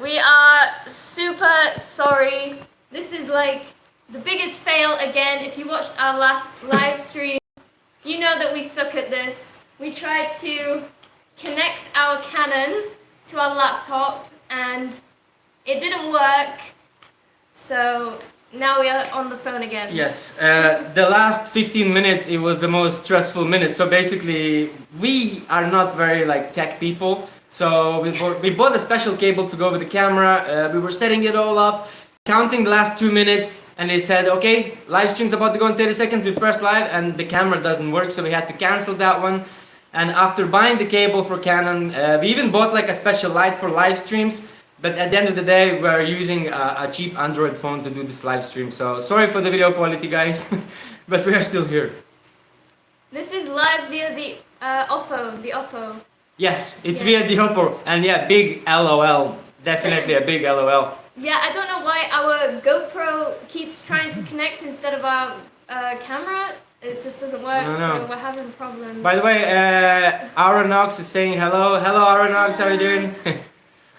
We are super sorry. This is like the biggest fail again. If you watched our last live stream, you know that we suck at this. We tried to connect our Canon to our laptop and it didn't work. So now we are on the phone again. Yes, the last 15 minutes, it was the most stressful minutes. So basically, we are not very like tech people. So we bought a special cable to go with the camera. We were setting it all up, counting the last 2 minutes, and they said, okay, live stream's about to go in 30 seconds. We pressed live, and the camera doesn't work, so we had to cancel that one. And after buying the cable for Canon, we even bought like a special light for live streams. But at the end of the day, we're using a cheap Android phone to do this live stream. So sorry for the video quality, guys, but we are still here. This is live via the Oppo. Yes, it's via the Oppo, and yeah, big LOL, definitely a big LOL. Yeah, I don't know why our GoPro keeps trying to connect instead of our camera. It just doesn't work, so we're having problems. By the way, Aronox is saying hello. Hello Aronox, how are you doing?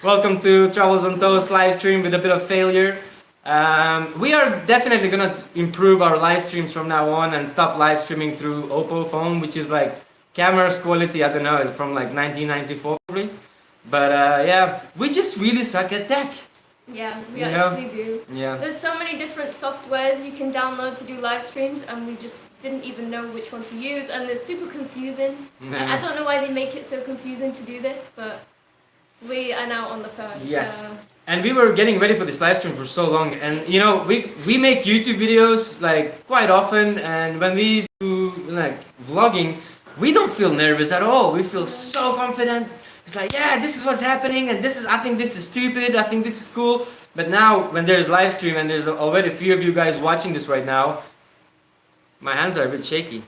Welcome to Travels on Toast live stream with a bit of failure. We are definitely gonna improve our live streams from now on and stop live streaming through Oppo phone, which is like camera's quality, I don't know, it's from like 1994 probably. But yeah, we just really suck at tech. Yeah, we actually do. Yeah. There's so many different softwares you can download to do live streams, and we just didn't even know which one to use, and they're super confusing. I don't know why they make it so confusing to do this, but we are now on the phone. Yes. So. And we were getting ready for this live stream for so long, and you know, we make YouTube videos like quite often, and when we do like vlogging, we don't feel nervous at all. We feel so confident. It's like, yeah, this is what's happening, and I think this is stupid, I think this is cool. But now, when there's live stream and there's already a few of you guys watching this right now, my hands are a bit shaky.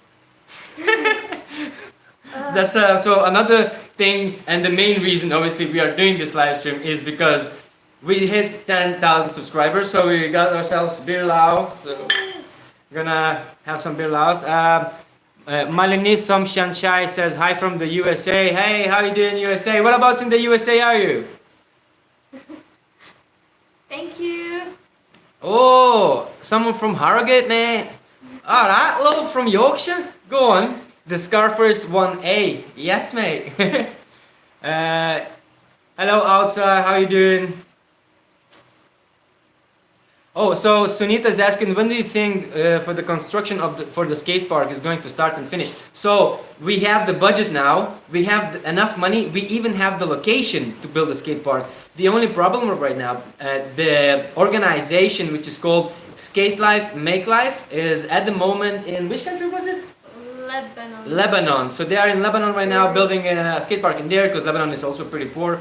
That's so another thing, and the main reason, obviously, we are doing this live stream is because we hit 10,000 subscribers, so we got ourselves beer lao. So we're gonna have some beer laos. Malini Somshanshai says hi from the USA. Hey, how you doing, USA? Whereabouts in the USA are you? Thank you. Oh, someone from Harrogate, man. Alright, little from Yorkshire. Go on. The Scarfers 1A. Yes, mate. Hello, outside. How you doing? Oh, so Sunita's asking, when do you think for the construction of for the skate park is going to start and finish? So we have the budget now, we have enough money, we even have the location to build a skate park. The only problem right now, the organization which is called Skate Life, Make Life is at the moment in, which country was it? Lebanon. So they are in Lebanon right now building a skate park in there because Lebanon is also pretty poor.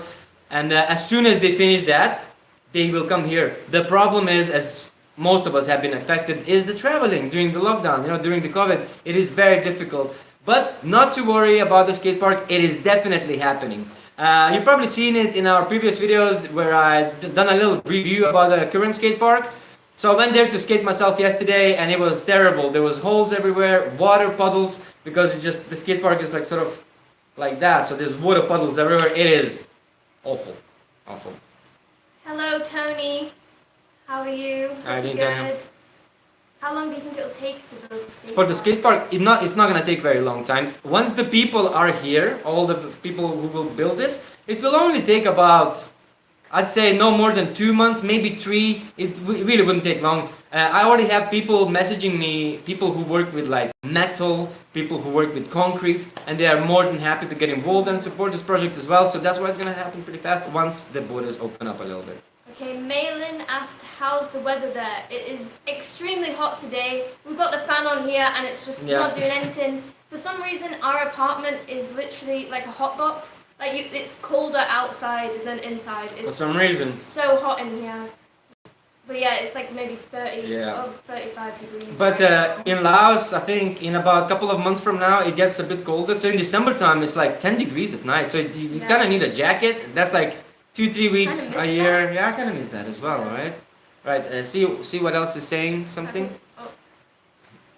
And as soon as they finish that, they will come here. The problem is, as most of us have been affected, is the traveling during the lockdown, you know, during the COVID. It is very difficult. But not to worry about the skate park, it is definitely happening. You've probably seen it in our previous videos where I've done a little review about the current skate park. So I went there to skate myself yesterday and it was terrible. There was holes everywhere, water puddles, because it's just, the skate park is like sort of like that. So there's water puddles everywhere. It is awful, awful. Hello, Tony. How are you? Hi, good. How long do you think it'll take to build the skate park? For the skate park, it's not going to take very long time. Once the people are here, all the people who will build this, it will only take about, I'd say no more than 2 months, maybe 3. It really wouldn't take long. I already have people messaging me, people who work with like metal, people who work with concrete, and they are more than happy to get involved and support this project as well. So that's why it's going to happen pretty fast once the borders open up a little bit. Okay, Maylin asked, how's the weather there? It is extremely hot today. We've got the fan on here and it's just not doing anything. For some reason, our apartment is literally like a hot box. Like it's colder outside than inside. It's for some reason. So hot in here. But yeah, it's like maybe 30 or 35 degrees. But in Laos, I think in about a couple of months from now, it gets a bit colder. So in December time, it's like 10 degrees at night. So you kind of need a jacket. That's like 2-3 weeks a year. That. Yeah, I kind of miss that as well, right? Right. See what else is saying something.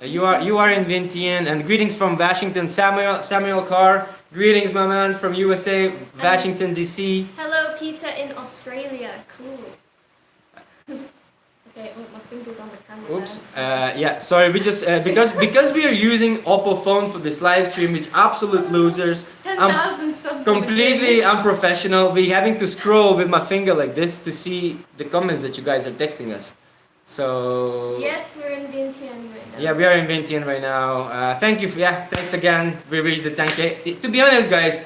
You are in Vientiane, and greetings from Washington, Samuel Carr. Greetings, my man, from USA, Washington, D.C. Hello, Peter in Australia. Cool. Okay, oh, my finger's on the camera. Oops. There, so- Yeah, sorry. We just because we are using Oppo phone for this live stream, which absolute losers. 10,000 subs. Completely I'm unprofessional. We having to scroll with my finger like this to see the comments that you guys are texting us. So Yes, we're in Vientiane right now. yeah, we are in Vientiane right now. Thank you. Thanks again. We reached the 10K. To be honest, guys,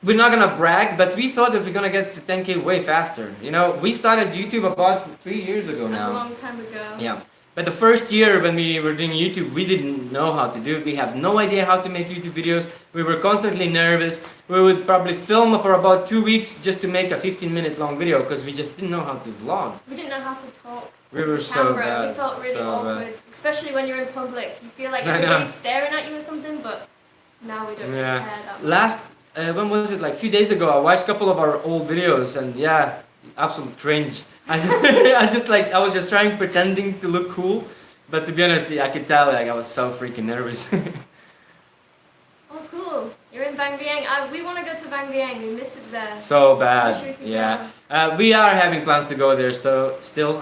we're not gonna brag, but we thought that we're gonna get to 10K way faster. You know, we started YouTube about 3 years ago A now. long time ago. Yeah. But the first year when we were doing YouTube, we didn't know how to do it. We have no idea how to make YouTube videos. We were constantly nervous. We would probably film for about 2 weeks just to make a 15-minute long video because we just didn't know how to vlog. We didn't know how to talk. We to were the so camera. bad. We felt really so awkward, bad. especially when you're in public. You feel like I know. everybody's staring at you or something, but now we don't really Yeah. care that much. Last, when was it? Like a few days ago, I watched a couple of our old videos and yeah, absolute cringe. I was just trying pretending to look cool, but to be honest, I could tell like I was so freaking nervous. Oh, cool. You're in Bang Vieng. We want to go to Bang Vieng. We miss it there. So Wish bad, we could yeah. go. We are having plans to go there still.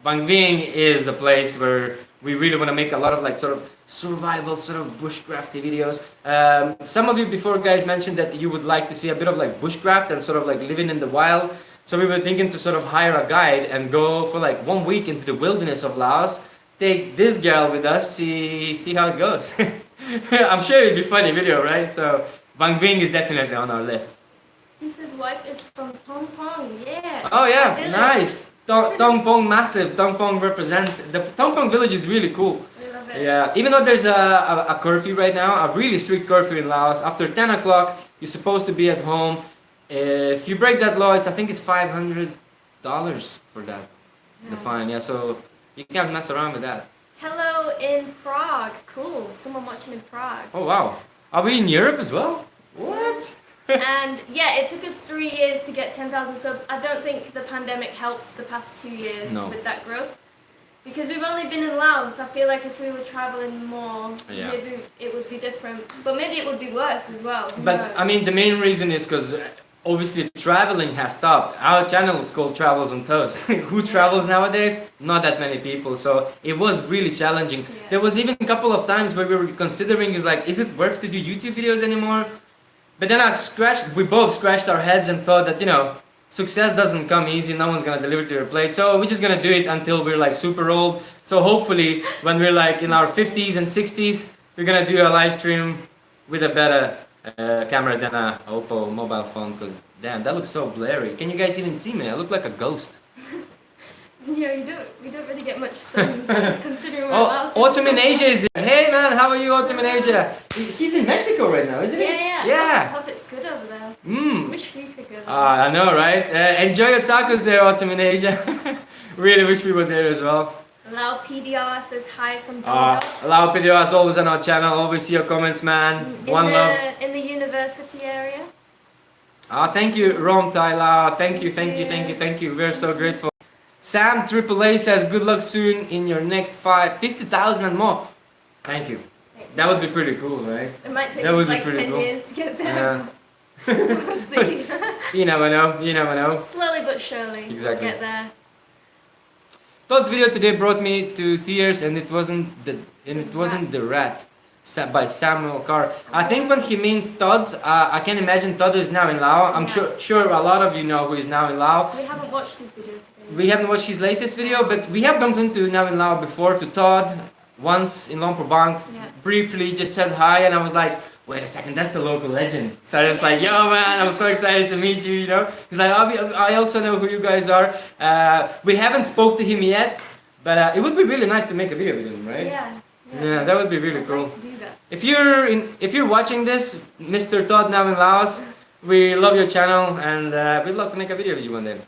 Bang Vieng is a place where we really want to make a lot of like sort of survival, sort of bushcrafty videos. Some of you before guys mentioned that you would like to see a bit of like bushcraft and sort of like living in the wild. So we were thinking to sort of hire a guide and go for like 1 week into the wilderness of Laos. Take this girl with us, see how it goes. I'm sure it'd be a funny video, right? So Bang Vieng is definitely on our list. Peter's wife is from Pong Pong. Yeah. Oh yeah, Village. nice. Tong Pong massive. Tong Pong represent the Tong Pong village is really cool. We love it. Yeah, even though there's a curfew right now, a really strict curfew in Laos. After 10 o'clock, you're supposed to be at home. If you break that law, I think it's $500 for that. The fine, yeah. So you can't mess around with that. Hello in Prague. Cool. Someone watching in Prague. Oh wow, are we in Europe as well? What? And yeah, it took us 3 years to get 10,000 subs. I don't think the pandemic helped the past 2 years No. with that growth. Because we've only been in Laos. I feel like if we were traveling more, Yeah. maybe it would be different. But maybe it would be worse as well. Who But knows? I mean, the main reason is because obviously traveling has stopped. Our channel is called Travels on Toast. Who travels nowadays? Not that many people. So it was really challenging. Yeah. There was even a couple of times where we were considering is it worth to do YouTube videos anymore? But then we both scratched our heads and thought that, success doesn't come easy, no one's gonna deliver to your plate. So we're just gonna do it until we're like super old. So hopefully when we're like in our 50s and 60s, we're gonna do a live stream with a better camera than a Oppo mobile phone, because damn, that looks so blurry. Can you guys even see me? I look like a ghost. Yeah, we don't really get much sun considering we're Oh, Laos. Autumn in Asia is here. Hey man, how are you, Autumn in Asia? He's in Mexico right now, isn't he? Yeah. Yeah. I hope it's good over there. Mmm. Wish we could go there. I know, right? Enjoy your tacos there, Autumn in Asia. Really wish we were there as well. Lao PDR says hi from Dora. Allow video as always on our channel. Always see your comments, man. One love. In the university area. Thank you, Rom Tyla. Thank you. We're so grateful. Sam AAA says, good luck soon in your next 50,000 and more. Thank you. That would be pretty cool, right? It might take That us would be like pretty 10 cool. years to get there. Yeah. but we'll see. You never know. Slowly but surely. Exactly. We'll get there. Todd's video today brought me to tears, and it wasn't the rat by Samuel Carr. I think when he means Todd's, I can imagine Todd is now in Laos. I'm Yeah. sure a lot of you know who is now in Laos. We haven't watched his video today. We haven't watched his latest video, but we have bumped into now in Laos before, to Todd once in Lumpur Bank. Yeah. Briefly just said hi, and I was like, wait a second, that's the local legend. So I was like, yo man, I'm so excited to meet you, He's like, I also know who you guys are. We haven't spoke to him yet, but it would be really nice to make a video with him, right? Yeah, that would be really I'd cool. like to do that. If you're watching this, Mr. Todd now in Laos, we love your channel, and we'd love to make a video with you one day.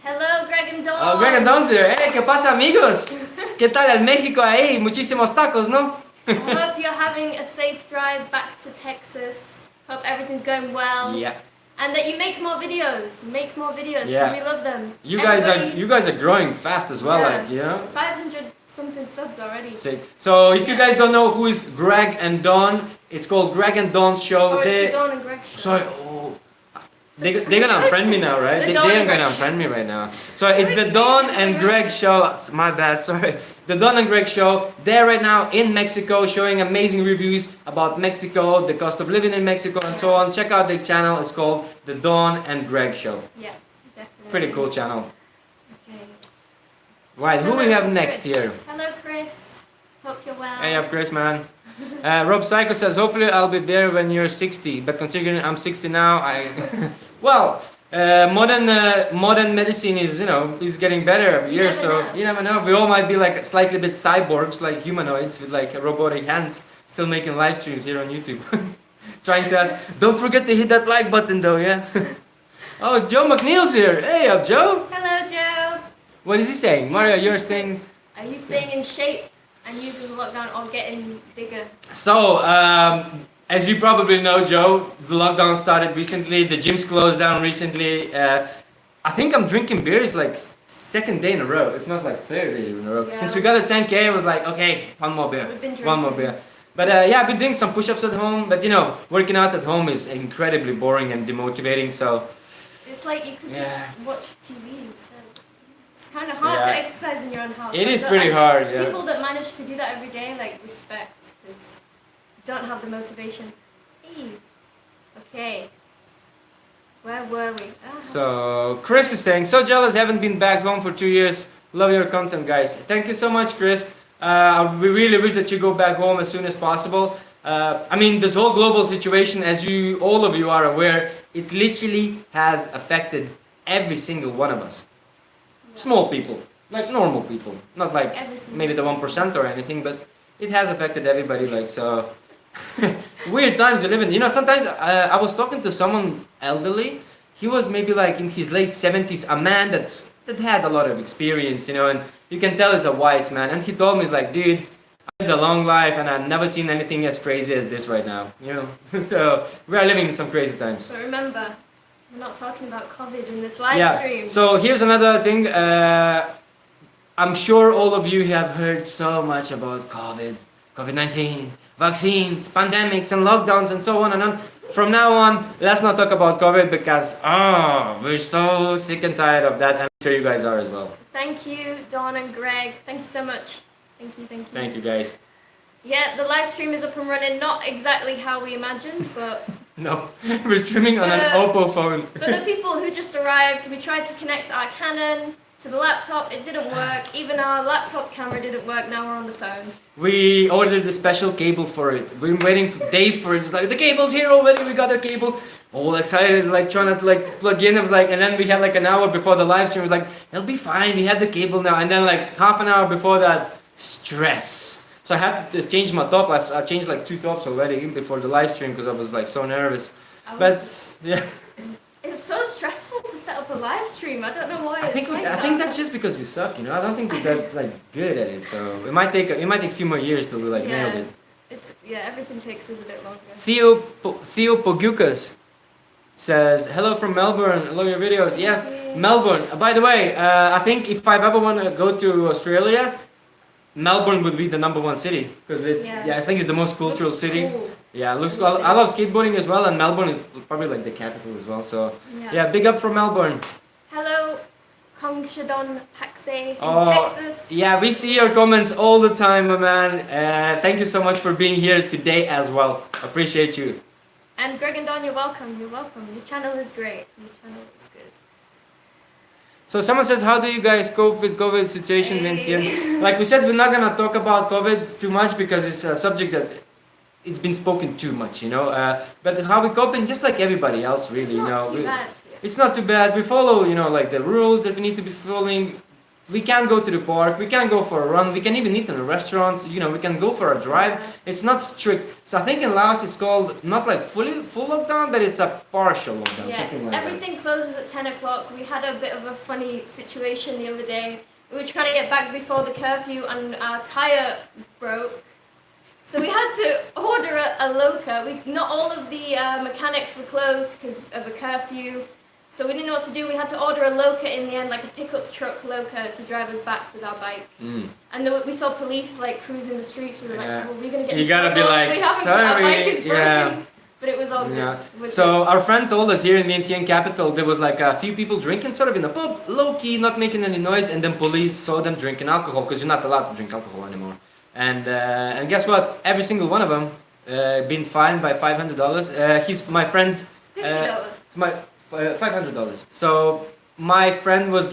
Hello, Greg and Dawn. Oh, Greg and Don's here. Hey, ¿qué pasa, amigos? ¿Qué tal el México ahí? Muchísimos tacos, ¿no? I hope you're having a safe drive back to Texas. Hope everything's going well. Yeah. And that you make more videos. Make more videos because Yeah. we love them. You guys Everybody- are growing fast as well, Yeah. like, 500 something subs already. Sick. So if you guys don't know who is Greg and Dawn, It's called Greg and Dawn's show. Oh, it's the Dawn and Greg show. Sorry, oh. They're gonna unfriend me now, right? The They Dawn are and gonna Greg unfriend me right now. So What it's is the it? Dawn What's and going Greg on? show. My bad, sorry. The Dawn and Greg show. They're right now in Mexico showing amazing reviews about Mexico, the cost of living in Mexico, and so on. Check out their channel. It's called the Dawn and Greg show. Yeah, definitely. Pretty cool channel. Okay. Right, who we Hello, have next Chris. here? Hello, Chris. Hope you're well. Hey up, Chris, man. Rob Psycho says, hopefully I'll be there when you're 60. But considering I'm 60 now, well, modern medicine is, is getting better every year. never So know. you never know. We all might be like slightly bit cyborgs, like humanoids with like robotic hands, still making live streams here on YouTube. Trying to ask, don't forget to hit that like button though, yeah? Oh, Joe McNeil's here. Hey up, Joe. Hello, Joe. What is he saying? Mario, you're staying... Are you staying in shape and using the lockdown or getting bigger? So, as you probably know, Joe, the lockdown started recently. The gyms closed down recently. I think I'm drinking beers like second day in a row, if not like third day in a row. Yeah. Since we got a 10K, I was like, okay, one more beer, We've been one more drinking. beer. But yeah, I've been doing some push-ups at home. But working out at home is incredibly boring and demotivating. So It's like you could Yeah. just watch TV instead. It's kind of hard to Yeah. exercise in your own house. it Like, is pretty hard. Yeah. People that manage to do that every day, like, respect. Because don't have the motivation. Hey. Okay. Where were we? Ah. So Chris is saying, so jealous, haven't been back home for 2 years. Love your content, guys. Thank you so much, Chris. We really wish that you go back home as soon as possible. I mean, this whole global situation, as all of you are aware, it literally has affected every single one of us. Small people, like normal people, not like Every single maybe the 1% or anything, but it has affected everybody. Like so, weird times we live in. Sometimes I was talking to someone elderly. He was maybe like in his late 70s, a man that had a lot of experience, and you can tell he's a wise man. And he told me, he's like, dude, I lived a long life and I've never seen anything as crazy as this right now. So we are living in some crazy times. So remember, we're not talking about COVID in this live stream. So here's another thing. I'm sure all of you have heard so much about COVID-19, vaccines, pandemics, and lockdowns, and so on and on. From now on, let's not talk about COVID because we're so sick and tired of that, and I'm sure you guys are as well. Thank you, Dawn and Greg. Thank you so much. Thank you. Thank you, guys. Yeah, the live stream is up and running. Not exactly how we imagined, but No, we're streaming on an Oppo phone. for the people who just arrived, we tried to connect our Canon to the laptop. It didn't work. Even our laptop camera didn't work. Now we're on the phone. We ordered a special cable for it. We've been waiting for days for it. It's like, the cable's here already, we got the cable. All excited, like trying to like plug in. It was like, and then we had like an hour before the live stream. It was like, it'll be fine, we had the cable now. And then like half an hour before that, stress. So I had to just change my top. I changed like 2 tops already before the live stream because I was like so nervous. I was But just- yeah, It's so stressful to set up a live stream. I don't know why I think it's like I think that's just because we suck, I don't think we're that like good at it. So it might take a few more years till we like nailed it. Everything takes us a bit longer. Theo Pogukas says, hello from Melbourne, I love your videos. Yes, Melbourne. By the way, I think if I ever want to go to Australia, Melbourne would be the #1 city because Yeah. I think it's the most cultural Looks city. cool. Yeah, it looks Cool cool. city. I love skateboarding as well, and Melbourne is probably like the capital as well. So yeah, big up from Melbourne. Hello, Kongshadon Paxe in Oh, Texas. Yeah, we see your comments all the time, my man. Thank you so much for being here today as well. Appreciate you. And Greg and Don, you're welcome. You're welcome. Your channel is great. Your channel is good. So someone says, how do you guys cope with COVID situation, Vientian? Like we said, we're not gonna talk about COVID too much because it's a subject that it's been spoken too much, But how we coping, just like everybody else, really, It's not too we- bad. It's not too bad. We follow, like the rules that we need to be following. We can go to the park. We can go for a run. We can even eat in a restaurant. We can go for a drive. It's not strict. So I think in Laos it's called not like full lockdown, but it's a partial lockdown, something like Everything closes at 10 o'clock. We had a bit of a funny situation the other day. We were trying to get back before the curfew and our tire broke. So we had to order a loca. Not all of the mechanics were closed because of a curfew. So we didn't know what to do. We had to order a loca in the end, like a pickup truck loca to drive us back with our bike. And then we saw police like cruising the streets. We were like, well, we're gonna get You in gotta be trouble. like, We haven't, sorry. our bike is broken. Yeah. But it was all good. Yeah. We're So good. our friend told us here in Vientiane capital there was like a few people drinking sort of in a pub, low key, not making any noise, and then police saw them drinking alcohol because you're not allowed to drink alcohol anymore. And guess what? Every single one of them been fined by $500. He's my friend's. $50. It's my $500. So my friend was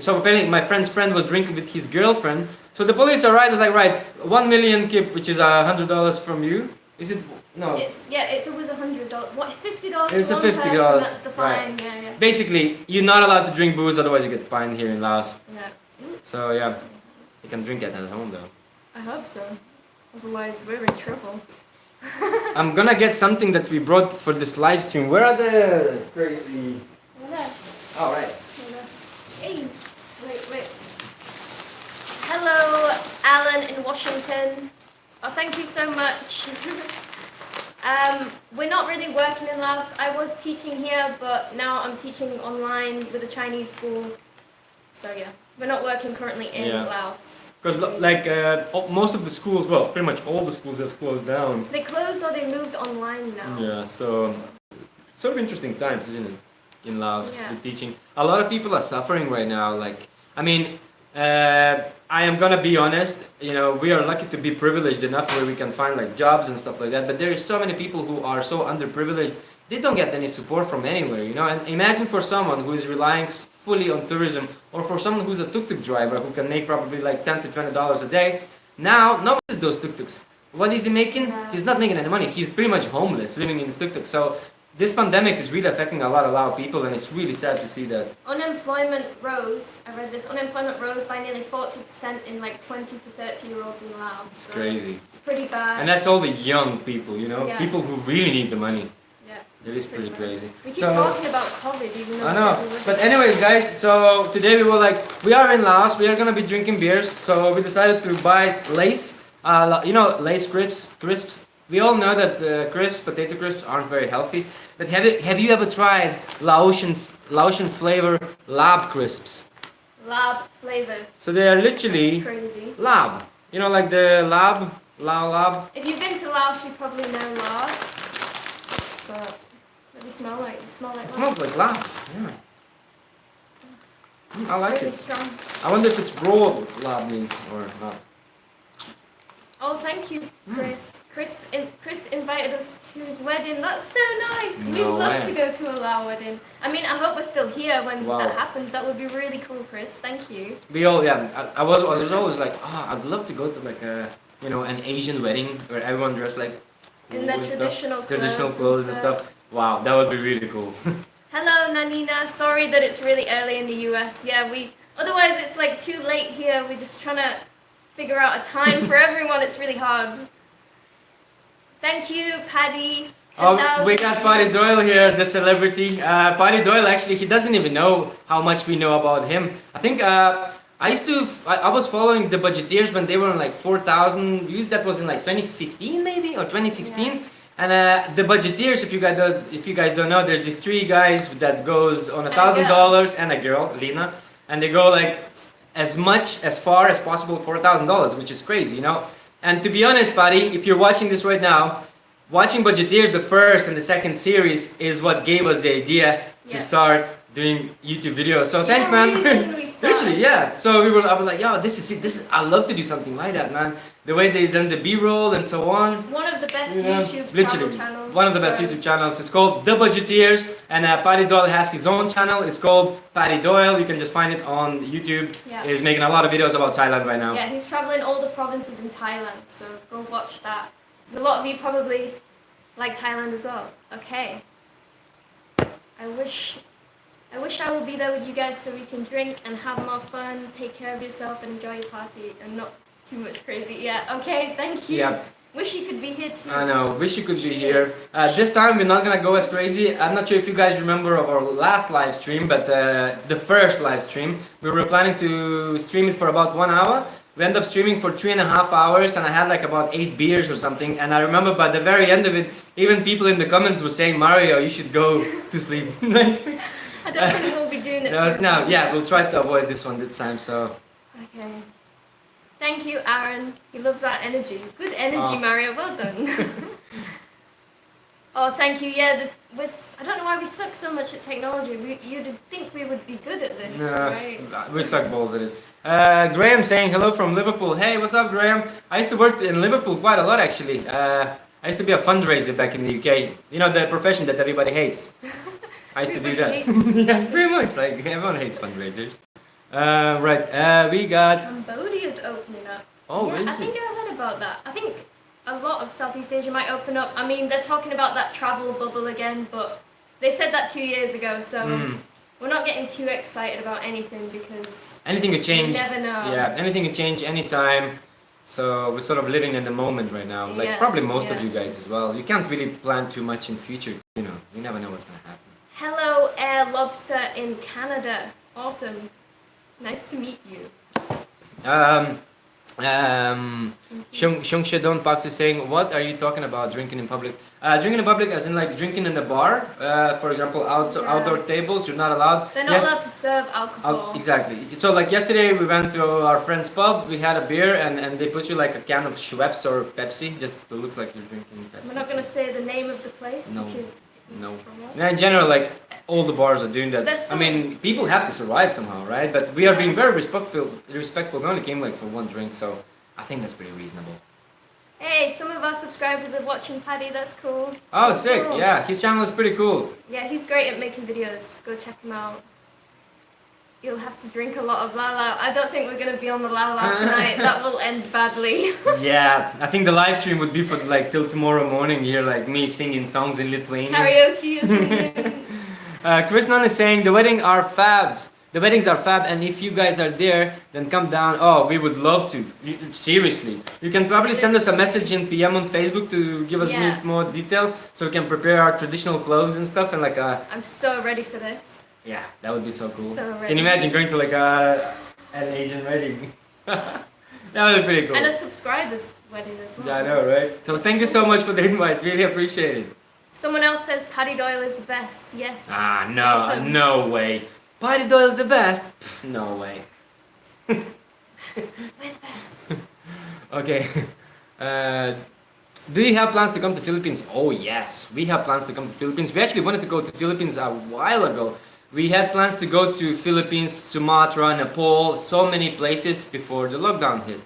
So apparently my friend's friend was drinking with his girlfriend. So the police arrived. Was like, right, 1 million kip, which is $100 from you. Is it? No. It was $100. What, $50? It's a for one $50. person, that's the fine. Right. Yeah. Basically, you're not allowed to drink booze, otherwise you get fined here in Laos. Yeah. So yeah, you can drink it at home though. I hope so. Otherwise, we're in trouble. I'm gonna get something that we brought for this live stream. Where are the crazy? Oh right. Hey, wait. Hello, Alan in Washington. Oh, thank you so much. We're not really working in Laos. I was teaching here, but now I'm teaching online with a Chinese school. So yeah, we're not working currently in Laos. Because like most of the schools, well, pretty much all the schools have closed down. They closed or they moved online now. Yeah, so sort of interesting times, isn't it? In Laos, with teaching. A lot of people are suffering right now. Like, I mean, I am gonna be honest. You know, we are lucky to be privileged enough where we can find like jobs and stuff like that. But there is so many people who are so underprivileged. They don't get any support from anywhere. You know, and imagine for someone who is relying fully on tourism, or for someone who's a tuk-tuk driver who can make probably like $10 to $20 a day. Now, no one is those tuk-tuks. What is he making? Yeah. He's not making any money. He's pretty much homeless, living in his tuk-tuk. So this pandemic is really affecting a lot of people, and it's really sad to see that. Unemployment rose. I read this. Unemployment rose by nearly 40% in like 20 to 30-year-olds in Laos. It's So crazy. it's pretty bad. And that's all the young people, you know, Yeah. people who really need the money. Yeah, It is pretty crazy. We keep talking about COVID, even though I we know. said we wouldn't. But anyways, guys, so today we are in Laos. We are gonna be drinking beers. So we decided to buy Lace. You know, Lace crisps. We all know that potato crisps aren't very healthy. But have you ever tried Laotian flavor lab crisps? Lab flavored. So they are literally That's crazy. lab. You know, like the lab. If you've been to Laos, you probably know lab. But what do they smell like? They smell like It smells like lab. Yeah. I like really it. strong. I wonder if it's raw lab meat or not. Oh, thank you, Chris. Chris invited us to his wedding. That's so nice. We'd No love way. to go to a Lao wedding. I mean, I hope we're still here when Wow. that happens. That would be really cool, Chris. Thank you. We all, I was always like, I'd love to go to like a, you know, an Asian wedding where everyone dressed like In their cool and traditional stuff. Traditional clothes clothes and and stuff. Wow, that would be really cool. Hello, Nanina. Sorry that it's really early in the US. Yeah, otherwise it's like too late here. We're just trying to figure out a time for everyone. It's really hard. Thank you, Paddy. Oh, 10,000. we got Paddy Doyle here, the celebrity. Paddy Doyle, actually, he doesn't even know how much we know about him. I think I was following the Budgeteers when they were on like 4,000 views. That was in like 2015 maybe or 2016. Yeah. And the Budgeteers, if you guys don't know, there's these three guys that goes on And a $1,000 and a girl, Lena, and they go like as far as possible for $1,000, which is crazy, you know. And to be honest, Paddy, if you're watching this right now, watching Budgeteers, the first and the second series, is what gave us the idea to start doing YouTube videos. So thanks, man. Literally, yeah. So I was like, yo, this is it. I love to do something like that, man. The way they done the B-roll and so on. One of the best You know, YouTube literally, travel channels. one of the best for us. YouTube channels. It's called The Budgeteers, and Paddy Doyle has his own channel. It's called Paddy Doyle. You can just find it on YouTube. Yeah. He's making a lot of videos about Thailand right now. Yeah, he's traveling all the provinces in Thailand, so go watch that. There's a lot of you probably like Thailand as well. Okay. I wish I will be there with you guys so we can drink and have more fun, take care of yourself and enjoy your party and not too much crazy. Yeah, okay, thank you. Yeah. Wish you could be here too. I know, wish you could be Cheers. here. This time we're not gonna go as crazy. I'm not sure if you guys remember of our last live stream, but the first live stream, we were planning to stream it for about 1 hour. We ended up streaming for 3.5 hours, and I had like about 8 beers or something. And I remember by the very end of it, even people in the comments were saying, Mario, you should go to sleep. Like, I don't think we'll be doing it. No, for no, yeah, months. we'll try to avoid this one this time. So Okay. Thank you, Aaron. He loves our energy. Good energy, Oh. Mario. Well done. Oh, thank you. Yeah, I don't know why we suck so much at technology. You'd think we would be good at this, right? we suck balls at it. Graham saying hello from Liverpool. Hey, what's up, Graham? I used to work in Liverpool quite a lot actually. I used to be a fundraiser back in the UK. You know, the profession that everybody hates. I used to do that. Everybody Yeah, pretty much. Like everyone hates fundraisers. Right. We got. Cambodia's opening up. Oh, yeah, is I think it? I heard about that. I think a lot of Southeast Asia might open up. I mean, they're talking about that travel bubble again, but they said that 2 years ago, so we're not getting too excited about anything because Anything could you change. never know. Yeah, anything can change anytime. So we're sort of living in the moment right now. Like Yeah, probably most of yeah. you guys as well. You can't really plan too much in future. You know, you never know what's gonna happen. Hello, Air Lobster in Canada. Awesome. Nice to meet you. Shung Shadon Pax is saying, what are you talking about drinking in public? Drinking in public as in like drinking in a bar. For example, Yeah. outdoor tables, you're not allowed. They're not allowed to serve alcohol. Exactly. So like yesterday we went to our friend's pub, we had a beer and they put you like a can of Schweppes or Pepsi, just it looks like you're drinking Pepsi. We're not going to say the name of the place No. because No. it's promoted. Yeah, in general, like all the bars are doing that. That's I still- mean, people have to survive somehow, right? But we are Yeah. being very respectful. Respectful. We only came like for one drink, so I think that's pretty reasonable. Hey, some of our subscribers are watching Paddy. That's cool. Oh, sick! Cool. Yeah, his channel is pretty cool. Yeah, he's great at making videos. Go check him out. You'll have to drink a lot of Lala. I don't think we're going to be on the Lala tonight. That will end badly. Yeah, I think the live stream would be for like till tomorrow morning. Here, like me singing songs in Lithuanian. Karaoke or something. Chris Nunn is saying the weddings are fabs. The weddings are fab, and if you guys are there, then come down. Oh, we would love to. Seriously, you can probably send us a message in PM on Facebook to give us Yeah. more detail, so we can prepare our traditional clothes and stuff, and like I'm so ready for this. yeah, that would be so cool. So ready. Can you imagine going to like an Asian wedding? That would be pretty cool. And a subscriber's wedding as well. Yeah, I know, right? So thank you so much for the invite. Really appreciate it. Someone else says Paddy Doyle is the best. Yes. Ah, no, Awesome. no way. Paddy Doyle's the best. Pff, no way. We're the best. Okay. Do you have plans to come to Philippines? Oh yes, we have plans to come to Philippines. We actually wanted to go to Philippines a while ago. We had plans to go to Philippines, Sumatra, Nepal, so many places before the lockdown hit.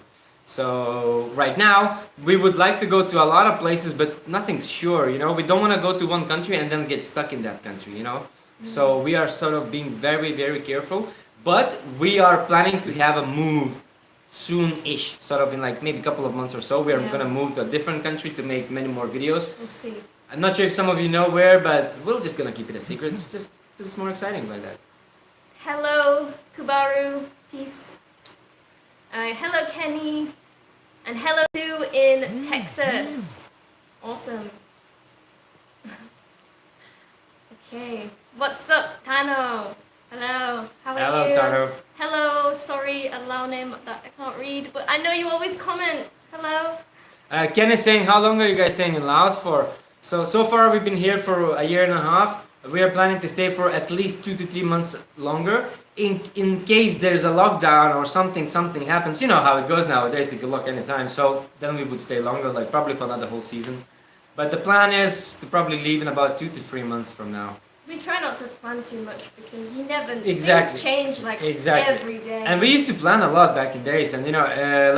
So right now we would like to go to a lot of places, but nothing's sure. You know, we don't want to go to one country and then get stuck in that country. You know, so we are sort of being very, very careful. But we are planning to have a move soon-ish, sort of in like maybe a couple of months or so. We are Yeah. gonna move to a different country to make many more videos. We'll see. I'm not sure if some of you know where, but we're just gonna keep it a secret. It's just it's more exciting like that. Hello, Kubaru. Peace. Hello, Kenny. And hello, Sue in Texas. Awesome. Okay. What's up, Tano? Hello. How are Hello, you? Tano. Hello. Sorry, a loud name that I can't read, but I know you always comment. Hello. Ken is saying, how long are you guys staying in Laos for? So far we've been here for a year and a half. We are planning to stay for at least 2 to 3 months longer. In case there's a lockdown or something happens, you know how it goes nowadays, they can lock anytime. So then we would stay longer, like probably for another whole season. But the plan is to probably leave in about 2 to 3 months from now. We try not to plan too much because you never Exactly. things change like Exactly. every day. And we used to plan a lot back in days, and you know,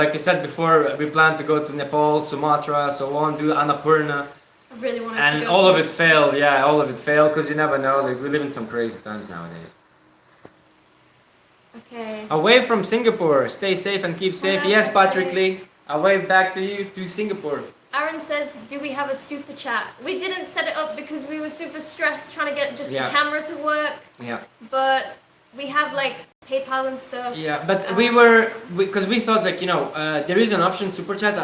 like I said before, we planned to go to Nepal, Sumatra, so on, do Annapurna, I really wanted to and go all to of it failed. Yeah, all of it failed because you never know. Like we live in some crazy times nowadays. Okay. Away from Singapore, stay safe and keep safe. Hello, Yes, Patrick Patrick. Lee. A wave back to you to Singapore. Aaron says, do we have a super chat? We didn't set it up because we were super stressed trying to get just Yeah. the camera to work, Yeah. but we have like PayPal and stuff. Yeah, but we were because we thought like there is an option super chat.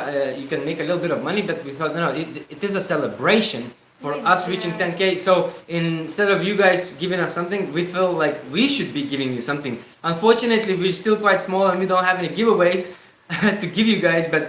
You can make a little bit of money, but we thought no, it is a celebration for us reaching Yeah. 10K. So instead of you guys giving us something, we feel like we should be giving you something. Unfortunately, we're still quite small and we don't have any giveaways to give you guys, but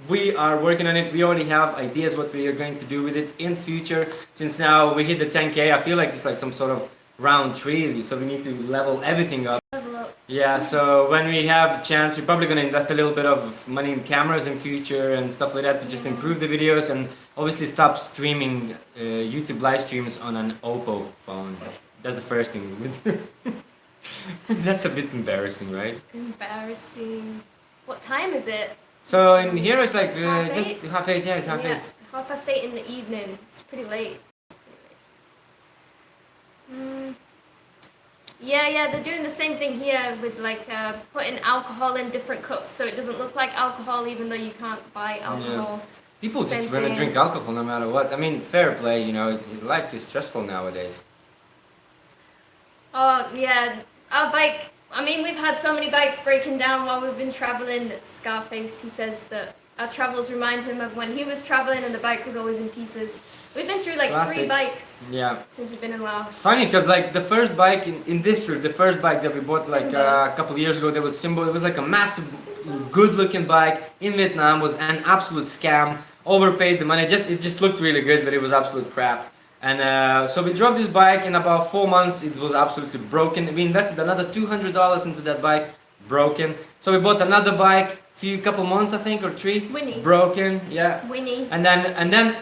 we are working on it. We already have ideas what we are going to do with it in future. Since now we hit the 10K, I feel like it's like some sort of round 3, so we need to level everything up. Level up. Yeah, so when we have a chance, we're probably gonna invest a little bit of money in cameras in future and stuff like that to just Yeah. improve the videos, and obviously stop streaming YouTube live streams on an Oppo phone. That's the first thing we would do. That's a bit embarrassing, right? Embarrassing. What time is it? So in here it's like Half just eight? half 8, yeah, it's half 8. 8:30 in the evening. It's pretty late. Yeah, they're doing the same thing here with like putting alcohol in different cups so it doesn't look like alcohol even though you can't buy alcohol. People just Same wanna thing. drink alcohol no matter what. I mean, fair play, you know, life is stressful nowadays. Oh, yeah, our bike, I mean, we've had so many bikes breaking down while we've been traveling. Scarface, he says that our travels remind him of when he was traveling and the bike was always in pieces. We've been through like 3 Classic. bikes Yeah. since we've been in Laos. Funny, because like the first bike in this trip, the first bike that we bought like Simba. a couple of years ago, there was Simba. It was like a massive, good-looking bike in Vietnam. Was an absolute scam. Overpaid the money. It just looked really good, but it was absolute crap. And so we drove this bike. In about 4 months, it was absolutely broken. We invested another $200 into that bike, broken. So we bought another bike, couple months I think, or 3, Winnie. broken. Yeah. Winnie. And then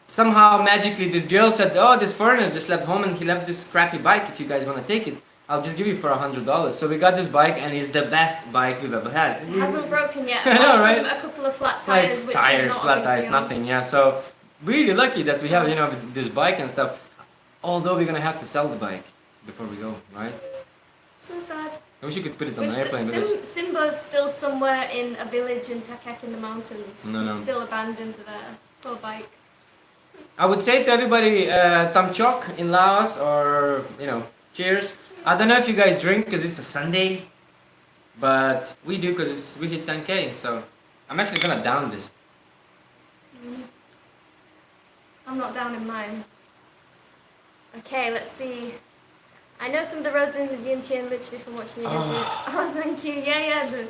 somehow magically this girl said, "Oh, this foreigner just left home and he left this crappy bike. If you guys want to take it, I'll just give you for $100." So we got this bike and it's the best bike we've ever had. It hasn't broken yet. I know, apart right? from a couple of flat Like tires, which is tires, not a flat big tires, deal. nothing. Yeah. So really lucky that we have this bike and stuff. Although we're gonna have to sell the bike before we go, right? So sad. I wish you could put it on We're an airplane. But it's- Simba's still somewhere in a village in Takek in the mountains. No, He's no. still abandoned there. Poor bike. I would say to everybody, Tam Chok in Laos, or cheers. I don't know if you guys drink because it's a Sunday, but we do because we hit 10K. So I'm actually gonna down this. I'm not down in mine. Okay, let's see. I know some of the roads in Vientiane literally from watching you guys. Oh, thank you. Yeah, the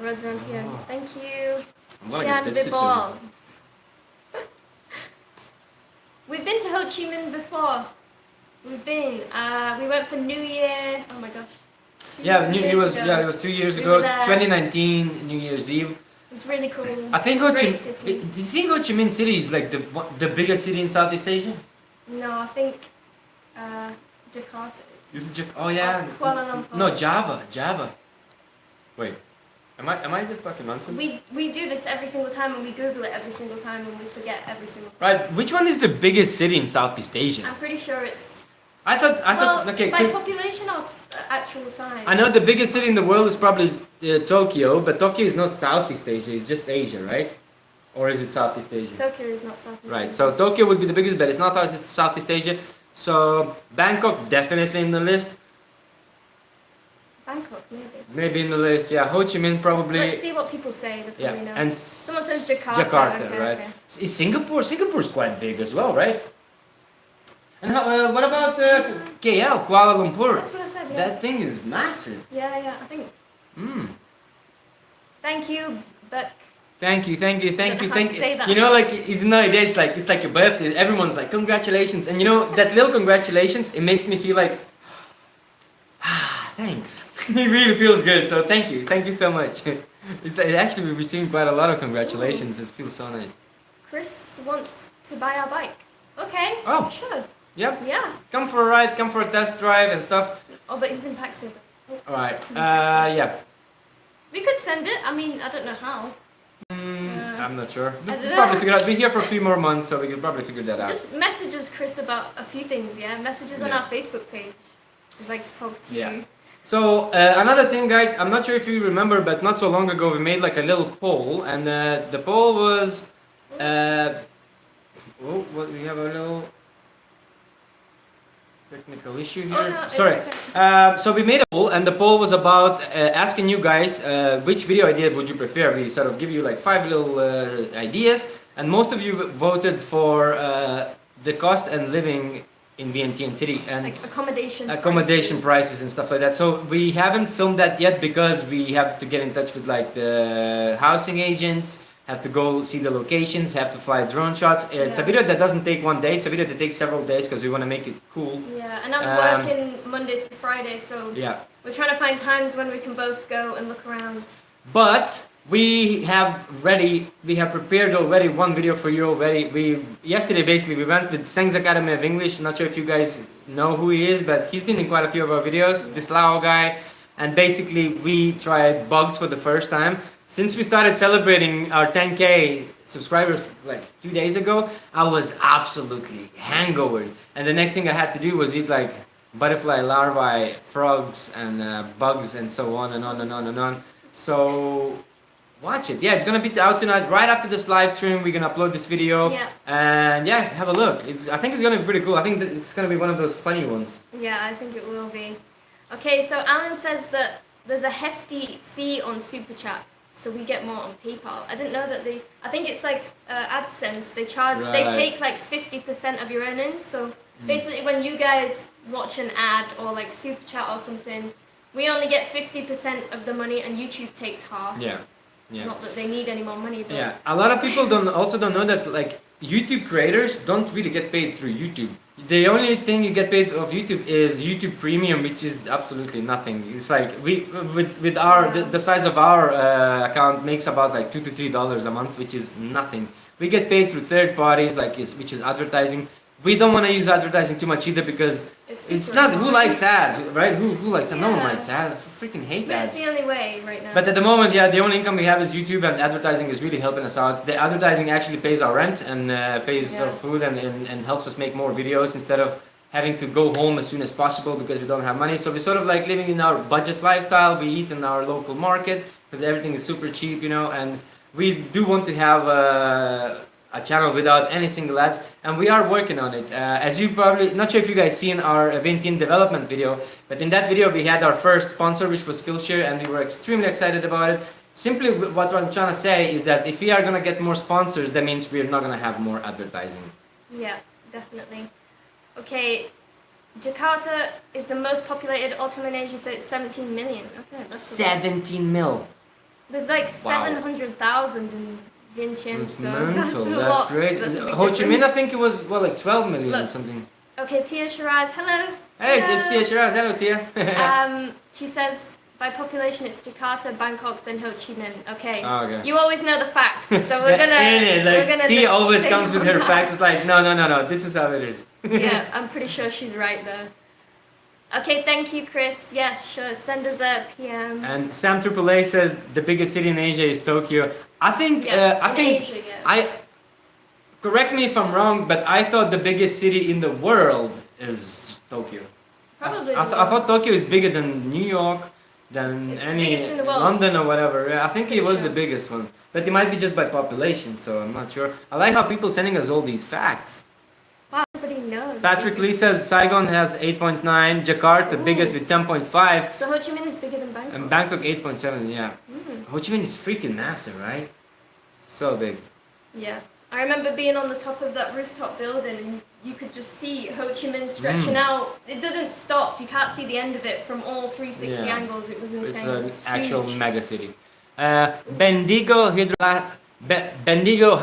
roads around here. Oh. Thank you. I'm gonna get Shan tipsy soon. Vibol. We've been to Ho Chi Minh before. We went for New Year. Oh my gosh. Yeah, Two it years was ago. it was 2 years We ago, were there. 2019 New Year's Eve. It was really cool. I think Ho Chi. Great city. Do you think Ho Chi Minh City is like the biggest city in Southeast Asia? No, I think Jakarta is. Is it Oh yeah. Kuala Lumpur. No, Java. Wait, am I just talking nonsense? We do this every single time and we Google it every single time and we forget every single time. Right. Which one is the biggest city in Southeast Asia? I'm pretty sure it's I thought. Okay. by population or actual size. I know the biggest city in the world is probably Tokyo, but Tokyo is not Southeast Asia. It's just Asia, right? Or is it Southeast Asia? Tokyo is not Southeast Right. Asia. So Tokyo would be the biggest, but it's not Southeast Asia. So Bangkok definitely in the list. Bangkok, maybe. Maybe in the list. Yeah. Ho Chi Minh probably. Let's see what people say. They Yeah. probably know. And Someone says Jakarta. Okay, right? okay. Is Singapore? Singapore's quite big as well, right? And what about KL, Kuala Lumpur? That's what I said. Yeah. That thing is massive. Yeah. I think. Thank you, but Thank you. Don't know how to say that. You know, like it's like your birthday. Everyone's like, congratulations, and you know that little congratulations. It makes me feel like, thanks. It really feels good. So thank you so much. It actually we've received quite a lot of congratulations. It feels so nice. Chris wants to buy our bike. Okay. Oh. Sure. Yep. Yeah. Come for a ride. Come for a test drive and stuff. Oh, but he's in Paxton. All right. Yeah. We could send it. I mean, I don't know how. I'm not sure. I We'll don't probably know. figure out. We're here for a few more months, so we can probably figure that out. Just messages Chris about a few things, yeah? Messages on Yeah. our Facebook page. We'd like to talk to Yeah. you. So another thing, guys, I'm not sure if you remember, but not so long ago we made like a little poll, and the poll was, we have a little technical issue here. Oh, no, it's Sorry. okay. So we made a poll, and the poll was about asking you guys which video idea would you prefer. We sort of give you like 5 little ideas, and most of you voted for the cost and living in Vientiane City and Like accommodation prices and stuff like that. So we haven't filmed that yet because we have to get in touch with like the housing agents have to go see the locations, have to fly drone shots. It's a Yeah. video that doesn't take one day. It's a video that takes several days because we want to make it cool. Yeah, and I'm working Monday to Friday, so Yeah. we're trying to find times when we can both go and look around. But we have prepared already one video for you already. Yesterday basically we went with Seng's Academy of English. Not sure if you guys know who he is, but he's been in quite a few of our videos. This Lao guy, and basically we tried bugs for the first time. Since we started celebrating our 10K subscribers like 2 days ago, I was absolutely hangover. And the next thing I had to do was eat like butterfly larvae, frogs, and bugs, and so on and on and on and on. So watch it. Yeah, it's gonna be out tonight. Right after this live stream, we're gonna upload this video. Yeah. And yeah, have a look. I think it's gonna be pretty cool. I think it's gonna be one of those funny ones. Yeah, I think it will be. Okay, so Alan says that there's a hefty fee on Super Chat, so we get more on PayPal. I didn't know that I think it's like AdSense. They Right. take like 50% of your earnings. So basically, when you guys watch an ad or like Super Chat or something, we only get 50% of the money, and YouTube takes half. Yeah. Yeah. Not that they need any more money, but Yeah, a lot of people don't know that like YouTube creators don't really get paid through YouTube. The only thing you get paid of YouTube is YouTube Premium, which is absolutely nothing. It's like with our the size of our account makes about like $2 to $3 a month, which is nothing. We get paid through third parties, which is advertising. We don't want to use advertising too much either because it's not who likes ads, right? Who likes ads? No one Yeah. likes ads. I freaking hate but it's ads. the only way right now. But at the moment, yeah, the only income we have is YouTube, and advertising is really helping us out. The advertising actually pays our rent and pays our food and helps us make more videos instead of having to go home as soon as possible because we don't have money. So we're sort of like living in our budget lifestyle. We eat in our local market because everything is super cheap, you know, and we do want to have a channel without any single ads, and we are working on it. As you probably, not sure if you guys seen our Vintin development video, but in that video we had our first sponsor, which was Skillshare, and we were extremely excited about it. Simply what I'm trying to say is that if we are gonna get more sponsors, that means we're not gonna have more advertising. Yeah, definitely. Okay, Jakarta is the most populated Ottoman Asia, so it's 17 million. Okay, that's a lot. 17 mil. There's like Wow. 700,000 in Vientiane, That's so mental. that's a That's lot. great. That's a big Ho Chi Minh, I difference. think it was like 12 million or Look. something. Okay, Tia Shiraz, hello. Hey, Hello. it's Tia Shiraz. Hello, Tia. She says by population it's Jakarta, Bangkok, then Ho Chi Minh. Okay. Oh, okay. You always know the facts, so we're gonna. In it, like, we're gonna Tia always take comes with on her that. facts. It's like, no, this is how it is. Yeah, I'm pretty sure she's right though. Okay, thank you, Chris. Yeah, sure. Send us a PM. And Sam AAA says the biggest city in Asia is Tokyo. I think, Yeah, in Asia, yeah. correct me if I'm wrong, but I thought the biggest city in the world is Tokyo. Probably. I thought Tokyo is bigger than New York, than It's the any biggest in the world. London or whatever. Yeah, I think it Pretty was sure. the biggest one, but it might be just by population, so I'm not sure. I like how people sending us all these facts. Wow, everybody knows. Patrick Lee says Saigon has 8.9, Jakarta Ooh. biggest with 10.5, So Ho Chi Minh is bigger than Bangkok. and Bangkok 8.7. Yeah, Mm. Ho Chi Minh is freaking massive, right? So big. Yeah. I remember being on the top of that rooftop building and you could just see Ho Chi Minh stretching Mm. out. It doesn't stop. You can't see the end of it from all 360 Yeah. angles. It was It's insane. an It's actual huge. mega city. Bendigo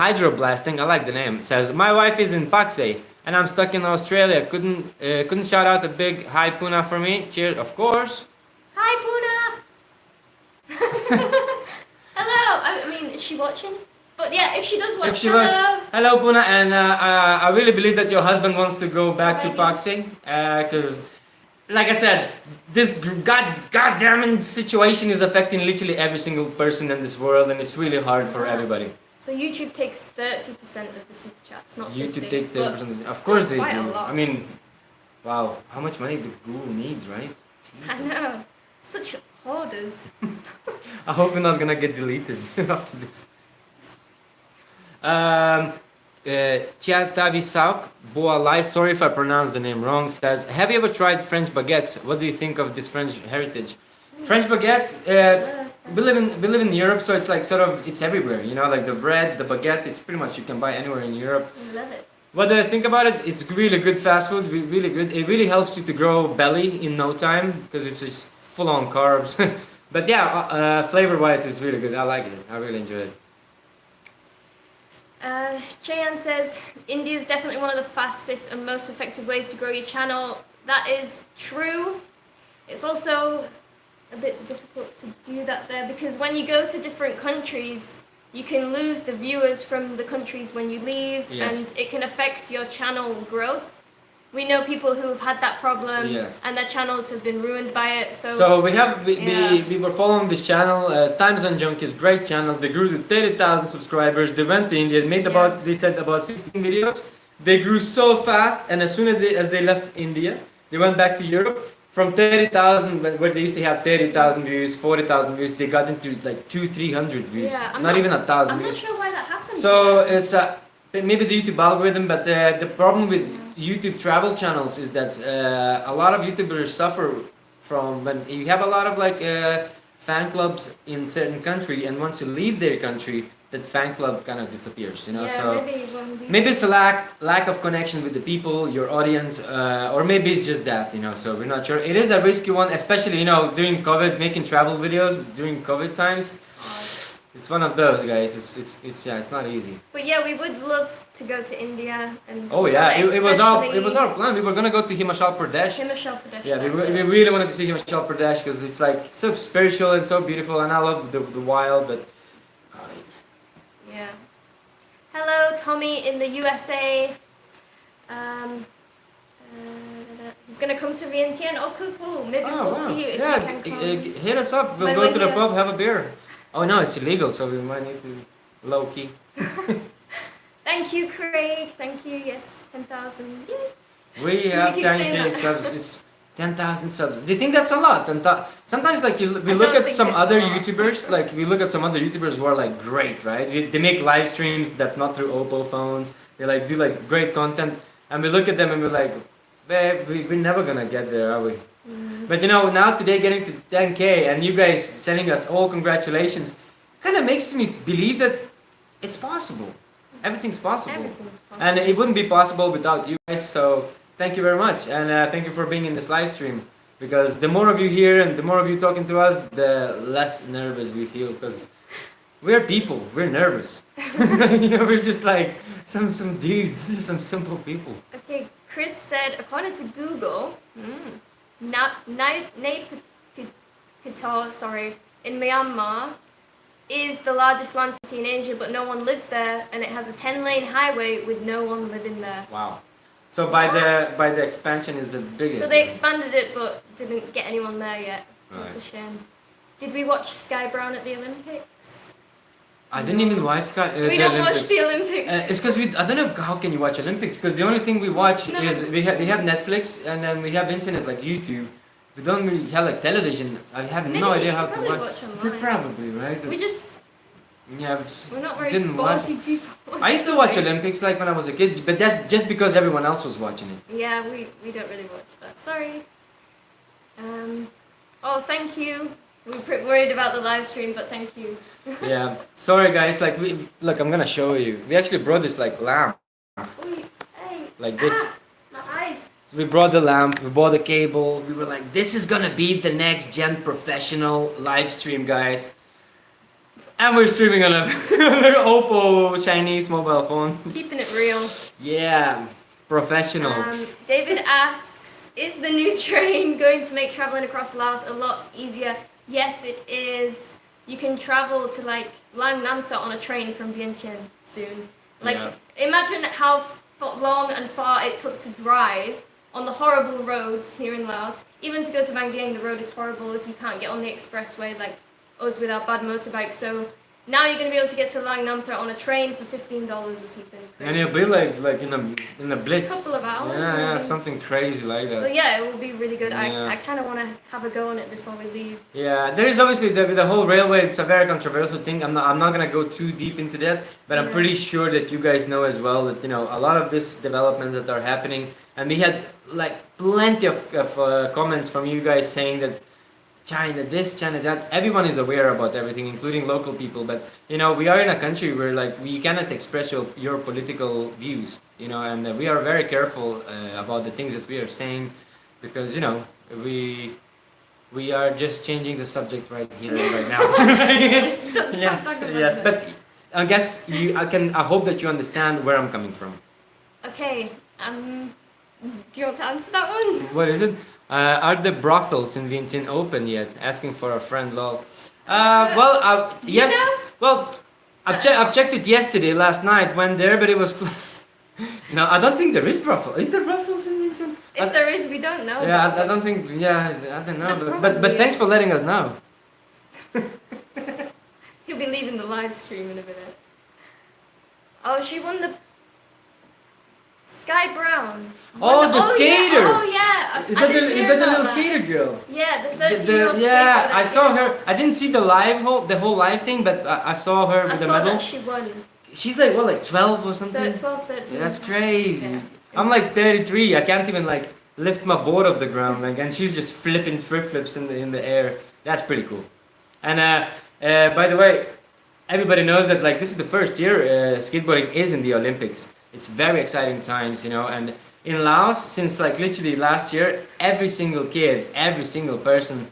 Hydroblasting, I like the name, says, my wife is in Paksay and I'm stuck in Australia. Couldn't shout out a big hi Puna for me? Cheers, of course. Hi, Puna! Hello! I mean, is she watching? But yeah, if she does watch, If she hello! was, hello Puna, and I really believe that your husband wants to go back to Sorry. Paksay, because, like I said, this goddamn situation is affecting literally every single person in this world, and it's really hard for everybody. So YouTube takes 30% of the super chats, not 50. YouTube takes 30%. Of still course they quite a do. lot. I mean, wow, how much money the Google needs, right? I Jesus. know. Such hoarders. I hope we're not gonna get deleted after this. Chiatavi Sauk Boalai, sorry if I pronounced the name wrong, says, have you ever tried French baguettes? What do you think of this French heritage? French baguettes, we live in Europe, so it's like sort of, it's everywhere, you know, like the bread, the baguette, it's pretty much you can buy anywhere in Europe. I love it. What do I think about it? It's really good fast food, really good. It really helps you to grow belly in no time because it's just full on carbs. But yeah, flavor wise, it's really good. I like it. I really enjoy it. Jayan says, India is definitely one of the fastest and most effective ways to grow your channel. That is true. It's also a bit difficult to do that there because when you go to different countries, you can lose the viewers from the countries when you leave, Yes. and it can affect your channel growth. We know people who have had that problem, Yes. and their channels have been ruined by it. So Yeah. we were following this channel, Time Zone Junkies, great channel. They grew to 30,000 subscribers. They went to India, made they said about 16 videos. They grew so fast, and as soon as they left India, they went back to Europe. From 30,000, where they used to have 30,000 views, 40,000 views, they got into like 200-300 views. Yeah, not even 1,000 I'm views. not sure why that happened. So it's maybe the YouTube algorithm, but the problem with YouTube travel channels is that a lot of YouTubers suffer from when you have a lot of fan clubs in certain country, and once you leave their country, that fan club kind of disappears. Yeah, So maybe maybe it's a lack of connection with the people, your audience, or maybe it's just that. So we're not sure. It is a risky one, especially during COVID, making travel videos during COVID times. It's one of those, guys. It's not easy. But yeah, we would love to go to India and. Oh yeah, it was especially our plan. We were gonna go to Himachal Pradesh. Himachal Pradesh. Yeah, we that's it. really wanted to see Himachal Pradesh because it's like so spiritual and so beautiful, and I love the wild. But God, Yeah. Hello, Tommy in the USA. He's gonna come to Vientiane. Oh, cool. Maybe we'll see you if yeah, you can come. hit us up. We'll When go we're to the here. pub, have a beer. Oh no, it's illegal, so we might need to low key. Thank you, Craig. Thank you. Yes, 10,000. Yay. We have keep saying 10K that. subs. It's 10,000 subs. Do you think that's a lot? Sometimes we I look don't at think some it's other a lot. YouTubers, we look at some other YouTubers who are like great, right? They make live streams that's not through Oppo phones. They do great content, and we look at them and we're like, babe, we're never gonna get there, are we? But now today getting to 10K and you guys sending us all congratulations, kind of makes me believe that it's possible. Everything's possible. Everything's possible. And it wouldn't be possible without you guys, so thank you very much. And thank you for being in this live stream. Because the more of you here and the more of you talking to us, the less nervous we feel. Because we're people, we're nervous. We're just like some dudes, just some simple people. Okay, Chris said, according to Google, Naypyidaw, in Myanmar, is the largest land city in Asia, but no one lives there, and it has a 10-lane highway with no one living there. Wow. So by the expansion is the biggest. So they expanded it, but didn't get anyone there yet. That's a Right. shame. Did we watch Sky Brown at the Olympics? I didn't even watch We don't watch the Olympics. It's because I don't know how can you watch Olympics, because the only thing we watch No. is we have Netflix, and then we have internet like YouTube. We don't really have television. I have Maybe no you idea could how to probably watch. watch You online. could probably, right? We just, Yeah, we're not very didn't watch sporty people. I used to watch Sorry. Olympics when I was a kid, but that's just because everyone else was watching it. Yeah, we don't really watch that. Sorry. Oh, thank you. We're pretty worried about the live stream, but thank you. Yeah. Sorry guys, look, I'm gonna show you. We actually brought this lamp, Ooh, hey. like this. My eyes. So we brought the lamp, we bought the cable. We were like, this is gonna be the next gen professional live stream, guys. And we're streaming on an Oppo Chinese mobile phone. Keeping it real. Yeah, professional. David asks, is the new train going to make traveling across Laos a lot easier? Yes, it is. You can travel to Lang Nantha on a train from Vientiane soon. Imagine how long and far it took to drive on the horrible roads here in Laos. Even to go to Vang Vieng, the road is horrible if you can't get on the expressway like us with our bad motorbike. So now you're going to be able to get to Lang Nantha on a train for $15 or something. And it'll be like in a blitz. A couple of hours. Yeah, maybe. something crazy like that. So yeah, it will be really good. Yeah. I kind of want to have a go on it before we leave. Yeah, there is obviously the whole railway. It's a very controversial thing. I'm not gonna go too deep into that, but I'm Yeah. pretty sure that you guys know as well that a lot of this development that are happening, and we had plenty of comments from you guys saying that China this, China that. Everyone is aware about everything, including local people. But we are in a country where you cannot express your political views. And we are very careful about the things that we are saying, because we are just changing the subject right here and right now. Stop yes, talking about yes, that. but I guess I hope that you understand where I'm coming from. Okay. Do you want to answer that one? What is it? Are the brothels in Vientiane open yet? Asking for a friend, lol. Yes. You know? Well, I've checked it yesterday, last night, when everybody was. No, I don't think there is brothel. Is there brothels in Vientiane? If there is, we don't know. Yeah, about I don't think. Yeah, I don't know. There But probably thanks for is. letting us know. He'll be leaving the live stream in a minute. Oh, she won the Sky Brown. Oh, the skater! Yeah. Oh yeah. Is I that did the hear little about that. skater girl? Yeah, the 13-year-old Yeah, skateboarder. I saw her. I didn't see the whole live thing, but I saw her I with the saw medal. that she won. She's like what, like 12 or something? 12, 13. That's crazy. Yeah. I'm like 33. I can't even like lift my board off the ground, like, and she's just flipping flips in the air. That's pretty cool. And by the way, everybody knows that like this is the first year skateboarding is in the Olympics. It's very exciting times, you know. And in Laos, since like literally last year, every single kid, every single person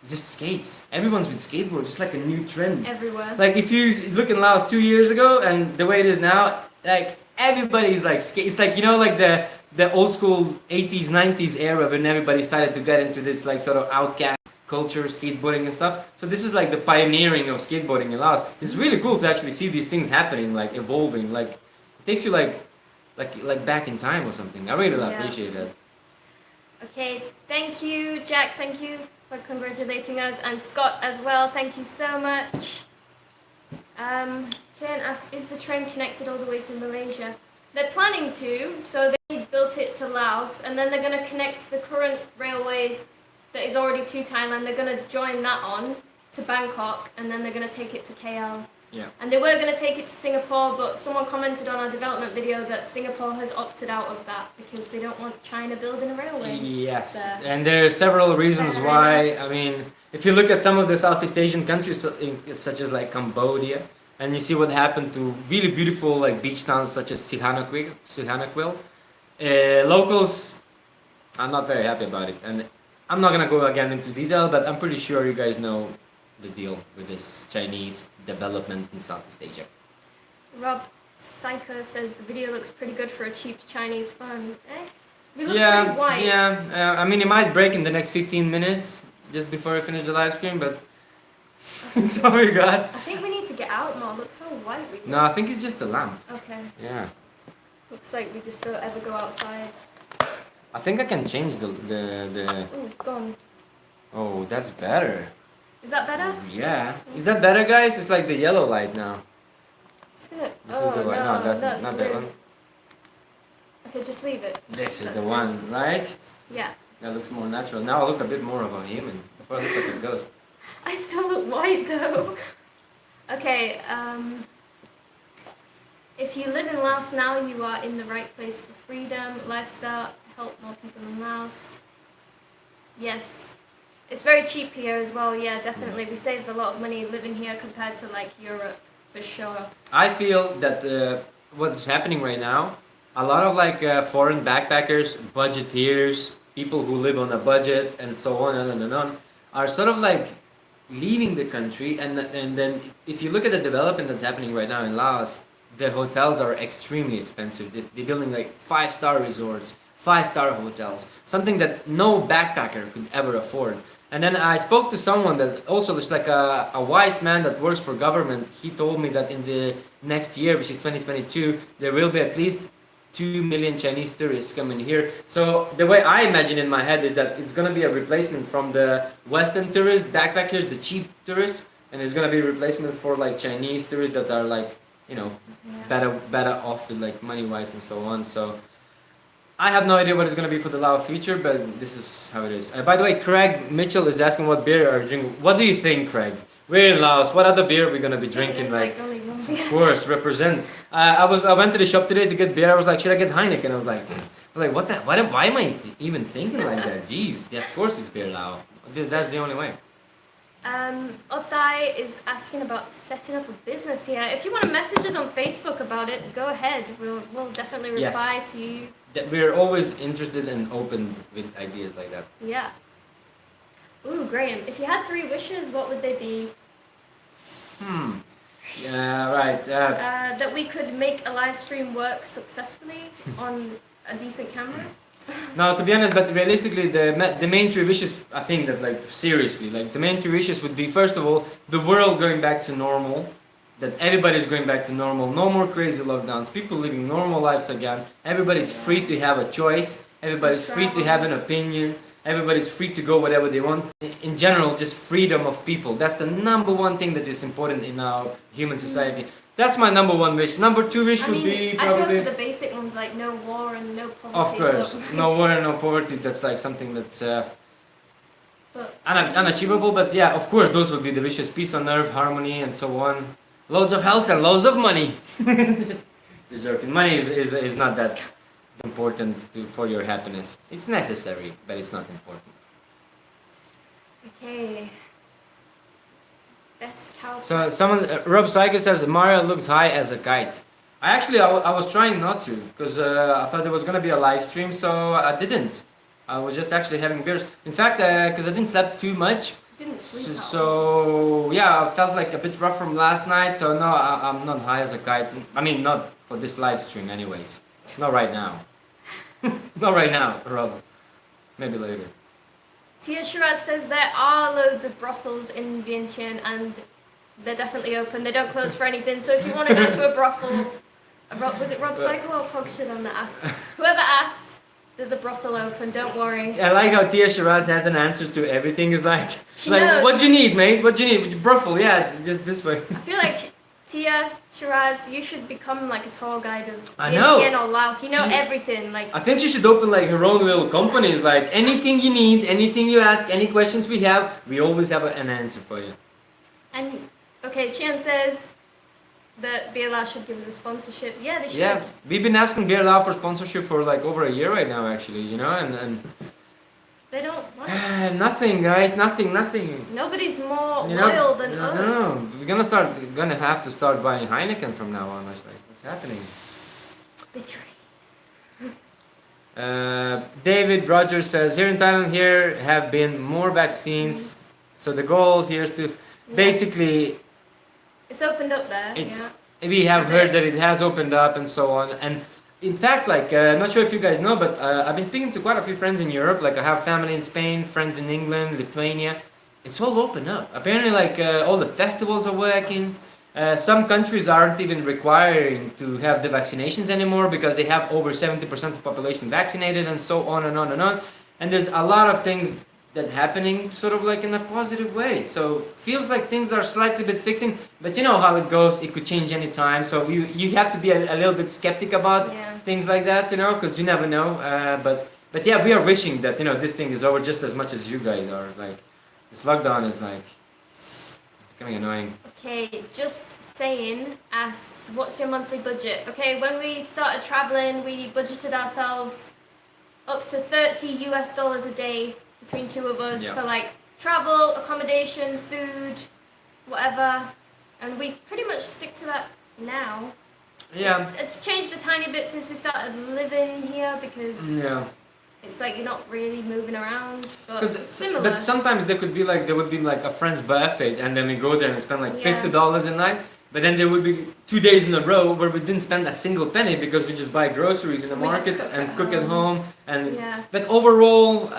just skates. Everyone's with skateboards. It's like a new trend. Everywhere. Like if you look in Laos 2 years ago and the way it is now, like everybody's like skate. It's like, you know, like the old school 80s 90s era when everybody started to get into this like sort of outcast culture, skateboarding and stuff. So this is like the pioneering of skateboarding in Laos. It's really cool to actually see these things happening, like evolving. Like it takes you like back in time or something. I really appreciate that. Okay, thank you, Jack. Thank you for congratulating us, and Scott as well. Thank you so much. Jen asks, is the train connected all the way to Malaysia? They're planning to, so they built it to Laos, and then they're going to connect the current railway that is already to Thailand. They're going to join that on to Bangkok, and then they're going to take it to KL. Yeah. And they were going to take it to Singapore, but someone commented on our development video that Singapore has opted out of that because they don't want China building a railway. Yes, there. and there are several reasons why. I mean, if you look at some of the Southeast Asian countries, such as like Cambodia, and you see what happened to really beautiful like beach towns such as Sihanoukville, locals are not very happy about it. And I'm not gonna go again into detail, but I'm pretty sure you guys know the deal with this Chinese development in Southeast Asia. Rob Psycho says the video looks pretty good for a cheap Chinese phone. We look pretty white. Yeah. I mean, it might break in the next 15 minutes, just before I finish the live stream, but that's all we got. I think we need to get out more. Look how white we look. No, I think it's just the lamp. Okay. Yeah. Looks like we just don't ever go outside. I think I can change the. Ooh, gone. Oh, that's better. Is that better? Yeah. Is that better, guys? It's like the yellow light now. Just gonna... This is the one. No, that's not blue. that one. Okay, just leave it. This is That's the it. one, right? Yeah. That looks more natural. Now I look a bit more of a human. Before I look like a ghost. I still look white though. Okay, if you live in Laos now, you are in the right place for freedom, lifestyle, help more people in Laos. Yes. It's very cheap here as well, yeah, definitely. We saved a lot of money living here compared to like Europe, for sure. I feel that what's happening right now, a lot of like foreign backpackers, budgeteers, people who live on a budget and so on and on, are sort of like leaving the country, and then if you look at the development that's happening right now in Laos, the hotels are extremely expensive. They're building like 5-star resorts, 5-star hotels, something that no backpacker could ever afford. And then I spoke to someone that also is like a wise man that works for government. He told me that in the next year, which is 2022, there will be at least 2 million Chinese tourists coming here. So the way I imagine in my head is that it's going to be a replacement from the Western tourists, backpackers, the cheap tourists, and it's going to be a replacement for like Chinese tourists that are like, you know, better off with like money wise and so on. So I have no idea what it's going to be for the Lao future, but this is how it is. By the way, Craig Mitchell is asking what beer are you drinking. What do you think, Craig? We're in Laos. What other beer are we going to be drinking? Like only one beer. Of course, represent. I went to the shop today to get beer. I was like, should I get Heineken? I was like, what the? Why am I even thinking like that? Jeez, yeah, of course it's beer Lao. That's the only way. Othai is asking about setting up a business here. If you want to message us on Facebook about it, go ahead. We'll definitely reply to you. We're always interested and open with ideas like that. Yeah. Ooh, Graham, if you had 3 wishes, what would they be? Yeah, right. That we could make a live stream work successfully on a decent camera. No, to be honest, but realistically, the main three wishes, I think that like seriously, like the main three wishes would be first of all, the world going back to normal, that everybody's going back to normal, no more crazy lockdowns, people living normal lives again, everybody's free to have a choice, everybody's free to have an opinion, everybody's free to go whatever they want. In general, just freedom of people. That's the number one thing that is important in our human society. That's my number one wish. Number two wish would be probably. I'd go for the basic ones like no war and no poverty. Of course, no war and no poverty. That's like something that's unachievable. But yeah, of course, those would be the wishes: peace on earth, harmony, and so on. Loads of health and loads of money. Just joking. Money is not that important for your happiness. It's necessary, but it's not important. Okay. Best cow. So someone, Rob Psycho says Mario looks high as a kite. I was trying not to because I thought there was gonna be a live stream, so I didn't. I was just actually having beers. In fact, because I didn't sleep too much. Didn't sleep. So yeah, I felt like a bit rough from last night. So no, I'm not high as a kite. I mean, not for this live stream, anyways. Not right now. Not right now, Rob. Maybe later. Tia Shiraz says there are loads of brothels in Vientiane and they're definitely open. They don't close for anything. So if you want to go to a brothel, was it Rob Cycle or Cogshed that asked? Whoever asked, there's a brothel open. Don't worry. I like how Tia Shiraz has an answer to everything. Is like, She knows. What do you need, mate? What do you need? Brothel, yeah, just this way. I feel like Tia Shiraz, you should become like a tour guide of I know. Vientiane or Laos. You know everything. Like I think she should open like her own little companies. Like anything you need, anything you ask, any questions we have, we always have an answer for you. And okay, Chian says that BLR should give us a sponsorship. Yeah, they should. Yeah, we've been asking Beer Lao for sponsorship for like over a year right now, actually. You know, and They don't want it. nothing, guys, nothing. Nobody's more You know, loyal than no, us. no, we're gonna have to start buying Heineken from now on. It's like, what's happening? Betrayed. David Rogers says here in Thailand have been more vaccines. So the goal here is to basically It's opened up there. It's- Yeah. we have heard that it has opened up and so on. And in fact, like not sure if you guys know, but I've been speaking to quite a few friends in Europe. Like I have family in Spain, friends in England, Lithuania. It's all open up. Apparently, like all the festivals are working. Some countries aren't even requiring to have the vaccinations anymore because they have over 70% of the population vaccinated and so on and on and on. And there's a lot of things that happening sort of like in a positive way. So feels like things are slightly bit fixing, but you know how it goes. It could change any time. So you have to be a little bit skeptic about things like that, you know, because you never know. But yeah, we are wishing that this thing is over just as much as you guys are. Like this lockdown is like becoming annoying. Okay, just saying asks, what's your monthly budget? Okay, when we started traveling, we budgeted ourselves up to $30 a day between two of us for like travel, accommodation, food, whatever, and we pretty much stick to that now. Yeah. It's changed a tiny bit since we started living here because it's like you're not really moving around, but it's similar. But sometimes there would be like a friend's birthday, and then we go there and spend like $50 a night. But then there would be 2 days in a row where we didn't spend a single penny because we just buy groceries in the market and cook at home. And but overall,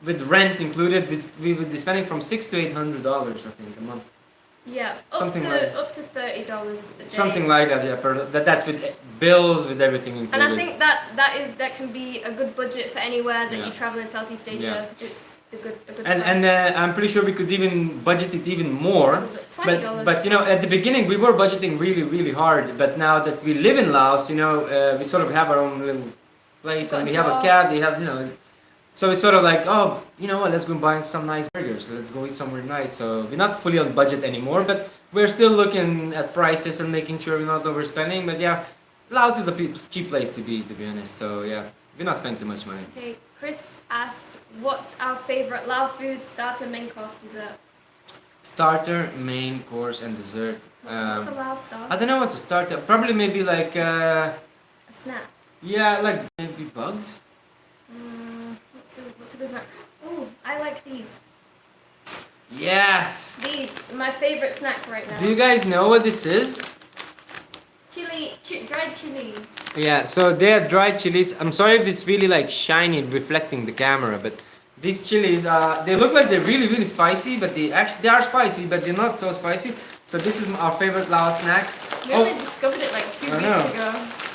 with rent included, we would be spending from $600 to $800, I think, a month. Yeah, up to $30 a day. Something like that, yeah. That's with bills, with everything included. And I think that can be a good budget for anywhere that you travel in Southeast Asia. It's a good and price. I'm pretty sure we could even budget it even more. $20. But at the beginning we were budgeting really hard. But now that we live in Laos, we sort of have our own little place and we have a cat. We have So it's sort of like, oh, you know what, let's go buy some nice burgers. Let's go eat somewhere nice. So we're not fully on budget anymore, but we're still looking at prices and making sure we're not overspending. But yeah, Laos is a cheap place to be honest. So yeah, we're not spending too much money. Okay, Chris asks, what's our favorite Lao food, starter, main course, dessert? Starter, main course, and dessert. What's a Lao starter? I don't know what's a starter. Probably maybe like... a snack. Yeah, like maybe bugs. What's a good snack? Oh, I like these. Yes! snacks. These, my favorite snack right now. Do you guys know what this is? Dried chilies. Yeah, so they are dried chilies. I'm sorry if it's really like shiny reflecting the camera, but these chilies, they look like they're really, really spicy, but they are spicy, but they're not so spicy. So this is our favorite Laos snacks. We only discovered it like 2 weeks ago.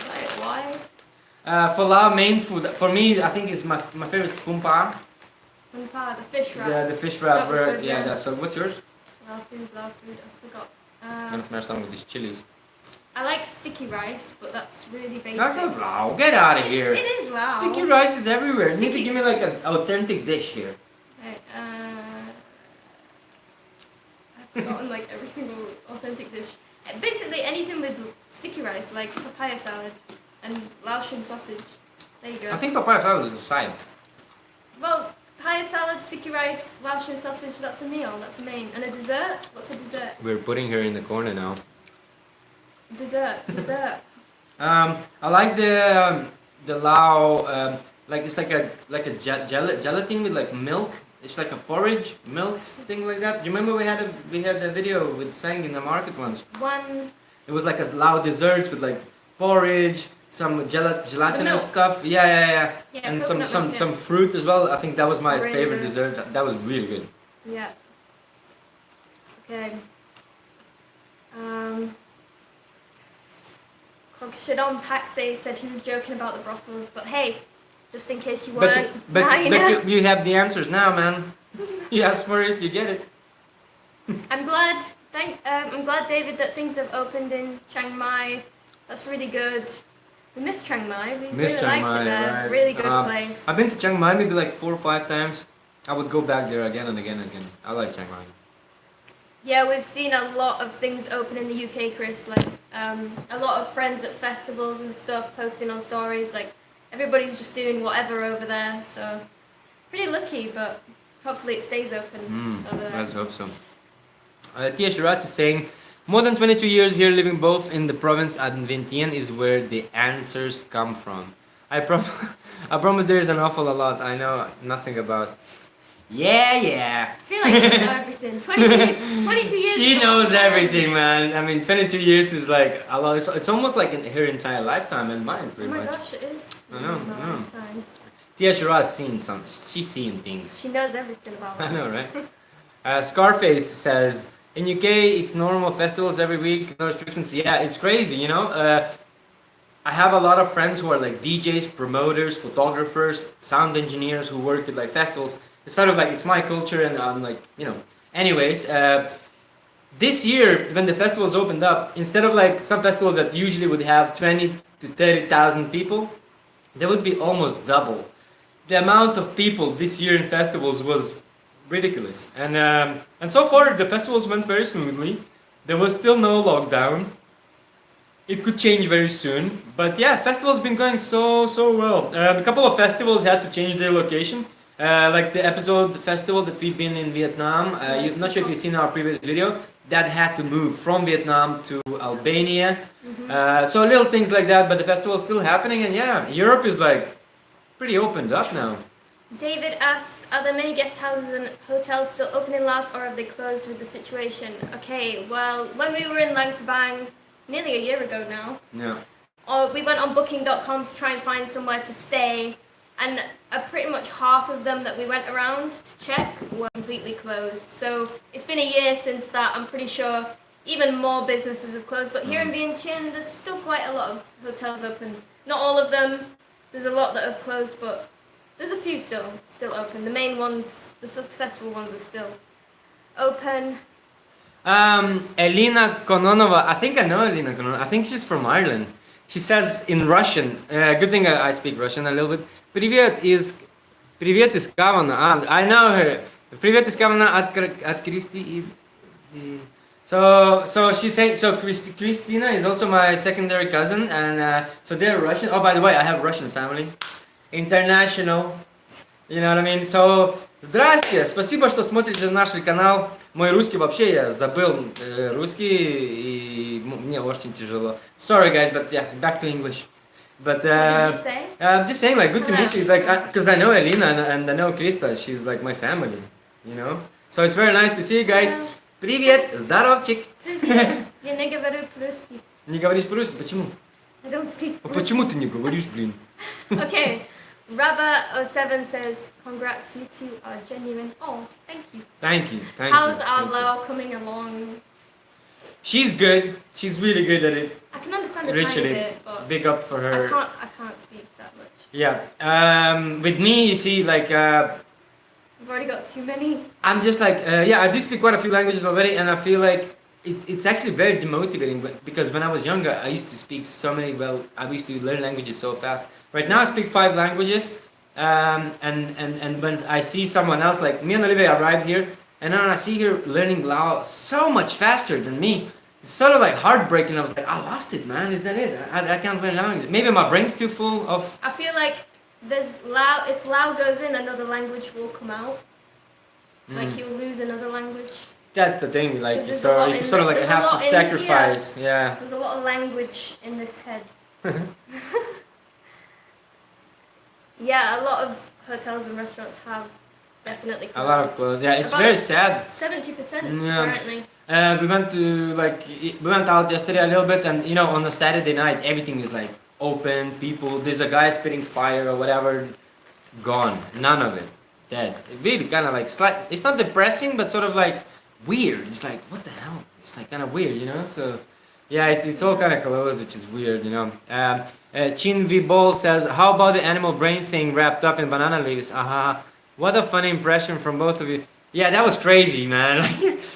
Like, why? For Lao main food, for me, I think it's my favorite kumpa. Kumpa, the fish wrap. Yeah, the fish wrap. That was good, yeah, yeah. so what's yours? Lao food, I forgot. I'm gonna smash some with these chilies. I like sticky rice, but that's really basic. That's not Lao. Get out of here. It is Lao. Sticky rice is everywhere. You need to give me like an authentic dish here. Right, I've forgotten like every single authentic dish. Basically anything with sticky rice, like papaya salad and Laotian sausage. There you go. I think papaya salad is a side. Well, papaya salad, sticky rice, Laotian sausage, that's a meal, that's a main. And a dessert? What's a dessert? We're putting her in the corner now. Dessert. I like the Lao, like it's like a gelatin with like milk. It's like a porridge milk thing like that. Do you remember we had a video with Sang in the market once? It was like a Lao desserts with like porridge, some gelatinous stuff. Yeah, and some fruit as well. I think that was my favorite dessert. That was really good. Yeah. Okay. Shadon Paxay said he was joking about the brothels, but hey, just in case you weren't, now you know. You have the answers now, man. You asked for it, you get it. I'm glad, David, that things have opened in Chiang Mai. That's really good. We miss Chiang Mai. We really liked it there. Right. Really good place. I've been to Chiang Mai maybe like 4 or 5 times. I would go back there again and again and again. I like Chiang Mai. Yeah, we've seen a lot of things open in the UK, Chris. Like a lot of friends at festivals and stuff posting on stories. Like everybody's just doing whatever over there. So pretty lucky, but hopefully it stays open over there. Let's hope so. Tia Shiraz is saying, more than 22 years here, living both in the province and Vientiane is where the answers come from. I promise there is an awful lot I know nothing about. Yeah. I feel like you know everything. 22 years. She knows everything, man. I mean, 22 years is like a lot. It's almost like her entire lifetime and mine, pretty much. Oh my gosh, it is. I know. Lifetime. Tia Shiraz seen some. She's seen things. She knows everything about us. I know, right? Scarface says, in UK it's normal festivals every week, no restrictions. Yeah, it's crazy, you know. I have a lot of friends who are like DJs, promoters, photographers, sound engineers who work with like festivals. It's sort of like, it's my culture and I'm like, you know. Anyways, this year when the festivals opened up, instead of like some festivals that usually would have 20 to 30,000 people, there would be almost double. The amount of people this year in festivals was ridiculous. And so far the festivals went very smoothly. There was still no lockdown. It could change very soon. But yeah, festivals been going so well. A couple of festivals had to change their location. Like the festival that we've been in Vietnam, I'm not sure if you've seen our previous video, that had to move from Vietnam to Albania. So little things like that, but the festival is still happening, and yeah, Europe is like pretty opened up now. David asks, are there many guest houses and hotels still open in Laos, or have they closed with the situation? Okay, well, when we were in Luang Prabang nearly a year ago now, we went on booking.com to try and find somewhere to stay. And pretty much half of them that we went around to check were completely closed. So it's been a year since that. I'm pretty sure even more businesses have closed. But here in Vientiane, there's still quite a lot of hotels open. Not all of them. There's a lot that have closed, but there's a few still open. The main ones, the successful ones, are still open. Elena Kononova, I think I know Elena Kononova. I think she's from Ireland. She says in Russian, good thing I speak Russian a little bit. Привет из Kavana. I know her. Привет из Kavana at Christy. So she's saying, so Christina is also my secondary cousin, and so they're Russian. Oh, by the way, I have Russian family. International. You know what I mean? So, здрасте, спасибо, что смотрите наш канал. Мой русский вообще, я забыл русский, и мне очень тяжело. Sorry guys, but yeah, back to English. But what did you say? I'm just saying, like, good to meet you. Like, because I know Elena and I know Krista. She's like my family, you know. So it's very nice to see you guys. Привет, здоровчик. Я не говорю по-русски. Не говоришь по-русски? Почему? I don't speak А Russian. почему ты не говоришь, блин? Okay, Rabba07 says, congrats, you two are genuine. Oh, thank you. Thank you. How's our thank you. Lao coming along? She's good. She's really good at it. I can understand a Literally, tiny bit, but big up for her. I can't speak that much. Yeah. With me, you see, like, We've already got too many. I'm just like, yeah, I do speak quite a few languages already, and I feel like it's actually very demotivating because when I was younger, I used to speak so many, I used to learn languages so fast. Right now, I speak 5 languages, and when I see someone else, like me and Olivia arrived here, and then I see her learning Lao so much faster than me. It's sort of like heartbreaking. I was like, I lost it, man. Is that it? I can't learn language. Maybe my brain's too full of. I feel like there's Lao. If Lao goes in, another language will come out. Like you'll lose another language. That's the thing. Like you There's sort a of lot like there's a have lot to in sacrifice. here. Yeah. There's a lot of language in this head. Yeah, a lot of hotels and restaurants have definitely closed. A lot of clothes. Yeah, it's About very sad. 70% Yeah. apparently. We went out yesterday a little bit, and on a Saturday night everything is like open. People, there's a guy spitting fire or whatever, gone. None of it, dead. It really kind of like it's not depressing, but sort of like weird. It's like what the hell? It's like kind of weird, So yeah, it's all kind of closed, which is weird, Chin V Ball says, how about the animal brain thing wrapped up in banana leaves? Aha. What a funny impression from both of you. Yeah, that was crazy, man.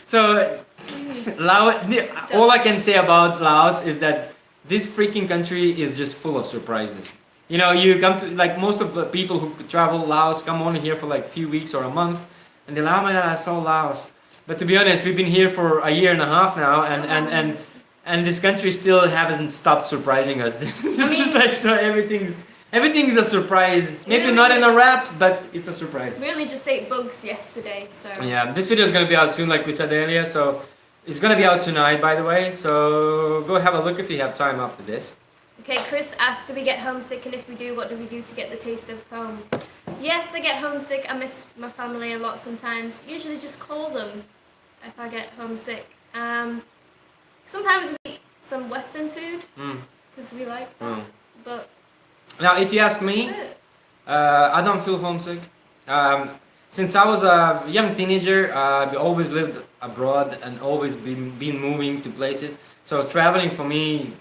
So, Laos, all I can say about Laos is that this freaking country is just full of surprises. You come to, like, most of the people who travel Laos come only here for like a few weeks or a month, and they're like, oh my god, I saw Laos. But to be honest, we've been here for a year and a half now, and this country still hasn't stopped surprising us. This is like, so everything's a surprise. Maybe not in a wrap, but it's a surprise. We only just ate bugs yesterday, so. Yeah, this video is gonna be out soon, like we said earlier. So it's gonna be out tonight, by the way. So go have a look if you have time after this. Okay, Chris asked, do we get homesick, and if we do, what do we do to get the taste of home? Yes, I get homesick. I miss my family a lot sometimes. Usually just call them if I get homesick. Sometimes we eat some Western food because we like that. But now, if you ask me, I don't feel homesick. Since I was a young teenager, I've always lived abroad and always been moving to places. So traveling for me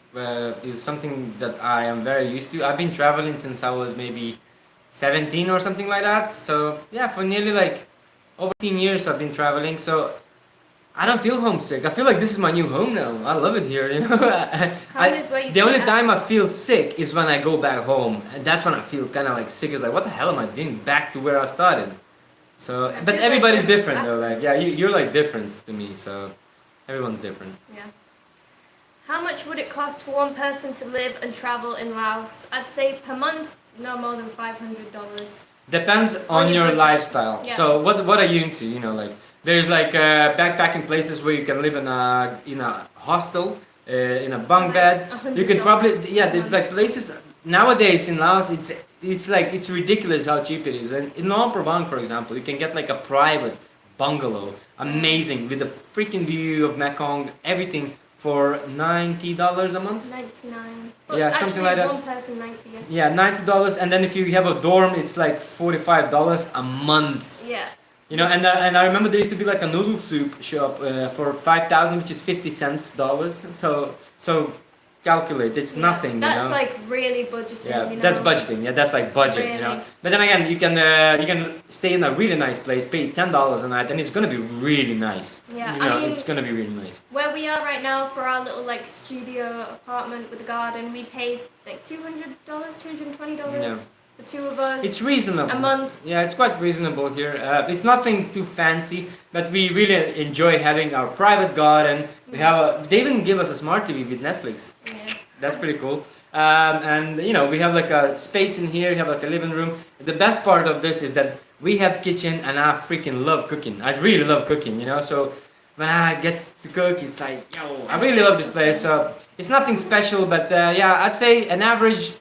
is something that I am very used to. I've been traveling since I was maybe 17 or something like that. So yeah, for nearly like over 15 years I've been traveling. So I don't feel homesick. I feel like this is my new home now. I love it here. The only time I feel sick is when I go back home, and that's when I feel kind of like sick. It's like, what the hell am I doing back to where I started? So, but everybody's different though. Like, yeah, you're like different to me. So, everyone's different. Yeah. How much would it cost for one person to live and travel in Laos? I'd say per month, no more than $500. Depends on your lifestyle. Yeah. So what are you into? Like there's like backpacking places where you can live in a hostel, in a bunk bed. You can probably there's like places nowadays in Laos. It's ridiculous how cheap it is. And in Luang Prabang, for example, you can get like a private bungalow, amazing, with a freaking view of Mekong, everything, for $90 a month. 99. But Yeah, actually, something like that. one person 90. Yeah, $90, and then if you have a dorm, it's like $45 a month. Yeah. And I remember there used to be like a noodle soup shop for 5,000, which is 50 cents dollars. So calculate, it's nothing. That's like really budgeting. Yeah, that's budgeting. Yeah, that's like budget. Really. But then again, you can stay in a really nice place, pay $10 a night, and it's gonna be really nice. Yeah, I mean, it's gonna be really nice. Where we are right now for our little like studio apartment with a garden, we pay like $200, $220 for 2 of us. It's reasonable. A month. Yeah, it's quite reasonable here. It's nothing too fancy, but we really enjoy having our private garden. They even give us a smart TV with Netflix. Yeah. That's pretty cool. And we have like a space in here. We have like a living room. The best part of this is that we have kitchen, and I freaking love cooking. I really love cooking. So when I get to cook, it's like, I really love this place. So it's nothing special, but I'd say an average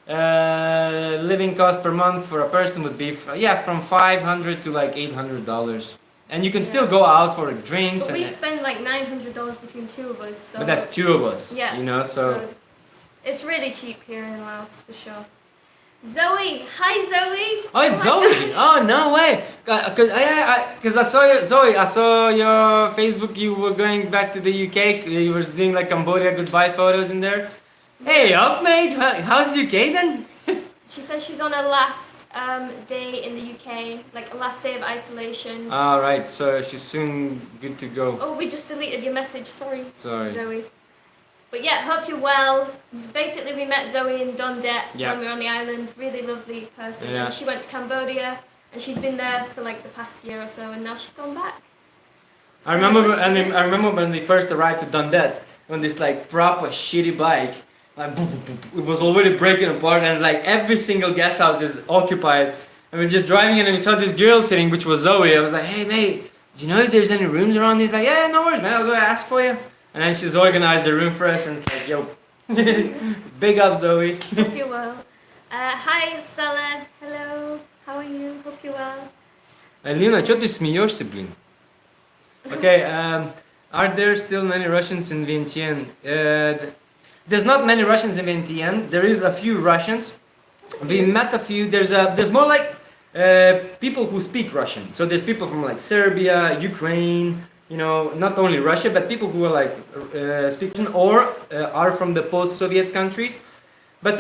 living cost per month for a person would be from $500 to like $800. and you can still go out for drinks. But we spend like $900 between two of us. So but that's two of us. yeah, You know, so it's really cheap here in Laos for sure. Zoe, hi Zoe. oh, it's my Zoe. gosh. Oh no way. Cause I saw you, Zoe. I saw your Facebook. You were going back to the UK. You were doing like Cambodia goodbye photos in there. Hey up, mate. How's UK then? She says she's on her last day in the UK, like a last day of isolation. All right. So she's soon good to go. Oh, we just deleted your message. Sorry, Sorry. Zoe. But yeah, hope you're well. Basically, we met Zoe in Dondet when we were on the island. Really lovely person. Yeah. And she went to Cambodia, and she's been there for like the past year or so, and now she's gone back. I remember when we first arrived to Dundet on this like proper shitty bike. Like it was already breaking apart, and like every single guest house is occupied. And we're just driving in, and we saw this girl sitting, which was Zoe. I was like, "Hey mate, do you know if there's any rooms around?" He's like, "Yeah, no worries, man. I'll go ask for you." And then she's organized a room for us, and it's like, "Yo, big up, Zoe." Hope you're well. Hi, Sala. Hello. How are you? Hope you're well. Alina, что ты смеешься, блин? Okay, are there still many Russians in Vientiane? There's not many Russians in Vientiane. There is a few Russians. We met a few. There's more like people who speak Russian. So there's people from like Serbia, Ukraine. You know, not only Russia, but people who are like speak Russian or are from the post-Soviet countries. But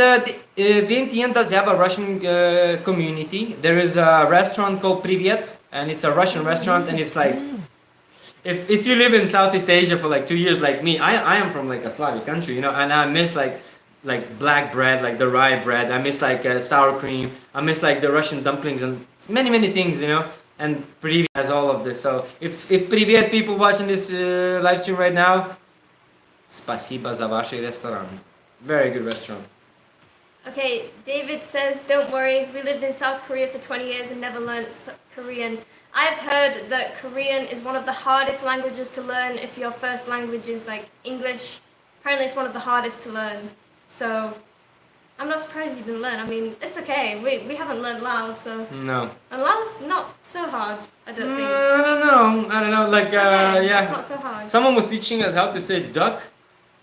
Vientiane does have a Russian community. There is a restaurant called Privyet, and it's a Russian restaurant, and it's like, if you live in Southeast Asia for like 2 years like me, I am from like a Slavic country, you know, and I miss like black bread, like the rye bread. I miss like sour cream. I miss like the Russian dumplings and many things, you know. And Privyet has all of this. So if Privyet people watching this live stream right now, спасибо за ваш ресторан. Very good restaurant. Okay, David says, don't worry, we lived in South Korea for 20 years and never learned Korean. I've heard that Korean is one of the hardest languages to learn if your first language is like English. Apparently it's one of the hardest to learn. So, I'm not surprised you didn't learn. I mean, it's okay. We haven't learned Laos, so... No. And Laos, not so hard, I don't think. I don't know. Like, It's okay. yeah. It's not so hard. Someone was teaching us how to say duck.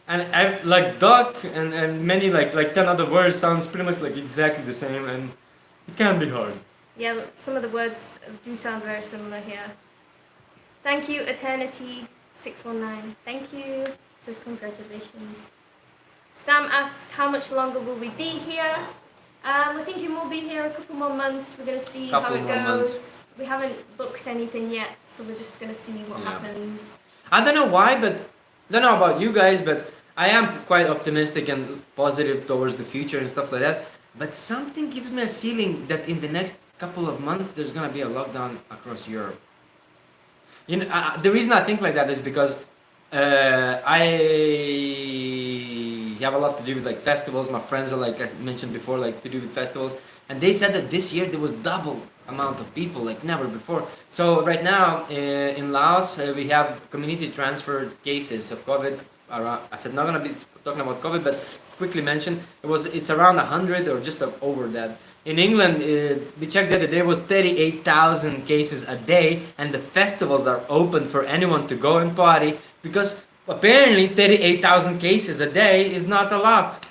And like duck and many like 10 other words sounds pretty much like exactly the same, and it can be hard. Yeah, some of the words do sound very similar here. Thank you, Eternity619. Thank you. Says congratulations. Sam asks, how much longer will we be here? We're thinking we'll be here a couple more months. We're going to see how it goes. We haven't booked anything yet, so we're just going to see what happens. I don't know why, but I don't know about you guys, but I am quite optimistic and positive towards the future and stuff like that. But something gives me a feeling that in the next couple of months there's gonna be a lockdown across Europe. You know, the reason I think like that is because I have a lot to do with like festivals. My friends are like I mentioned before, like to do with festivals, and they said that this year there was double amount of people like never before. So right now in Laos we have community transferred cases of COVID. I said not gonna be talking about COVID, but quickly mention it's around 100 or just over that. In England, we checked the other day, was 38,000 cases a day, and the festivals are open for anyone to go and party because apparently 38,000 cases a day is not a lot.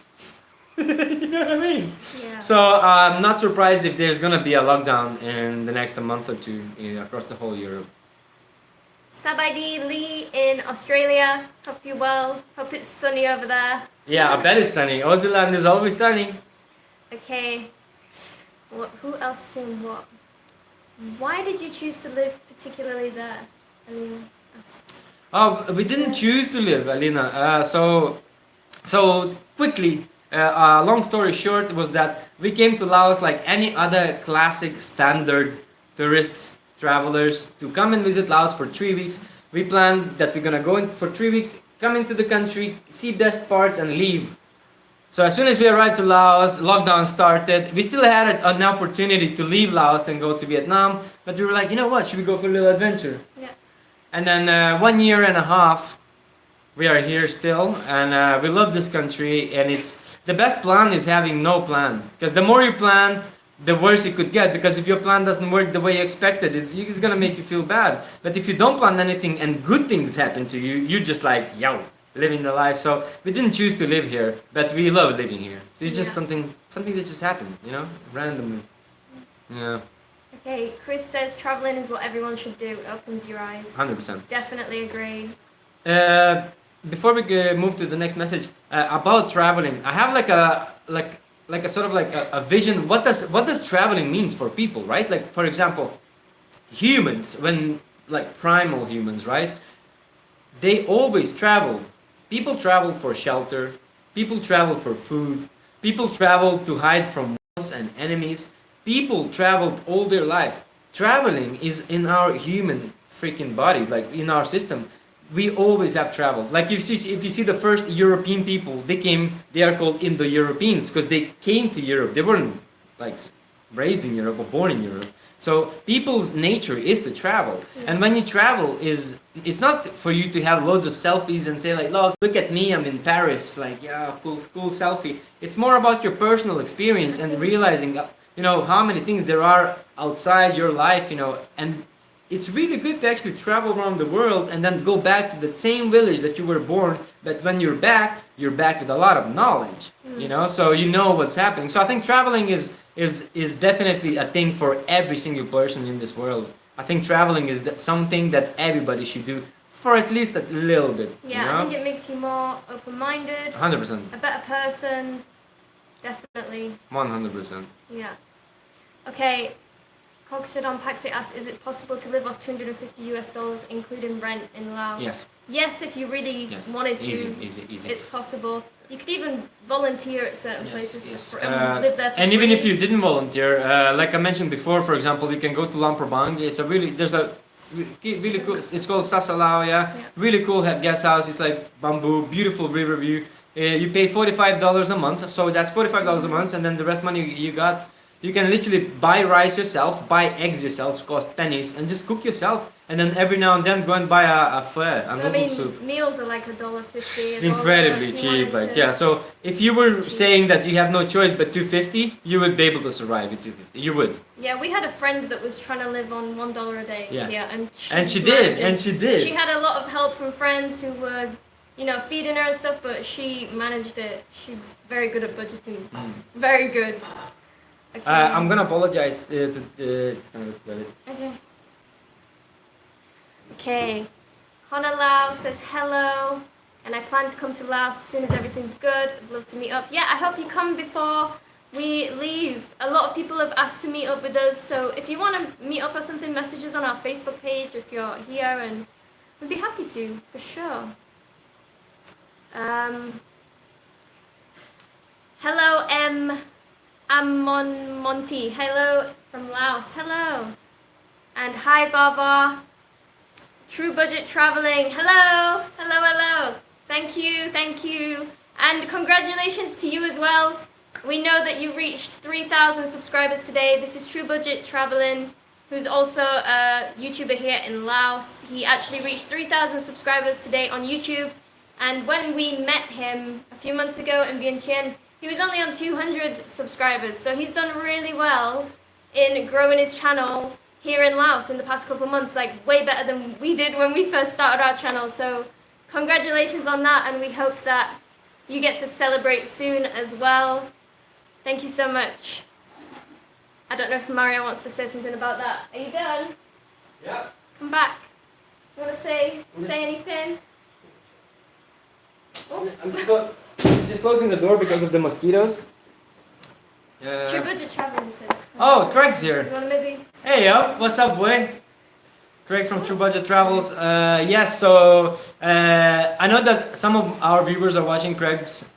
You know what I mean? Yeah. So I'm not surprised if there's gonna be a lockdown in the next month or two across the whole Europe. Sabaidi Lee in Australia. Hope you're well. Hope it's sunny over there. Yeah, I bet it's sunny. Aussie land is always sunny. Okay. Who else saying what? Why did you choose to live particularly there? Alina asks. Oh, we didn't choose to live, Alina. So quickly, long story short was that we came to Laos like any other classic standard tourists, travelers, to come and visit Laos for 3 weeks. We planned that we're gonna go in for 3 weeks, come into the country, see best parts and leave. So as soon as we arrived to Laos, lockdown started. We still had an opportunity to leave Laos and go to Vietnam, but we were like, you know what, should we go for a little adventure? Yeah. And then 1 year and a half, we are here still, and we love this country. And it's the best plan is having no plan, because the more you plan, the worse it could get, because if your plan doesn't work the way you expected, it's gonna make you feel bad. But if you don't plan anything and good things happen to you, you're just like, yo, living the life. So we didn't choose to live here, but we love living here. So it's just something that just happened, you know, randomly. Yeah. Okay, Chris says traveling is what everyone should do. It opens your eyes. 100%. Definitely agree. Before we move to the next message about traveling, I have like a sort of like a vision. What does traveling means for people, right? Like, for example, humans, when like primal humans, right? They always travel. People travel for shelter. People travel for food. People travel to hide from wars and enemies. People traveled all their life. Traveling is in our human freaking body, like in our system. We always have traveled. Like if you see the first European people, they are called Indo-Europeans because they came to Europe. They weren't like raised in Europe or born in Europe. So people's nature is to travel. And when you travel, it's not for you to have loads of selfies and say like, look at me, I'm in Paris, like, yeah, cool selfie. It's more about your personal experience and realizing, you know, how many things there are outside your life, you know, and it's really good to actually travel around the world and then go back to the same village that you were born, but when you're back with a lot of knowledge, you know, so you know what's happening. So I think traveling is definitely a thing for every single person in this world. I think traveling is something that everybody should do for at least a little bit. Yeah, you know? I think it makes you more open-minded. 100%. A better person. Definitely. 100%. Yeah. Okay. Kogshadon Paxi asks, is it possible to live off $250 including rent in Laos? Yes. Yes, if you really wanted to. Easy. It's possible. You could even volunteer at certain places and live there for and free. even if you didn't volunteer, like I mentioned before, for example, you can go to Lumpur Bang. There's a really cool. It's called Sasalao, yeah. Really cool guest house. It's like bamboo, beautiful river view. You pay $45 a month, so that's $45 a month, and then the rest money you got. You can literally buy rice yourself, buy eggs yourself, cost pennies, and just cook yourself. And then every now and then go and buy a pho, a noodle soup. Meals are like $1.50. It's incredibly cheap, like yeah. So if you were saying that you have no choice but $250, you would be able to survive with $250. You would. Yeah, we had a friend that was trying to live on $1 a day. Yeah. And she did. She had a lot of help from friends who were, you know, feeding her and stuff, but she managed it. She's very good at budgeting. Very good. Okay. I'm gonna apologize Okay. Okay. Hona Lao says hello, and I plan to come to Laos as soon as everything's good. I'd love to meet up. Yeah, I hope you come before we leave. A lot of people have asked to meet up with us, so if you want to meet up or something, message us on our Facebook page if you're here, and we'd be happy to, for sure. Hello, Amon Monty. Hello from Laos. Hello. And hi, Baba. True Budget Traveling. Hello. Hello. Thank you. And congratulations to you as well. We know that you reached 3,000 subscribers today. This is True Budget Traveling, who's also a YouTuber here in Laos. He actually reached 3,000 subscribers today on YouTube. And when we met him a few months ago in Vientiane, he was only on 200 subscribers, so he's done really well in growing his channel here in Laos in the past couple of months, like way better than we did when we first started our channel. So congratulations on that, and we hope that you get to celebrate soon as well. Thank you so much. I don't know if Mario wants to say something about that. Are you done? Yeah. Come back. You want to say anything? Oh. I'm just closing the door because of the mosquitoes. True Budget Traveling says. Oh, Craig's here. You want to maybe? Hey yo, what's up, boy? Craig from True Budget Travels. Yes, so I know that some of our viewers are watching Craig's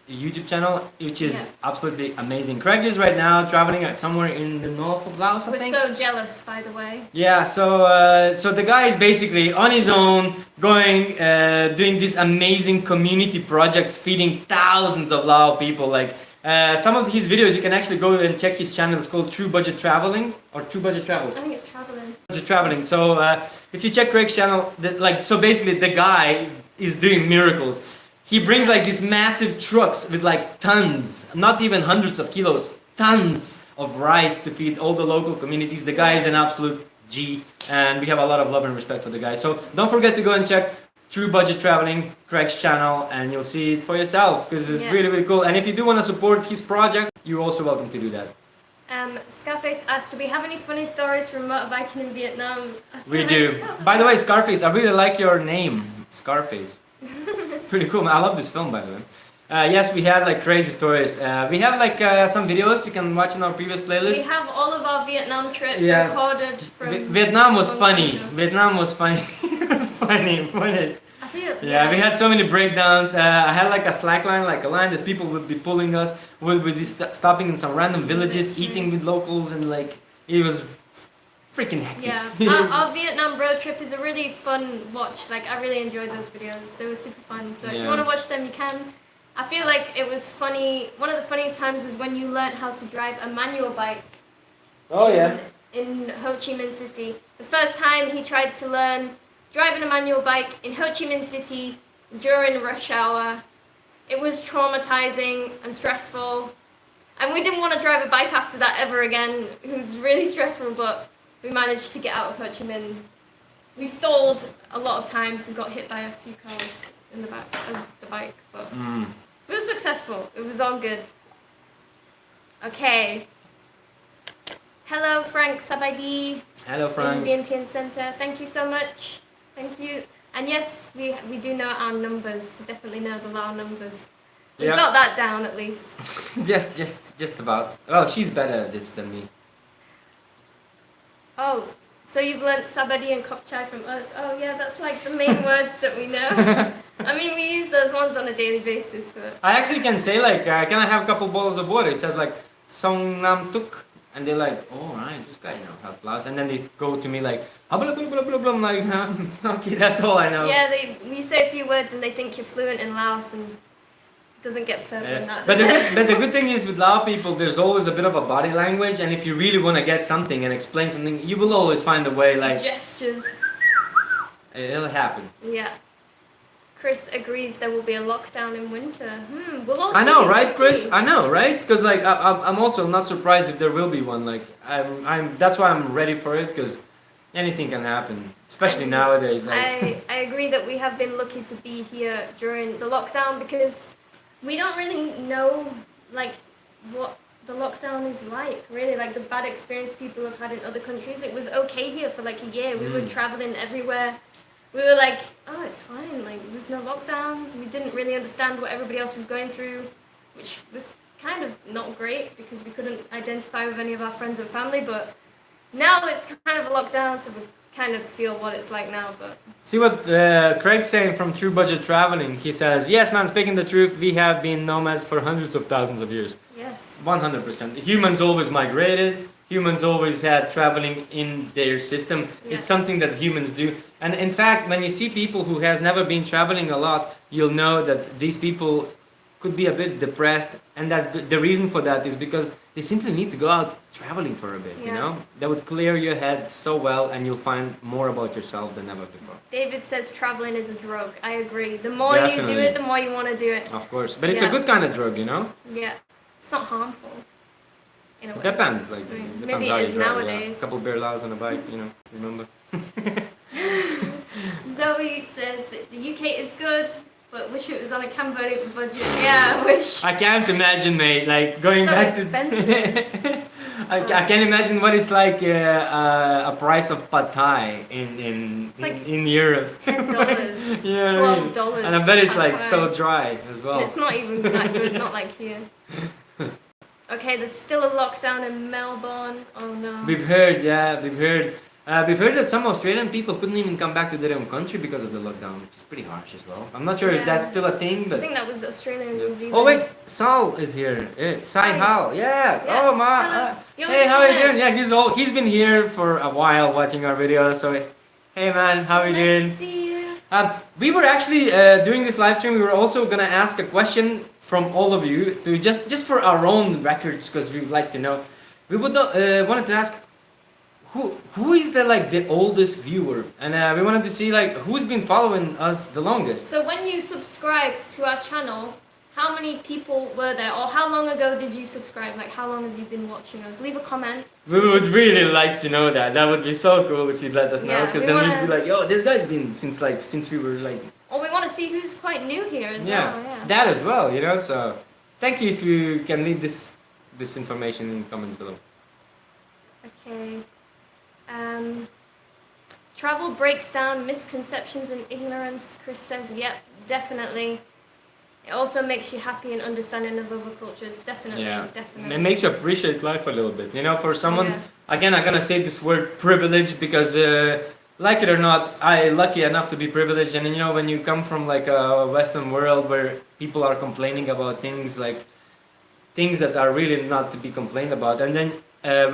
YouTube channel, which is absolutely amazing. Craig is right now traveling somewhere in the north of Laos, I think. We're so jealous, by the way. Yeah, so the guy is basically on his own, going, doing this amazing community projects, feeding thousands of Lao people. Like some of his videos, you can actually go and check his channel. It's called True Budget Traveling or True Budget Travels. I think it's traveling. Budget Traveling. So if you check Craig's channel, so basically the guy is doing miracles. He brings like these massive trucks with like tons, not even hundreds of kilos, tons of rice to feed all the local communities. The guy is an absolute G, and we have a lot of love and respect for the guy. So don't forget to go and check True Budget Traveling, Craig's channel, and you'll see it for yourself because it's really, really cool. And if you do want to support his projects, you're also welcome to do that. Scarface asked, do we have any funny stories from motorbiking in Vietnam? We do. By the way, Scarface, I really like your name, Scarface. Pretty cool. I love this film, by the way. Yes, we had like crazy stories. We have like some videos you can watch in our previous playlist. We have all of our Vietnam trip recorded from... Vietnam was funny. Vietnam was funny. It was funny. We had so many breakdowns. I had like a slack line, like a line that people would be pulling us. Would be stopping in some random villages, eating with locals, and like it was freaking hectic. Yeah, our Vietnam road trip is a really fun watch. Like I really enjoyed those videos. They were super fun. So if you want to watch them, you can. I feel like it was funny. One of the funniest times was when you learned how to drive a manual bike. Oh in Ho Chi Minh City. The first time he tried to learn driving a manual bike in Ho Chi Minh City during rush hour. It was traumatizing and stressful. And we didn't want to drive a bike after that ever again. It was really stressful, but we managed to get out of Ho Chi Minh. We stalled a lot of times and got hit by a few cars in the back of the bike, but we were successful. It was all good. Okay. Hello, Frank Sabaidi. Hello, Frank. In Vientiane Center. Thank you so much. Thank you. And yes, we do know our numbers. Definitely know the Lao numbers. We got that down at least. just about. Well, she's better at this than me. Oh, so you've learnt Sabadi and Kok Chai from us. Oh yeah, that's like the main words that we know. I mean, we use those ones on a daily basis. But I actually can say like, can I have a couple bottles of water? It says like, Song Nam Tuk. And they're like, oh right, this guy knows how to Laos. And then they go to me like, blah, blah, blah, blah, blah, blah. I'm like, okay, that's all I know. Yeah, we say a few words and they think you're fluent in Laos and it doesn't get further than that. But the good thing is with Lao people, there's always a bit of a body language. And if you really want to get something and explain something, you will always find a way like... Gestures. It'll happen. Yeah. Chris agrees there will be a lockdown in winter. We'll all see. I know, right, Chris? I know, right? Because like I'm also not surprised if there will be one. Like I'm that's why I'm ready for it because anything can happen, especially nowadays. Like I agree that we have been lucky to be here during the lockdown because we don't really know like what the lockdown is like. Really, like the bad experience people have had in other countries. It was okay here for like a year. We were traveling everywhere. We were like, oh, it's fine, like, there's no lockdowns. We didn't really understand what everybody else was going through, which was kind of not great because we couldn't identify with any of our friends and family, but now it's kind of a lockdown, so we kind of feel what it's like now, but... See what Craig's saying from True Budget Traveling. He says, yes, man, speaking the truth, we have been nomads for hundreds of thousands of years. Yes. 100%. Humans always migrated. Humans always had traveling in their system. Yeah. It's something that humans do. And in fact, when you see people who has never been traveling a lot, you'll know that these people could be a bit depressed. And that's the reason for that is because they simply need to go out traveling for a bit, you know? That would clear your head so well and you'll find more about yourself than ever before. David says traveling is a drug. I agree. The more you do it, the more you want to do it. Of course. But it's a good kind of drug, you know? Yeah. It's not harmful. Depends, like maybe depends how it is you drive, nowadays. A couple beer laws on a bike, you know, remember? Zoe says that the UK is good, but wish it was on a Cambodian budget. Yeah, I wish. I can't imagine, mate, like going so back expensive. to... I can't imagine what it's like a price of pad thai in Europe. $10, yeah, $12. And I bet it's like so dry as well. It's not even that good, not like here. Okay, there's still a lockdown in Melbourne. Oh no. We've heard that some Australian people couldn't even come back to their own country because of the lockdown, which is pretty harsh as well. I'm not sure if that's still a thing, but... I think that was Australia and New Zealand. Oh wait, Sal is here. Sai Hal, yeah. Oh ma. Hey, how are you doing? Yeah, he's been here for a while watching our videos. So, hey man, how are you doing? Nice to see you. We were actually during this live stream. We were also gonna ask a question from all of you to just for our own records because we'd like to know. We would wanted to ask who is the oldest viewer, and we wanted to see like who's been following us the longest. So when you subscribed to our channel how many people were there, or how long ago did you subscribe? Like, how long have you been watching us? Leave a comment. We would really like to know that. That would be so cool if you'd let us know, Yeah, because we then wanna- we'd be like, yo, this guy's been since we were like, Or we want to see who's quite new here as well. Yeah. that as well, you know. So thank you if you can leave this information in the comments below. Okay. Travel breaks down misconceptions and ignorance. Chris says, yep, definitely. It also makes you happy and understanding of other cultures. Definitely, definitely. It makes you appreciate life a little bit. You know, for someone, Yeah. again, I'm gonna say this word privilege because, like it or not, I'm lucky enough to be privileged. And you know, when you come from like a Western world where people are complaining about things like things that are really not to be complained about, and then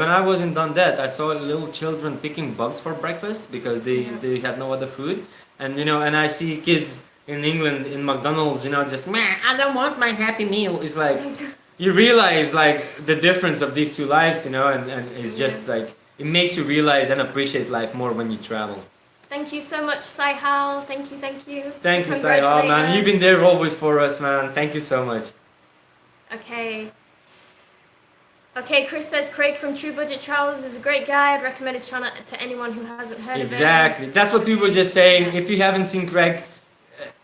when I was in Dundet, I saw little children picking bugs for breakfast because they had no other food, and you know, and I see kids in England in McDonald's, you know, just meh, I don't want my Happy Meal. It's like you realize like the difference of these two lives, you know, and it's just like it makes you realize and appreciate life more when you travel. Thank you so much, Sai-Hal. Thank you, thank you. Thank you, Sai-Hal, man. You've been there always for us, man. Thank you so much. Okay. Okay, Chris says Craig from True Budget Travels is a great guy. I'd recommend his channel to anyone who hasn't heard of it. Exactly. That's what we were just saying. If you haven't seen Craig,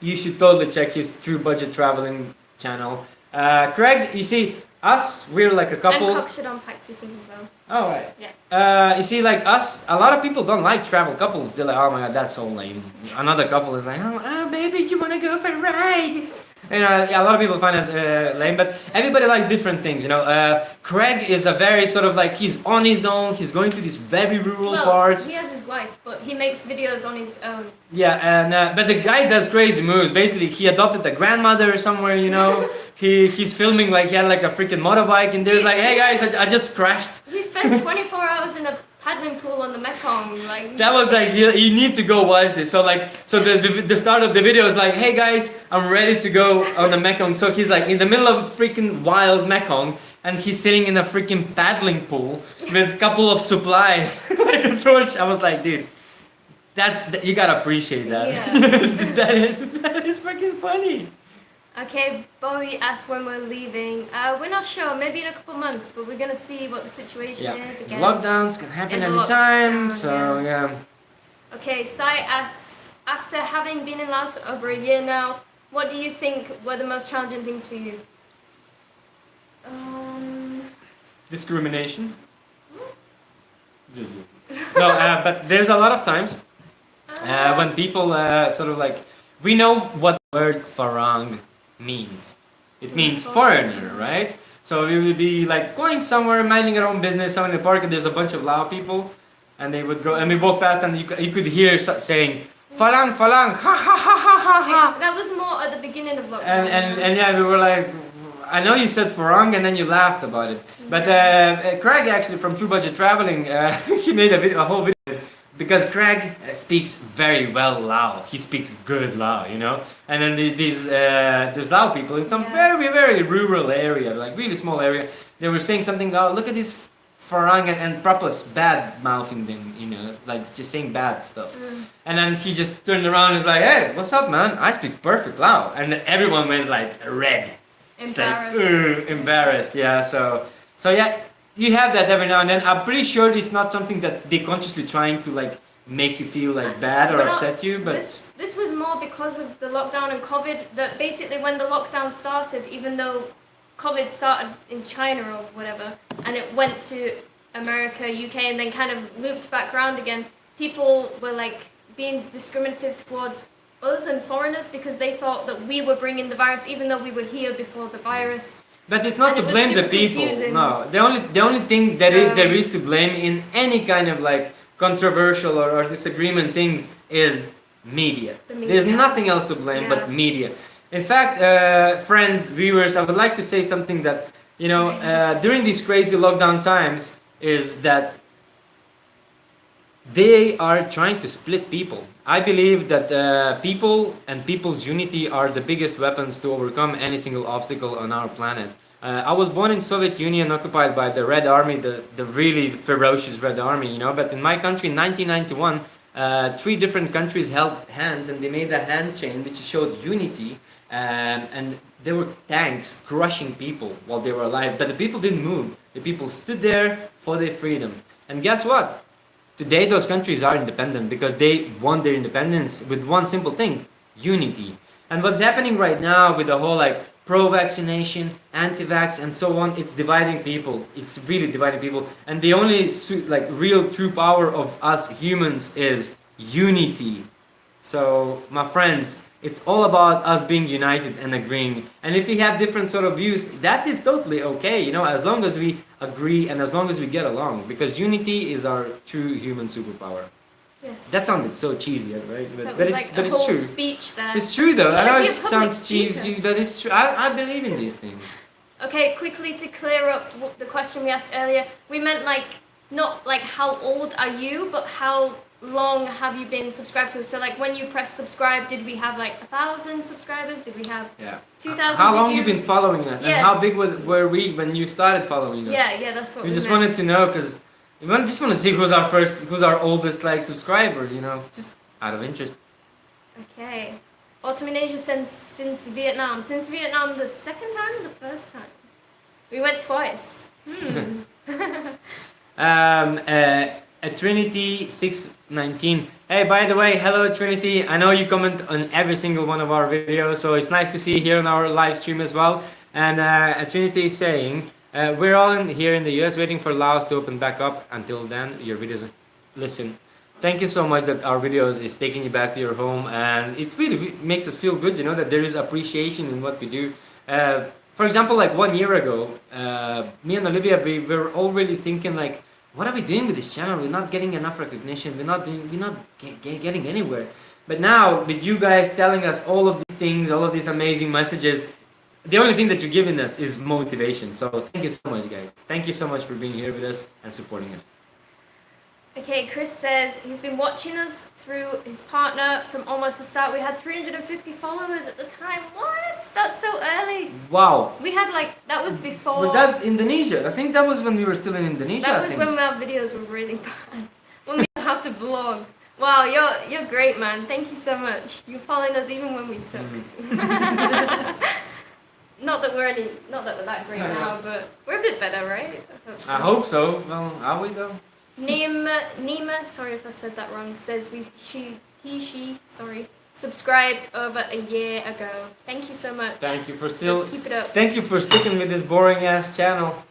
you should totally check his True Budget Traveling channel. Craig, you see, us, we're like a couple. And Cock should unpack sisters as well. Oh, right. Yeah. You see, like us, a lot of people don't like travel couples. They're like, oh my god, that's so lame. Another couple is like, oh baby, do you want to go for a ride? You know, a lot of people find it lame, but everybody likes different things, you know. Craig is a very sort of like, he's on his own, he's going to these very rural parts. He has his wife, but he makes videos on his own. Yeah, and but the guy does crazy moves. Basically, he adopted a grandmother somewhere, you know. He's filming like he had like a freaking motorbike, and there's like, hey guys, I just crashed. He spent 24 hours in a paddling pool on the Mekong, like. That was like, you need to go watch this. So like, so the start of the video is like, hey guys, I'm ready to go on the Mekong. So he's like in the middle of freaking wild Mekong, and he's sitting in a freaking paddling pool with a couple of supplies, like a torch. I was like, dude, you gotta appreciate that. Yeah. that is freaking funny. Okay, Bowie asks when we're leaving. We're not sure, maybe in a couple months, but we're gonna see what the situation is again. Lockdowns can happen In the anytime, lockdown, so yeah. Okay, Sai asks, after having been in Laos over a year now, what do you think were the most challenging things for you? Discrimination. No, but there's a lot of times when people sort of like, we know what the word farang means. It means foreigner, right? So we would be like going somewhere, minding our own business, somewhere in the park, and there's a bunch of Lao people, and they would go, and we walk past, and you could hear saying, "Falang, falang, ha ha ha ha ha ha." That was more at the beginning of lockdown. And yeah, we were like, I know you said farang, and then you laughed about it. But Craig actually from True Budget Traveling, he made a whole video. Because Craig speaks very well Lao. He speaks good Lao, you know. And then these Lao people in some very, very rural area, like really small area, they were saying something, oh, look at this farang, and proper bad mouthing them, you know, like just saying bad stuff. And then he just turned around and was like, hey, what's up, man? I speak perfect Lao. And then everyone went like red. Embarrassed. Like, embarrassed, yeah. So yeah. You have that every now and then. I'm pretty sure it's not something that they're consciously trying to like make you feel like bad or upset you, but this was more because of the lockdown and COVID. That basically when the lockdown started, even though COVID started in China or whatever, and it went to America, UK, and then kind of looped back around again, people were like being discriminative towards us and foreigners because they thought that we were bringing the virus, even though we were here before the virus. But it's not And to it was blame the super people. confusing. No, the only thing that there is to blame in any kind of like controversial or disagreement things is media. There's nothing else to blame but media. In fact, friends, viewers, I would like to say something that, you know, during these crazy lockdown times is that they are trying to split people. I believe that people and people's unity are the biggest weapons to overcome any single obstacle on our planet. I was born in Soviet Union, occupied by the Red Army, the really ferocious Red Army, you know. But in my country, in 1991, 3 different countries held hands, and they made a hand chain which showed unity. And there were tanks crushing people while they were alive, but the people didn't move. The people stood there for their freedom. And guess what? Today those countries are independent because they won their independence with one simple thing: unity. And what's happening right now with the whole like pro-vaccination, anti-vax, and so on, it's dividing people. It's really dividing people. And the only like real true power of us humans is unity. So my friends, it's all about us being united and agreeing. And if we have different sort of views, that is totally okay, you know, as long as we agree and as long as we get along. Because unity is our true human superpower. Yes. That sounded so cheesy, right? That was like a whole true. speech there. It's true though. You I should know be it a public sounds speaker. cheesy, but it's true. I believe in these things. Okay, quickly to clear up the question we asked earlier, we meant like, not like how old are you, but how long have you been subscribed to us? So like when you press subscribe, did we have like 1,000 subscribers? Did we have 2,000? How long you been following us? Yeah. And how big were we when you started following us? Yeah, that's what We we just meant. wanted to know because we just want to see who's our oldest like subscriber, you know, just out of interest. Okay. Autumn in Asia since Vietnam. Since Vietnam the second time or the first time? We went twice. At Trinity 619. Hey, by the way, hello Trinity. I know you comment on every single one of our videos, so it's nice to see you here on our live stream as well. And Trinity is saying, we're all here in the US waiting for Laos to open back up. Until then, your videos. Listen, thank you so much that our videos is taking you back to your home, and it really makes us feel good, you know, that there is appreciation in what we do. For example, like 1 year ago, me and Olivia, we were already thinking like, what are we doing with this channel? We're not getting enough recognition. We're not getting anywhere. But now, with you guys telling us all of these things, all of these amazing messages, the only thing that you're giving us is motivation. So thank you so much, guys. Thank you so much for being here with us and supporting us. Okay, Chris says he's been watching us through his partner from almost the start. We had 350 followers at the time. What? That's so early. Wow. We had like, that was before. Was that Indonesia? I think that was when we were still in Indonesia. That I was think. when our videos were really bad. When we knew how to vlog. Wow, you're great, man. Thank you so much. You're following us even when we sucked. Not that we're that great now, but we're a bit better, right? I hope so. Well, are we though? Nima, sorry if I said that wrong, says she subscribed over a year ago. Thank you so much. Thank you for Says keep it up. Thank you for sticking with this boring ass channel.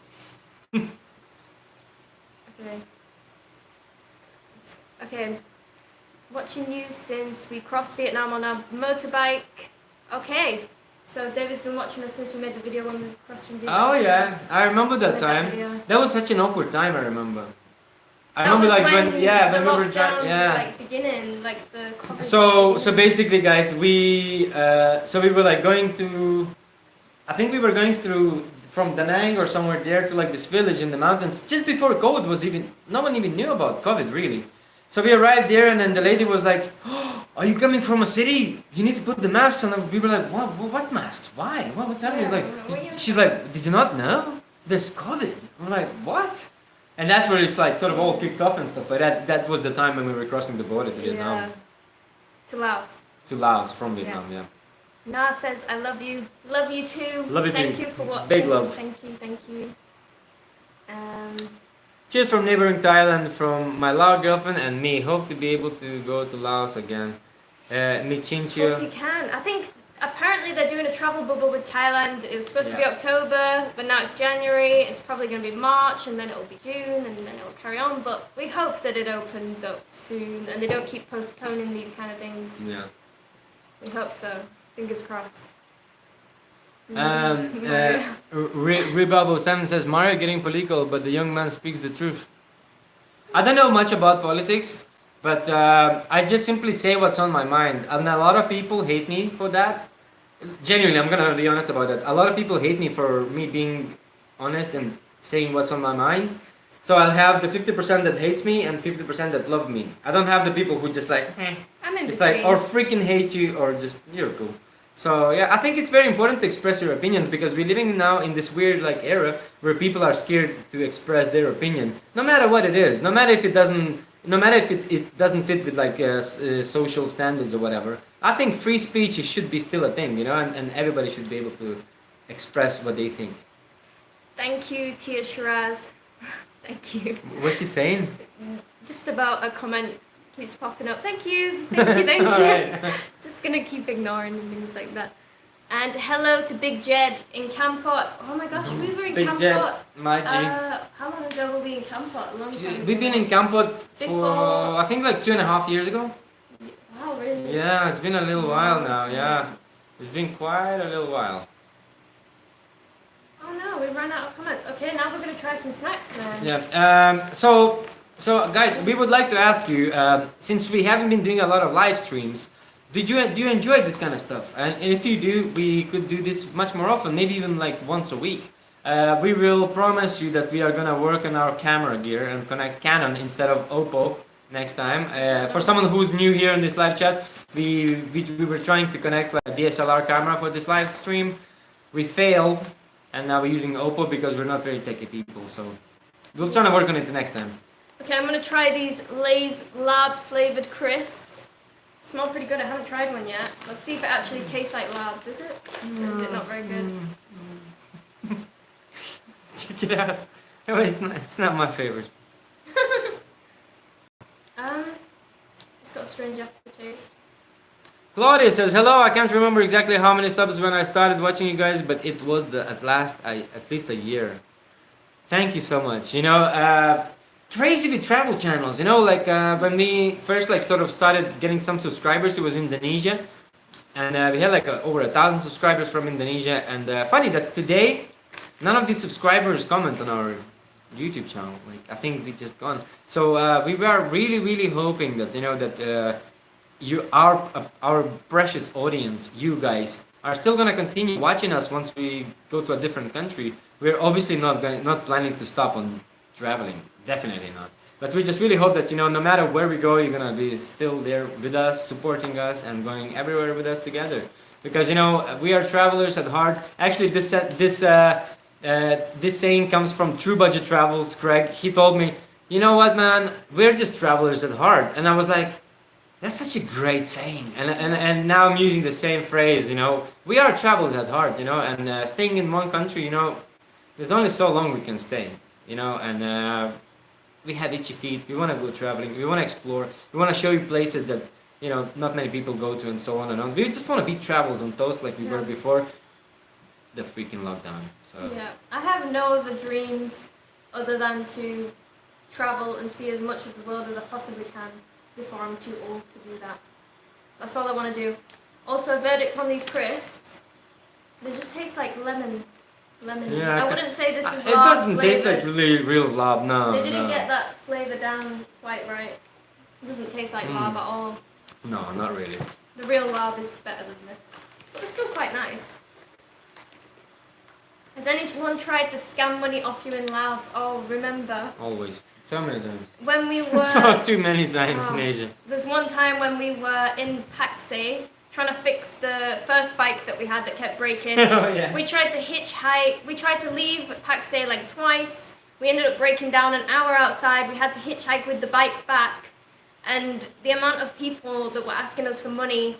Okay. Watching you since we crossed Vietnam on our motorbike. Okay. So David's been watching us since we made the video when we crossed from Vietnam. Oh yeah, I remember that time. video. That was such an awkward time. I remember. I That remember was like when the we were lockdown trying. Yeah. was like beginning, like the COVID was So beginning. basically, guys, we were like going to, I think we were going through from Da Nang or somewhere there to like this village in the mountains just before COVID was even, no one even knew about COVID really. So we arrived there and then the lady was like, oh, are you coming from a city? You need to put the masks on. And we were like, what masks? Why? What's happening? Yeah, She's like, did you not know? There's COVID. I'm like, what? And that's where it's like sort of all kicked off and stuff like that. That was the time when we were crossing the border to Vietnam. Yeah. To Laos. To Laos from Vietnam, yeah. Na says, I love you. Love you too. Love you too. Thank you for watching. Big love. Thank you. Cheers from neighboring Thailand from my Lao girlfriend and me. Hope to be able to go to Laos again. Me Chin Hope Chio. you can. I think apparently they're doing a travel bubble with Thailand. It was supposed to be October, but now it's January. It's probably going to be March, and then it will be June, and then it will carry on. But we hope that it opens up soon, and they don't keep postponing these kind of things. Yeah. We hope so. Fingers crossed. Ribabo 7 says Mario getting political, but the young man speaks the truth. I don't know much about politics, but I just simply say what's on my mind. And a lot of people hate me for that. Genuinely, I'm gonna be honest about that. A lot of people hate me for me being honest and saying what's on my mind. So I'll have the 50% that hates me and 50% that love me. I don't have the people who just like, I'm in it's between. like, or freaking hate you, or just, you're cool. So yeah, I think it's very important to express your opinions because we're living now in this weird like era where people are scared to express their opinion, no matter what it is, no matter if no matter if it doesn't fit with like social standards or whatever. I think free speech should be still a thing, and everybody should be able to express what they think. Thank you, Tia Shiraz. Thank you. What's she saying? Just about a comment keeps popping up. Thank you, thank you, thank you. Alright. Just gonna keep ignoring and things like that. And hello to Big Jed in Campot. Oh my gosh, we were in Big Campot. Jed, my G. How long ago were we in Campot? A long time ago. We've been in Kampot for Before- I think like 2.5 years ago. Wow, really? Yeah, it's been a little while now. Yeah, it's been quite a little while. Oh no, we ran out of comments. Okay, now we're gonna try some snacks then. Yeah. So guys, we would like to ask you, since we haven't been doing a lot of live streams, do you enjoy this kind of stuff? And if you do, we could do this much more often, maybe even like once a week. We will promise you that we are gonna work on our camera gear and connect Canon instead of Oppo next time. For someone who's new here in this live chat, we were trying to connect like a DSLR camera for this live stream. We failed, and now we're using Oppo because we're not very techy people. So we'll try to work on it the next time. Okay, I'm gonna try these Lay's lab flavored crisps. Smell pretty good. I haven't tried one yet. Let's see if it actually tastes like lab. Does it? Or is it not very good? Check it out. Oh, it's not my favorite. It's got a strange aftertaste. Claudia says, hello, I can't remember exactly how many subs when I started watching you guys, but it was at least a year. Thank you so much. Crazy with travel channels, like when we first like sort of started getting some subscribers, it was Indonesia. And we had like over 1,000 subscribers from Indonesia. And funny that today, none of these subscribers comment on our YouTube channel. Like, I think they just gone. So we were really, really hoping that, our precious audience, you guys, are still gonna continue watching us once we go to a different country. We're obviously not planning to stop on traveling, definitely not. But we just really hope that no matter where we go, you're gonna be still there with us, supporting us, and going everywhere with us together. Because we are travelers at heart. Actually, this saying comes from True Budget Travels. Craig, he told me, you know what, man, we're just travelers at heart, and I was like, that's such a great saying, and now I'm using the same phrase. We are travelers at heart, and staying in one country, there's only so long we can stay, and we have itchy feet. We want to go traveling. We want to explore. We want to show you places that not many people go to, and so on and on. We just want to be travels on toast like we were before the freaking lockdown. So Yeah, I have no other dreams other than to travel and see as much of the world as I possibly can before I'm too old to do that. That's all I want to do. Also, verdict on these crisps. They just taste like lemon. Yeah, I wouldn't say this is it lard doesn't taste like flavored. really real lab. No, They didn't no. get that flavor down quite right. It doesn't taste like lard at all. No, not really. The real lard is better than this. But they're still quite nice. Has anyone tried to scam money off you in Laos? Oh, remember Always. So many times. when we were... So too many times in Wow. Asia. There's one time when we were in Paksay trying to fix the first bike that we had that kept breaking. Oh yeah. We tried to hitchhike. We tried to leave Paksay like twice. We ended up breaking down an hour outside. We had to hitchhike with the bike back. And the amount of people that were asking us for money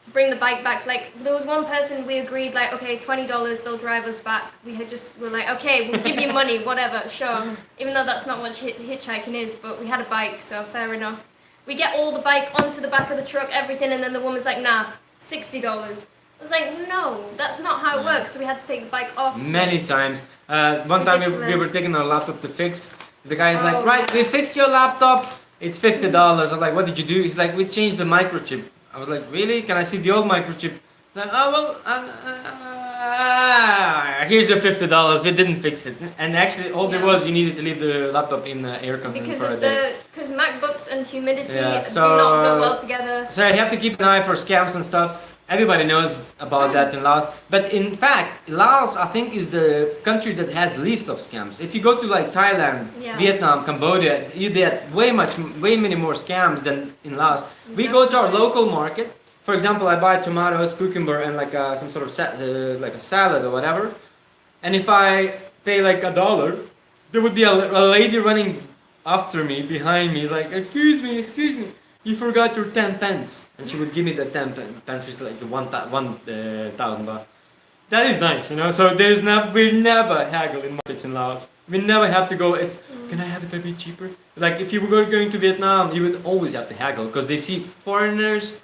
to bring the bike back, like there was one person we agreed like, okay, $20, they'll drive us back. We're like, okay, we'll give you money, whatever, sure. Even though that's not what hitchhiking is, but we had a bike, so fair enough. We get all the bike onto the back of the truck, everything, and then the woman's like, nah, $60. I was like, no, that's not how it works. So we had to take the bike off. Many times. One time we were Ridiculous. taking our laptop to fix. The guy's like, Oh, right, yeah. we fixed your laptop. It's $50. I'm like, what did you do? He's like, we changed the microchip. I was like, really? Can I see the old microchip? Like, oh well, here's your $50. We didn't fix it. And actually, all there Yeah. was, you needed to leave the laptop in the air conditioner Because for a of day. because MacBooks and humidity Yeah, do so, not go well together. So I have to keep an eye for scams and stuff. Everybody knows about that in Laos. But in fact, Laos, I think, is the country that has least of scams. If you go to like Thailand, Yeah. Vietnam, Cambodia, you get way many more scams than in Laos. We go to our local market. For example, I buy tomatoes, cucumber, and like some sort of like a salad or whatever. And if I pay like $1, there would be a lady running after me, behind me, is like, excuse me, you forgot your 10 pence. And she would give me the 10 pence, which is like 1,000 baht. That is nice, you know. So we never haggle in markets in Laos. We never have to go. Can I have it a bit cheaper? Like if you were going to Vietnam, you would always have to haggle because they see foreigners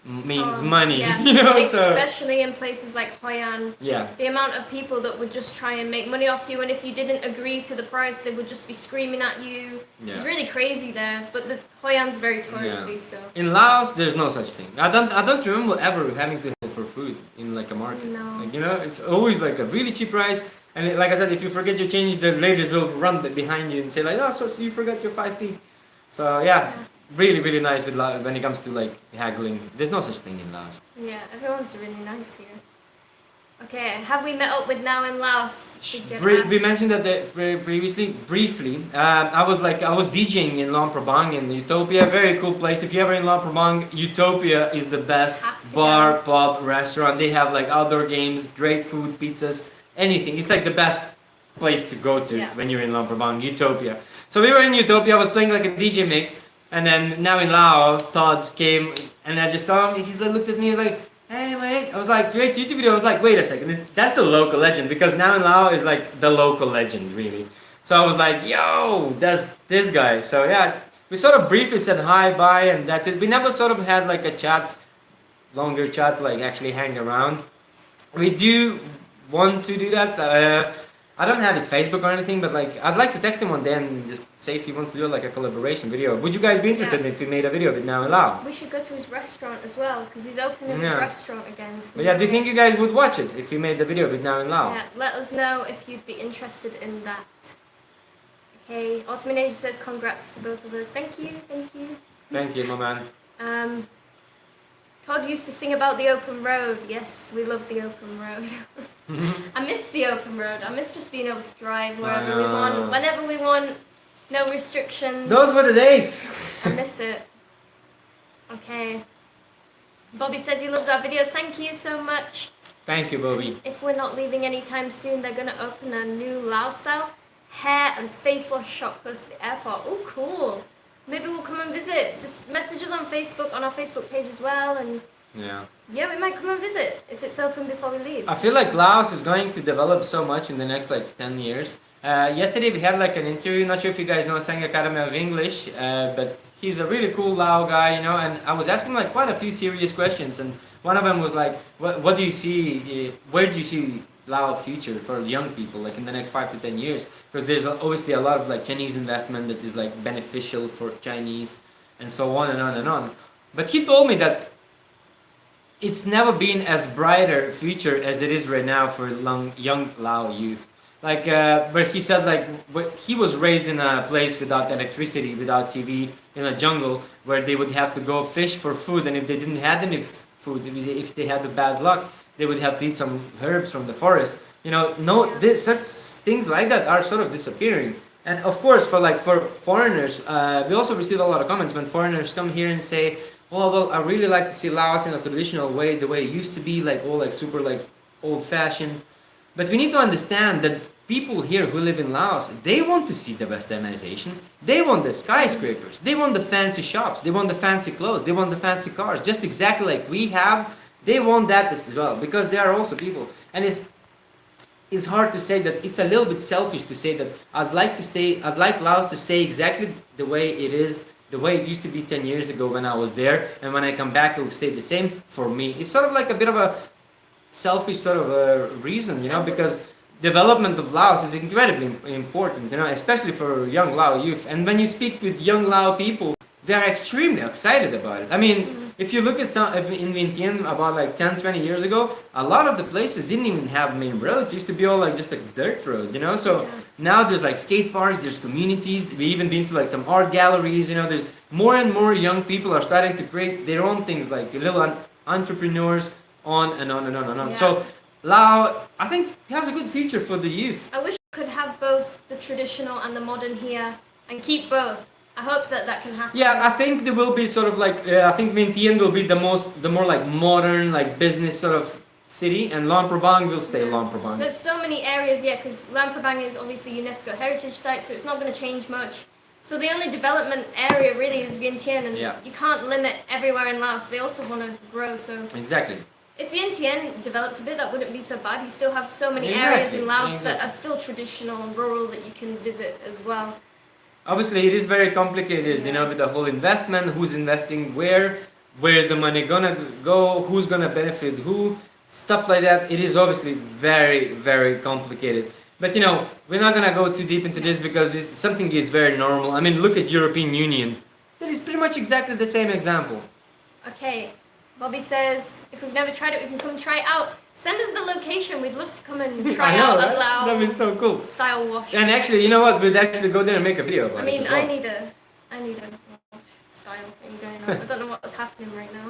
means money, Yeah. you know. So Especially in places like Hoi An. yeah, The amount of people that would just try and make money off you, and if you didn't agree to the price, they would just be screaming at you. yeah. It's really crazy there, but the Hoi An's very touristy, so. In Laos, there's no such thing. I don't remember ever having to haggle for food in like a market. No. Like, you know, it's always like a really cheap price. And like I said, if you forget your change, the ladies will run behind you and say like, oh, so you forgot your 5p. So yeah. Really, really nice with when it comes to like haggling. There's no such thing in Laos. Yeah, everyone's really nice here. Okay, have we met up with Now in Laos? We mentioned that previously, briefly. I was DJing in Luang Prabang in Utopia. Very cool place. If you're ever in Luang Prabang, Utopia is the best bar, pub, restaurant. They have like outdoor games, great food, pizzas, anything. It's like the best place to go to when you're in Luang Prabang, Utopia. So we were in Utopia. I was playing like a DJ mix. And then Now in Laos, Todd came and I just saw him. He looked at me like, hey mate. I was like, great YouTube video. I was like, wait a second. That's the local legend because Now in Laos is like the local legend really. So I was like, yo, that's this guy. So yeah, we sort of briefly said hi, bye, and that's it. We never sort of had like a chat, longer chat, like actually hang around. We do want to do that. I don't have his Facebook or anything, but like I'd like to text him one day and just say if he wants to do like a collaboration video. Would you guys be interested if we made a video of it Now in Laos? We should go to his restaurant as well because he's opening his restaurant again. So but yeah, do you think you guys would watch it if we made the video of it Now in Laos? Yeah, let us know if you'd be interested in that. Okay, Ultimate says congrats to both of us. Thank you, thank you. Thank you, my man. Todd used to sing about the open road. Yes, we love the open road. I miss the open road. I miss just being able to drive wherever we want, whenever we want. No restrictions. Those were the days. I miss it. Okay. Bobby says he loves our videos. Thank you so much. Thank you, Bobby. If we're not leaving anytime soon, they're going to open a new Laos style hair and face wash shop close to the airport. Oh, cool. Maybe we'll come and visit. Just message us on Facebook, on our Facebook page as well, and yeah, we might come and visit if it's open before we leave. I feel like Laos is going to develop so much in the next like 10 years. Yesterday we had like an interview. Not sure if you guys know Sang Academy of English, but he's a really cool Lao guy, you know. And I was asking like quite a few serious questions, and one of them was like, "What do you see? Where do you see Lao future for young people, like in the next 5 to 10 years?" Because there's obviously a lot of like Chinese investment that is like beneficial for Chinese, and so on and on and on. But he told me that it's never been as brighter future as it is right now for young Lao youth. Like, where he said like he was raised in a place without electricity, without TV, in a jungle where they would have to go fish for food, and if they didn't have any food, if they had the bad luck, they would have to eat some herbs from the forest. You know, such things like that are sort of disappearing. And of course, for foreigners, we also receive a lot of comments when foreigners come here and say, well, I really like to see Laos in a traditional way, the way it used to be, like all like super like old-fashioned. But we need to understand that people here who live in Laos, they want to see the westernization. They want the skyscrapers. They want the fancy shops. They want the fancy clothes. They want the fancy cars. Just exactly like we have. They want that as well because they are also people. And it's hard to say that. It's a little bit selfish to say that I'd like Laos to stay exactly the way it is, the way it used to be 10 years ago when I was there, and when I come back it'll stay the same for me. It's sort of like a bit of a selfish sort of a reason, you know, because development of Laos is incredibly important, you know, especially for young Lao youth. And when you speak with young Lao people, they are extremely excited about it. I mean, if you look at some in Vientiane about like 10, 20 years ago, a lot of the places didn't even have main roads. It used to be all like just like dirt road, you know. So now there's like skate parks, there's communities. We even been to like some art galleries, you know. There's more and more young people are starting to create their own things, like little entrepreneurs, on and on and on and on. So Lao, I think, has a good future for the youth. I wish we could have both the traditional and the modern here and keep both. I hope that can happen. Yeah, I think there will be sort of like, I think Vientiane will be the more like modern, like business sort of city, and Luang Prabang will stay Luang Prabang. There's so many areas, because Luang Prabang is obviously UNESCO heritage site, so it's not going to change much. So the only development area really is Vientiane, and Yeah. you can't limit everywhere in Laos. They also want to grow, so Exactly. if Vientiane developed a bit, that wouldn't be so bad. You still have so many Exactly, areas in Laos that exactly. are still traditional and rural that you can visit as well. Obviously, it is very complicated, you know, with the whole investment. Who's investing where's the money gonna go, who's gonna benefit who, stuff like that. It is obviously very, very complicated. But you know, we're not gonna go too deep into this because something is very normal. I mean, look at European Union. That is pretty much exactly the same example. Okay, Bobby says if we've never tried it, we can come try it out. Send us the location. We'd love to come and try I know, out right? a Lao That'd be so cool. style wash. And actually, you know what? We'd actually go there and make a video about I mean, it as well. I need a style thing going on. I don't know what's happening right now.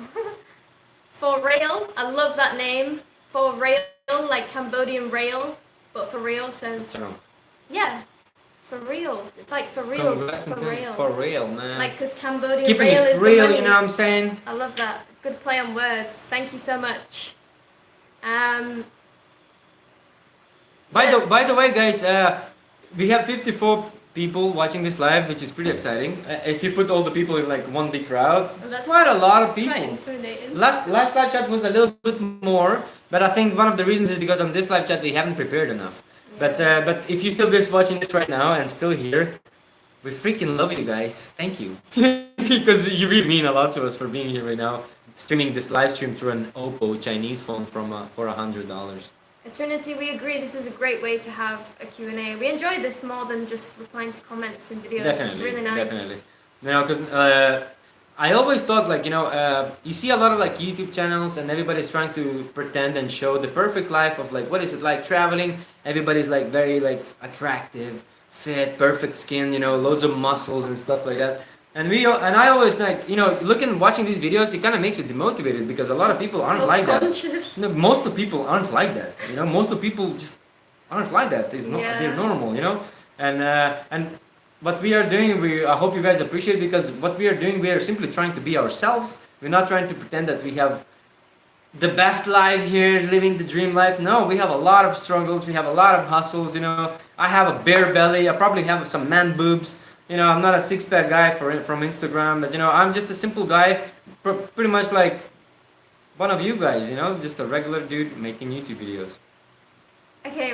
For rail, I love that name. For rail, like Cambodian rail, but for real says So, yeah, for real. It's like for real, congrats for on that. real. For real, man. Like, because Cambodian Keeping rail it is the real, money. you know what I'm saying? I love that. Good play on words. Thank you so much. By the way, guys, we have 54 people watching this live, which is pretty exciting. If you put all the people in like one big crowd, Well, that's quite a lot of It's quite people. intimidating. Last live chat was a little bit more, but I think one of the reasons is because on this live chat we haven't prepared enough. But if you still just watching this right now and still here, we freaking love you guys. Thank you, because you really mean a lot to us for being here right now, streaming this live stream through an Oppo Chinese phone from for $100. Trinity, we agree this is a great way to have a Q&A. We enjoy this more than just replying to comments and videos. It's really nice. Definitely. You know, because I always thought like, you know, you see a lot of like YouTube channels and everybody's trying to pretend and show the perfect life of like, what is it like traveling? Everybody's like very like attractive, fit, perfect skin, you know, loads of muscles and stuff like that. And I always like, you know, watching these videos, it kind of makes you demotivated because a lot of people aren't like that. Self-conscious. No, most of people aren't like that. You know, most of people just aren't like that. Yeah. They're normal. You know, and what we are doing, I hope you guys appreciate because what we are doing, we are simply trying to be ourselves. We're not trying to pretend that we have the best life here, living the dream life. No, we have a lot of struggles. We have a lot of hustles. You know, I have a bare belly. I probably have some man boobs. You know, I'm not a six-pack guy from Instagram, but you know, I'm just a simple guy, pretty much like one of you guys. You know, just a regular dude making YouTube videos. Okay,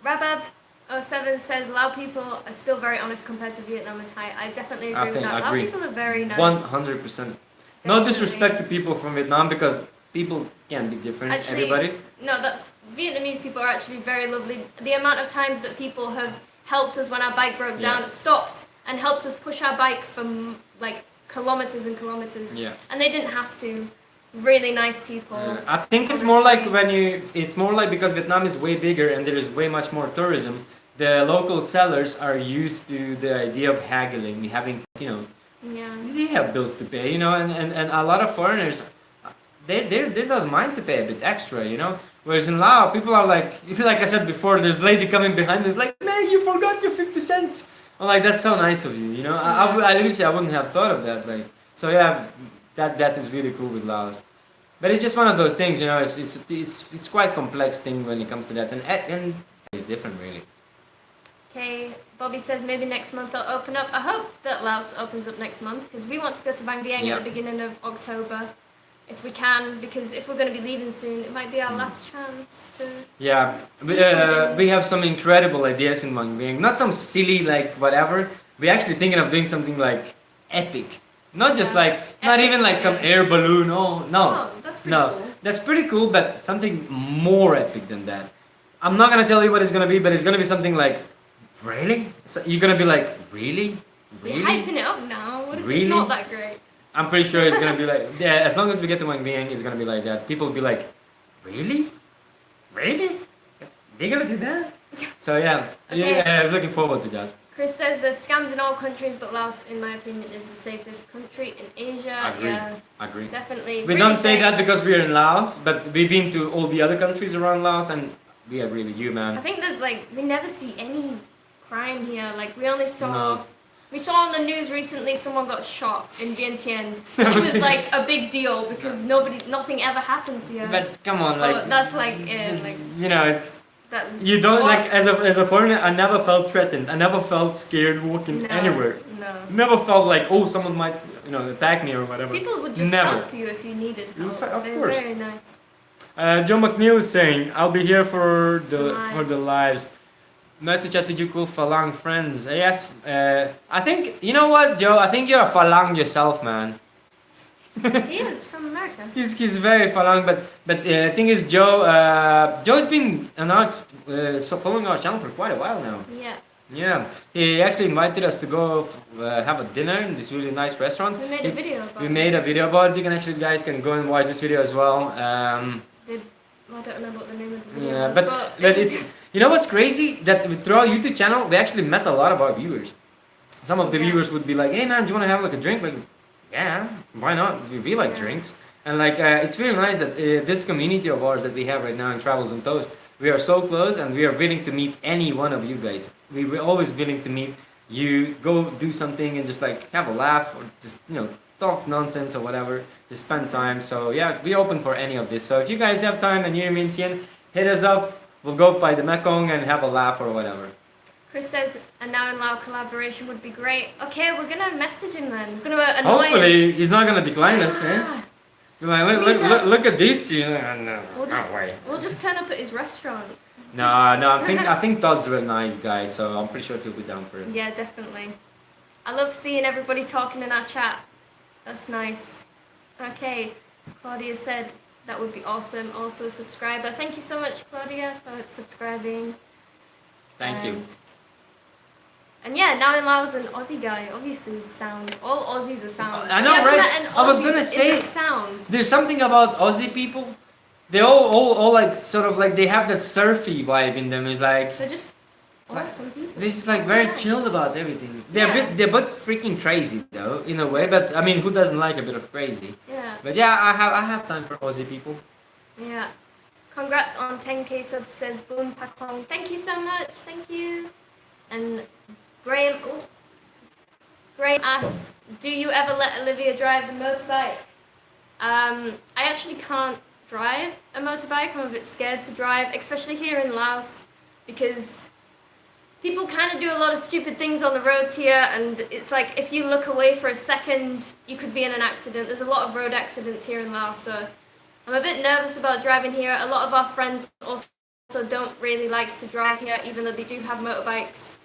Rabab07 says Lao people are still very honest compared to Vietnam and Thai. I definitely agree with that. Lao people are very nice. 100%. No disrespect to people from Vietnam because people can be different. Actually, everybody. No, Vietnamese people are actually very lovely. The amount of times that people have helped us when our bike broke down, stopped and helped us push our bike from like kilometers and kilometers. Yeah. And they didn't have to. Really nice people. I think it's more like it's more like because Vietnam is way bigger and there is way much more tourism. The local sellers are used to the idea of haggling, having, you know, they have bills to pay, you know, and a lot of foreigners, they don't mind to pay a bit extra, you know. Whereas in Laos, people are like I said before, there's a lady coming behind us like, man, you forgot your 50 cents. I'm like, that's so nice of you, you know. I literally I wouldn't have thought of that, like, so yeah, that is really cool with Laos. But it's just one of those things, you know. It's quite complex thing when it comes to that, and it's different really. Okay, Bobby says maybe next month they'll open up. I hope that Laos opens up next month because we want to go to Vang Vieng at the beginning of October, if we can. Because if we're going to be leaving soon, it might be our last chance to. Yeah, we have some incredible ideas in Vang Vieng. Not some silly like whatever. We're actually thinking of doing something like epic. Not just like, not even like some air balloon. Oh no, that's pretty cool. That's pretty cool, but something more epic than that. I'm not gonna tell you what it's gonna be, but it's gonna be something like, really? So you're gonna be like, really? You're hyping it up now. What if Really? it's not that great? I'm pretty sure it's gonna be like, yeah. As long as we get to Vang Vieng, it's gonna be like that. People will be like, really? They're gonna do that? So yeah, Okay. looking forward to that. Chris says there's scams in all countries, but Laos, in my opinion, is the safest country in Asia. Agree. Definitely. We really don't say safe. that because we're in Laos, but we've been to all the other countries around Laos, and we agree with you, man. I think there's like, we never see any crime here. Like, we only saw. No. We saw on the news recently someone got shot in Vientiane, which was like a big deal because nothing ever happens here. But come on, like that's like it. Like, you know, it's That was You don't what? like as a foreigner. I never felt threatened. I never felt scared walking No, anywhere. No. Never felt like someone might attack me or whatever. People would just Never. help you if you needed help. Of They're course. very nice. Joe McNeil is saying, "I'll be here for the Lives. lives." Nice to chat with you, cool Falang friends. Yes, I think you know what, Joe. I think you're a Falang yourself, man. He is from America. He's very Falang, but the thing is, Joe's been following our channel for quite a while now. Yeah. Yeah, he actually invited us to go have a dinner in this really nice restaurant. We made a video about We it. made a video about it. You can actually guys can go and watch this video as well. I don't remember what the name of the video Yeah, was, but it was- it's you know what's crazy that through our YouTube channel we actually met a lot of our viewers. Some of the Yeah. viewers would be like, "Hey man, do you want to have like a drink?" Like, yeah, why not? We like Yeah. drinks, and like it's really nice that this community of ours that we have right now in Travels and Toast, we are so close and we are willing to meet any one of you guys. We're always willing to meet you, go do something and just like have a laugh or just talk nonsense or whatever. Just spend time. So yeah, we're open for any of this. So if you guys have time and you're in Vientiane, hit us up. We'll go by the Mekong and have a laugh or whatever. Chris says a Now and Lao collaboration would be great. Okay, we're gonna message him then. We're gonna annoy him. Hopefully he's not gonna decline us, eh? Ah, You're like, look at these two. No, We'll no just- way. We'll just turn up at his restaurant. No, I think Todd's a nice guy, so I'm pretty sure he'll be down for it. Yeah, definitely. I love seeing everybody talking in our chat. That's nice. Okay, Claudia said that would be awesome. Also a subscriber. Thank you so much, Claudia, for subscribing. Thank you. And yeah, now in Laos an Aussie guy. Obviously, sound. All Aussies are sound. I know, Yeah, but right? an I was Aussie gonna that say- isn't sound. There's something about Aussie people. They all like sort of like they have that surfy vibe in them. It's like They're just awesome people. they're just like very Nice. chilled about everything. Yeah. They're both freaking crazy though in a way. But I mean, who doesn't like a bit of crazy? Yeah. But yeah, I have time for Aussie people. Yeah. Congrats on 10k subs, says Boom Pakong. Thank you so much. Thank you. And Graham. Oh, Graham asked, "Do you ever let Olivia drive the motorbike?" I actually can't drive a motorbike. I'm a bit scared to drive, especially here in Laos, because people kind of do a lot of stupid things on the roads here, and it's like if you look away for a second, you could be in an accident. There's a lot of road accidents here in Laos, so I'm a bit nervous about driving here. A lot of our friends also don't really like to drive here, even though they do have motorbikes.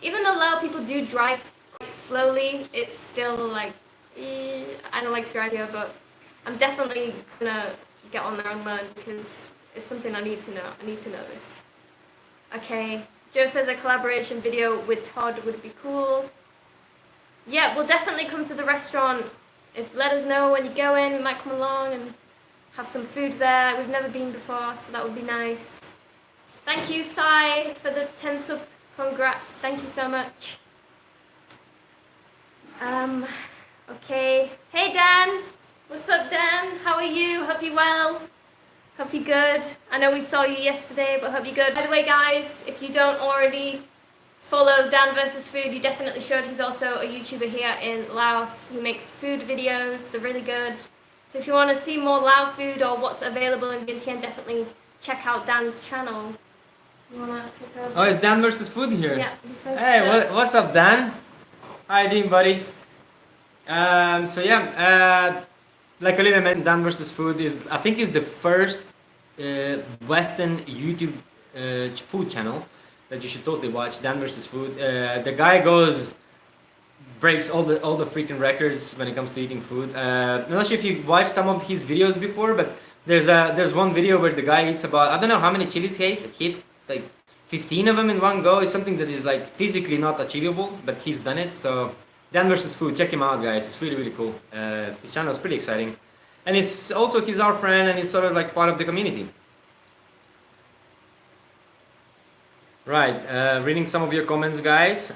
Even though Lao people do drive quite slowly, it's still like, I don't like to drive here, but I'm definitely gonna get on there and learn because it's something I need to know. I need to know this. Okay, Joe says a collaboration video with Todd would be cool. Yeah, we'll definitely come to the restaurant. Let us know when you go in. We might come along and have some food there. We've never been before, so that would be nice. Thank you, Sai, for the 10 sub. Congrats. Thank you so much. Okay. Hey, Dan. What's up, Dan? How are you? Hope you're well. Hope you're good. I know we saw you yesterday, but hope you're good. By the way, guys, if you don't already follow Dan vs. Food, you definitely should. He's also a YouTuber here in Laos. He makes food videos. They're really good. So if you want to see more Lao food or what's available in Vientiane, definitely check out Dan's channel. You want to take over? Oh, it's Dan versus Food here. Yeah, he says Hey, so. what's up, Dan? How you doing, buddy? So yeah, like Olivia mentioned, Dan versus Food I think is the first Western YouTube food channel that you should totally watch. Dan versus Food. The guy breaks all the freaking records when it comes to eating food. I'm not sure if you watched some of his videos before, but there's one video where the guy eats about, I don't know how many chilies he ate like 15 of them in one go. It's something that is like physically not achievable, but he's done it. So Dan versus Food, check him out, guys. It's really cool. His channel is pretty exciting, and he's our friend, and he's sort of like part of the community. Right, reading some of your comments, guys.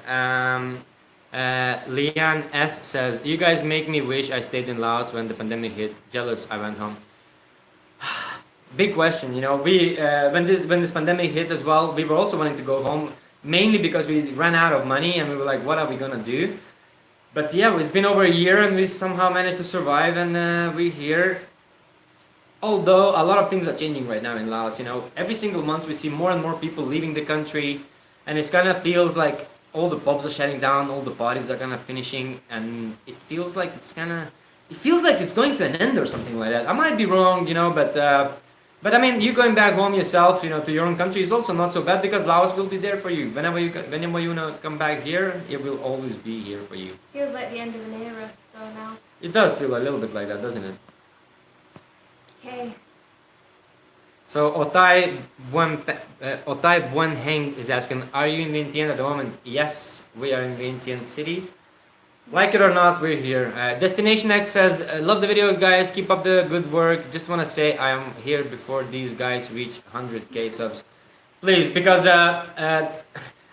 Leanne S says, "You guys make me wish I stayed in Laos when the pandemic hit. Jealous I went home." Big question, you know. We when this pandemic hit as well, we were also wanting to go home, mainly because we ran out of money and we were like, what are we gonna do? But yeah, it's been over a year and we somehow managed to survive, and we're here. although a lot of things are changing right now in Laos, you know, every single month we see more and more people leaving the country, and it kind of feels like all the pubs are shutting down, all the parties are kind of finishing, and it feels like it's going to an end or something like that. I might be wrong, you know, but I mean, you going back home yourself, you know, to your own country is also not so bad, because Laos will be there for you. Whenever you wanna come back here, it will always be here for you. Feels like the end of an era, though, now. It does feel a little bit like that, doesn't it? Okay. So Otai Buenheng is asking, are you in Vientiane at the moment? Yes, we are in Vientiane City. Like it or not, we're here. Destination X says, love the videos, guys. Keep up the good work. Just want to say I am here before these guys reach 100k subs. Please, because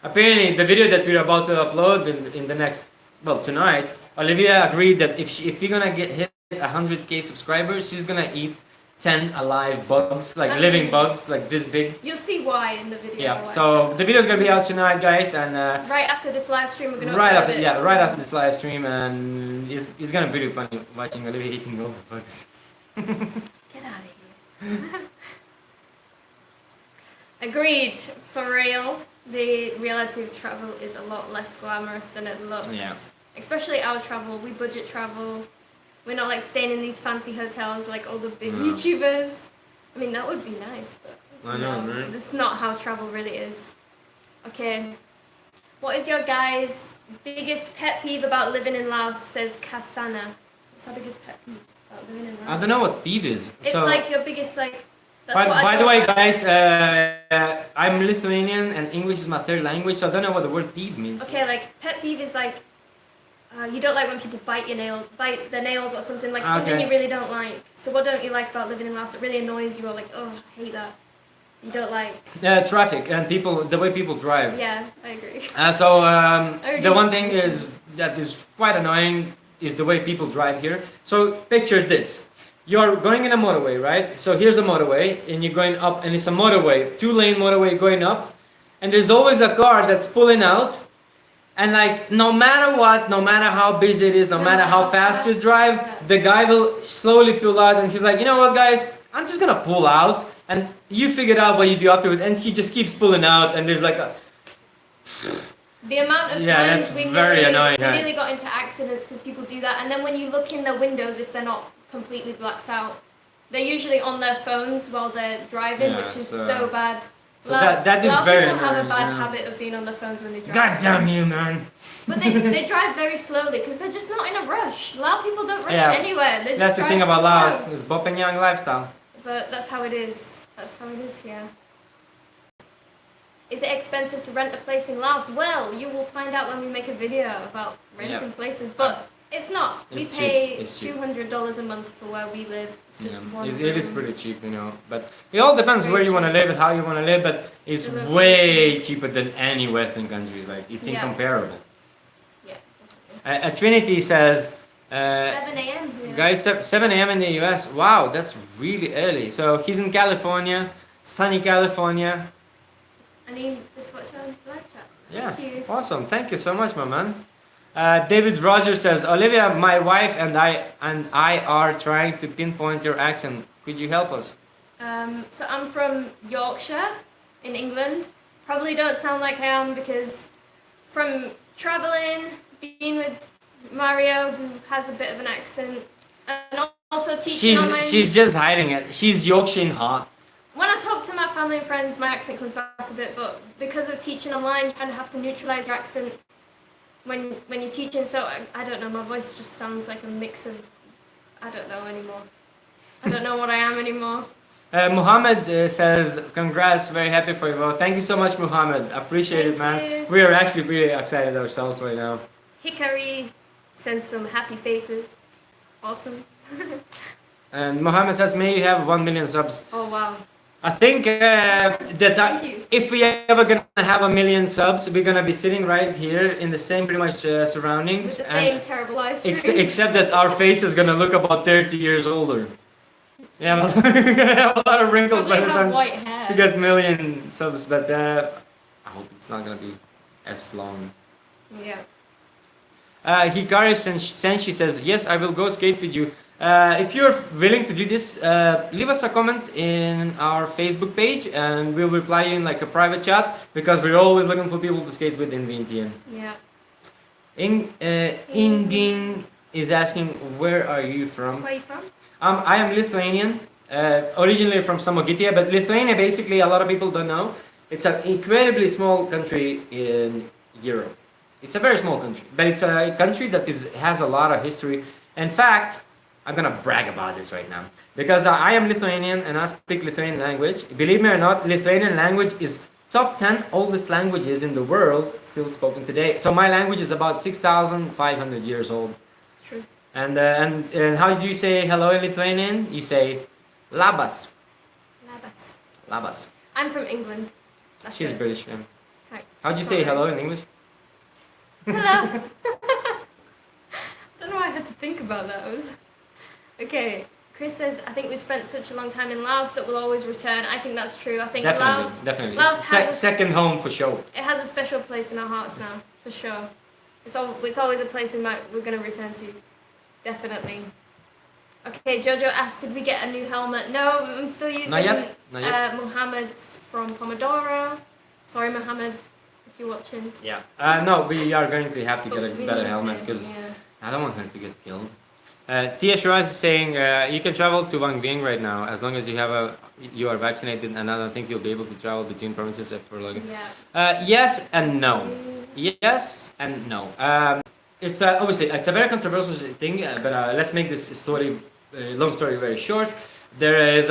apparently the video that we're about to upload in the next, well, tonight, Olivia agreed that if we're gonna hit 100k subscribers, she's gonna eat 10 alive bugs, like living bugs, like this big. You'll see why in the video. Yeah, so the video is gonna be out tonight, guys, and right after this live stream, we're gonna right upload after it, yeah, so. right after this live stream, and it's gonna be really funny watching Olivia eating all the bugs. Get out of here. Agreed, for real. The reality of travel is a lot less glamorous than it looks. Yeah. Especially our travel. We budget travel. We're not like staying in these fancy hotels like all the big YouTubers. I mean, that would be nice, but I know, right? this is not how travel really is. Okay. What is your guys' biggest pet peeve about living in Laos, says Kasana. What's our biggest pet peeve about living in Laos? I don't know what peeve is. It's so, like your biggest, like, that's what I by the don't way, like. guys, I'm Lithuanian and English is my third language, so I don't know what the word peeve means. Okay, like, pet peeve is like, you don't like when people bite their nails or something, like something you really don't like. So what don't you like about living in Laos? It really annoys you, or like, oh, I hate that. You don't like. Traffic and the way people drive. Yeah, I agree. The one thing that is quite annoying is the way people drive here. So picture this. You're going in a motorway, right? So here's a motorway, and you're going up, and it's a motorway, 2-lane motorway going up, and there's always a car that's pulling out. And like, no matter what, no matter how busy it is, no matter how fast you drive, the guy will slowly pull out, and he's like, you know what, guys, I'm just gonna pull out, and you figure out what you do afterwards, and he just keeps pulling out, and there's like a... The amount of Yeah, times that's we very nearly, annoying, we right? nearly got into accidents because people do that, and then when you look in their windows, if they're not completely blacked out, they're usually on their phones while they're driving, Yeah, which is so- so bad. So that is very people have a annoying, bad yeah. habit of being on their phones when they drive. God damn you, man. But they drive very slowly because they're just not in a rush. Lao people don't rush Yeah. anywhere. They just That's the drive thing so about Laos, slow. it's Bop and Young lifestyle. But that's how it is. That's how it is here. Is it expensive to rent a place in Laos? Well, you will find out when we make a video about renting places. But it's not. We It's pay cheap. It's cheap. $200 a month for where we live. It's just one It is room. pretty cheap, you know. But it all depends Very where you want to cheap. live and how you want to live. But it's The location. way cheaper than any Western countries. Like, it's Yeah. incomparable. Yeah, definitely. Trinity says, 7 a.m. here. guys, 7 a.m. in the US. Wow, that's really early. So he's in California, sunny California. And he just watched our live chat. Yeah, Thank you. awesome. Thank you so much, my man. David Rogers says, Olivia, my wife and I are trying to pinpoint your accent. Could you help us? So I'm from Yorkshire in England. Probably don't sound like I am because from traveling, being with Mario, who has a bit of an accent, and also teaching online. She's just hiding it. She's Yorkshire hot. When I talk to my family and friends, my accent comes back a bit, but because of teaching online, you kind of have to neutralize your accent when you're teaching. So I don't know, my voice just sounds like a mix of, I don't know anymore. I don't know what I am anymore. Muhammad says, congrats, very happy for you. Well, thank you so much, Muhammad. Appreciate it, man. Thank you. We are actually really excited ourselves right now. Hickory sends some happy faces. Awesome. And Muhammad says, may you have 1 million subs. Oh wow. I think Thank you. if we ever gonna have 1 million subs, we're gonna be sitting right here in the same pretty much surroundings. With the same terrible live stream. Except that our face is gonna look about 30 years older. Yeah, we're gonna have a lot of wrinkles by Probably the have time white hair. to get million subs, but I hope it's not gonna be as long. Yeah. Hikari Senshi says, yes, I will go skate with you. If you're willing to do this, leave us a comment in our Facebook page, and we'll reply you in like a private chat, because we're always looking for people to skate with in Vientiane. Yeah. Inging is asking, where are you from? Where are you from? I am Lithuanian, originally from Samogitia, but Lithuania, basically, a lot of people don't know. It's an incredibly small country in Europe. It's a very small country, but it's a country that has a lot of history. In fact, I'm gonna brag about this right now, because I am Lithuanian and I speak Lithuanian language. Believe me or not, Lithuanian language is top 10 oldest languages in the world still spoken today. So my language is about 6,500 years old. True. And how do you say hello in Lithuanian? You say labas. Labas. Labas. I'm from England. That's She's it. British. Yeah. Hi. How do you say hello in English? Hello. Don't know why I had to think about that. Okay. Chris says, I think we spent such a long time in Laos that we'll always return. I think that's true. I think Laos, Definitely. Laos has Second home for sure. it has a special place in our hearts now, for sure. It's always a place we're going to return to. Definitely. Okay, Jojo asked, did we get a new helmet? No, I'm still using Not yet. Muhammad's from Pomodoro. Sorry, Muhammad, if you're watching. Yeah. No, we are going to have to get a We better need helmet, to, because yeah. I don't want her to get killed. Tia Shiraz is saying you can travel to Wang Bing right now as long as you are vaccinated, and I don't think you'll be able to travel between provinces for like. Yeah. Yes and no. Yes and no. It's obviously it's a very controversial thing, but let's make this story, long story, very short. There's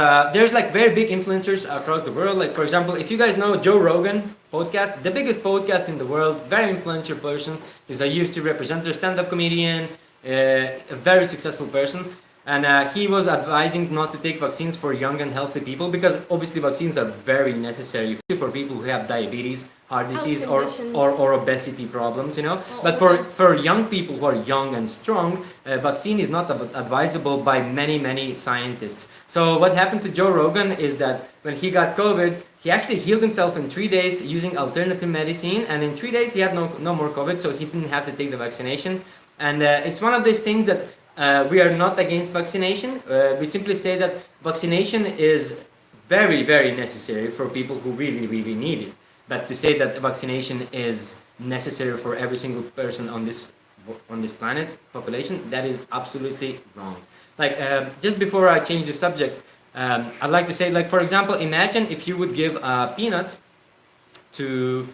like very big influencers across the world. Like for example, if you guys know Joe Rogan podcast, the biggest podcast in the world, very influential person. He's a UFC representative, stand-up comedian, a very successful person. And he was advising not to take vaccines for young and healthy people, because obviously vaccines are very necessary for people who have diabetes, heart disease, or obesity problems, you know. But for young people who are young and strong, vaccine is not advisable by many scientists. So what happened to Joe Rogan is that when he got COVID, he actually healed himself in 3 days using alternative medicine, and in 3 days he had no more COVID, so he didn't have to take the vaccination. And it's one of these things that we are not against vaccination. We simply say that vaccination is very necessary for people who really need it. But to say that vaccination is necessary for every single person on this planet population, that is absolutely wrong. Like just before I change the subject, I'd like to say, like for example, imagine if you would give a peanut to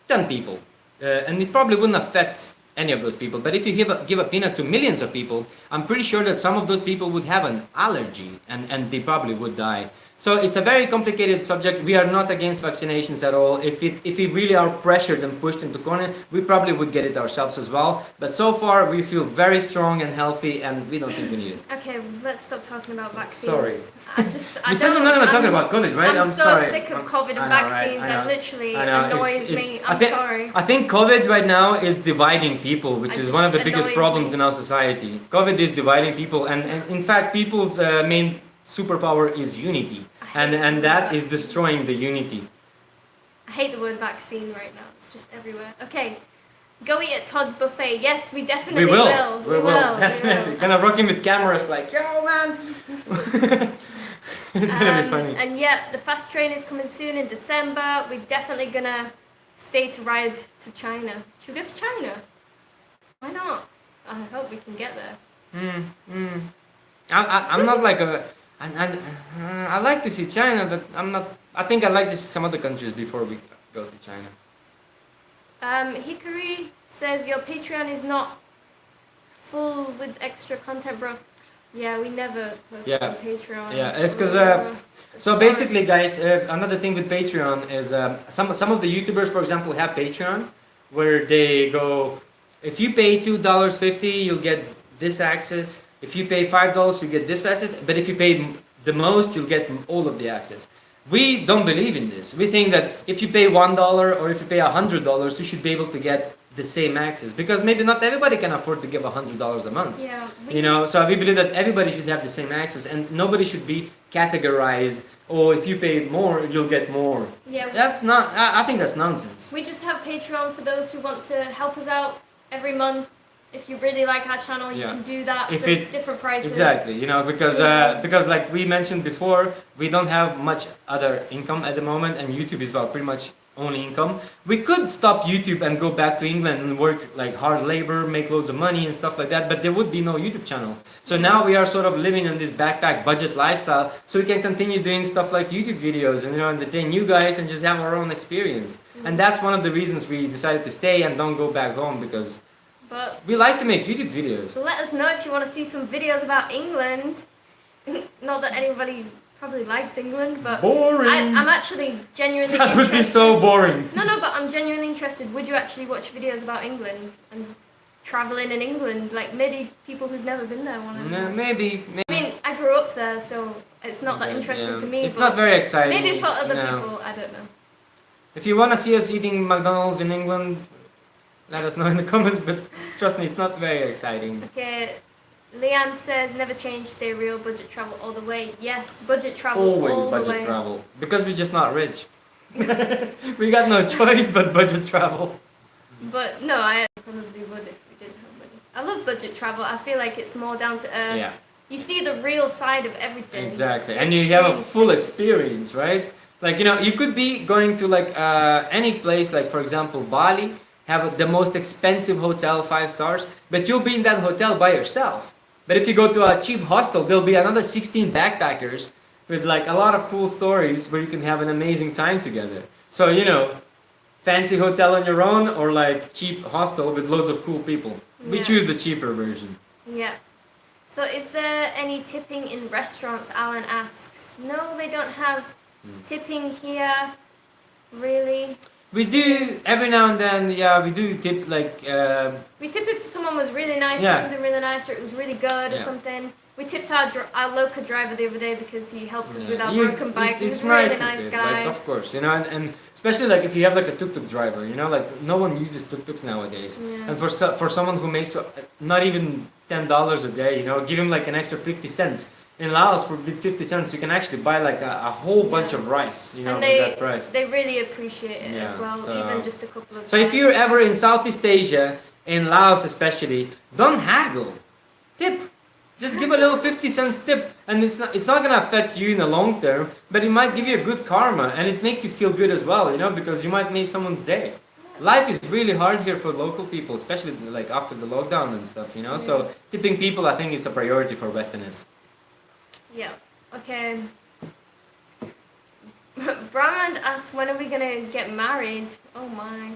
10 people, and it probably wouldn't affect any of those people. But if you give a peanut to millions of people, I'm pretty sure that some of those people would have an allergy, and they probably would die. So it's a very complicated subject. We are not against vaccinations at all. If we really are pressured and pushed into corner, we probably would get it ourselves as well. But so far, we feel very strong and healthy, and we don't think we need it. Okay, let's stop talking about vaccines. Sorry. I said we're not going to talk about COVID, right? I'm so sorry. sick of COVID and vaccines. It literally annoys me. I'm sorry. I think COVID right now is dividing people, which is one of the biggest annoys problems me. in our society. COVID is dividing people, and in fact, people's main superpower is unity, and that is destroying the unity. I hate the word vaccine right now. It's just everywhere. Okay, go eat at Todd's buffet. Yes, we definitely will. We will. Definitely. Gonna rock him with cameras like, yo man. It's gonna be funny. And yeah, the fast train is coming soon in December. We're definitely gonna stay to ride to China. Should we go to China? Why not? I hope we can get there. I'm not like a. I like to see China, but I'm not. I think I'd like to see some other countries before we go to China. Hikari says your Patreon is not full with extra content, bro. Yeah, we never post on Patreon. Yeah, it's because so basically, guys, another thing with Patreon is some of the YouTubers, for example, have Patreon, where they go, if you pay $2.50, you'll get this access. If you pay $5, you get this access. But if you pay the most, you'll get all of the access. We don't believe in this. We think that if you pay $1 or if you pay $100, you should be able to get the same access, because maybe not everybody can afford to give $100 a month. Yeah. So we believe that everybody should have the same access, and nobody should be categorized. Oh, if you pay more, you'll get more. Yeah. That's not. I think that's nonsense. We just have Patreon for those who want to help us out every month. if you really like our channel, you Yeah. can do that If for it- different prices. Exactly, you know, because like we mentioned before, we don't have much other income at the moment, and YouTube is about pretty much only income. We could stop YouTube and go back to England and work like hard labor, make loads of money and stuff like that, but there would be no YouTube channel. So now we are sort of living on this backpack budget lifestyle, so we can continue doing stuff like YouTube videos and, you know, entertain you guys and just have our own experience. And that's one of the reasons we decided to stay and don't go back home, because But we like to make YouTube videos. so let us know if you want to see some videos about England. Not that anybody probably likes England, but Boring. I'm actually genuinely That would interested. be so boring. No, but I'm genuinely interested. Would you actually watch videos about England and traveling in England? Like maybe people who've never been there want to. No, maybe. I mean, I grew up there, so it's not that interesting Yeah. to me. It's but not very exciting. maybe for other no. people, I don't know. If you want to see us eating McDonald's in England, let us know in the comments. But trust me, it's not very exciting. Okay, Leanne says never change, stay real, budget travel all the way. Yes, budget travel Always all the budget way. travel, because we're just not rich. We got no choice but budget travel. But no, I probably would if we didn't have money. I love budget travel. I feel like it's more down to earth. Yeah, You see the real side of everything. exactly. You And you have a experience full things. experience, right? Like, you know, you could be going to like any place, like for example Bali, have the most expensive hotel, 5 stars, but you'll be in that hotel by yourself. But if you go to a cheap hostel, there'll be another 16 backpackers with like a lot of cool stories where you can have an amazing time together. So, you know, fancy hotel on your own or like cheap hostel with loads of cool people. We Yeah. choose the cheaper version. Yeah. So is there any tipping in restaurants? Alan asks. No, they don't have tipping here. Really? We do every now and then, yeah, we do tip like We tip if someone was really nice, Yeah. or something really nice, or it was really good, or Yeah. something. We tipped our local driver the other day because he helped us with our You- broken bike. He It's was a really to nice tip, guy. like, of course, you know, and especially like if you have like a tuk-tuk driver, you know, like no one uses tuk-tuks nowadays. Yeah. And for someone who makes not even $10 a day, you know, give him like an extra 50 cents. In Laos, for 50 cents, you can actually buy like a whole bunch Yeah. of rice, you know, And with that price. they really appreciate it as Yeah, well, so- even just a couple of So if times. you're ever in Southeast Asia, in Laos especially, don't haggle. Tip. Just give a little 50 cents tip, and it's not gonna affect you in the long term, but it might give you a good karma, and it make you feel good as well, you know, because you might make someone's day. Life is really hard here for local people, especially like after the lockdown and stuff, you know. So tipping people, I think it's a priority for Westerners. Yeah. Okay. Brahman asks, when are we gonna get married? Oh my.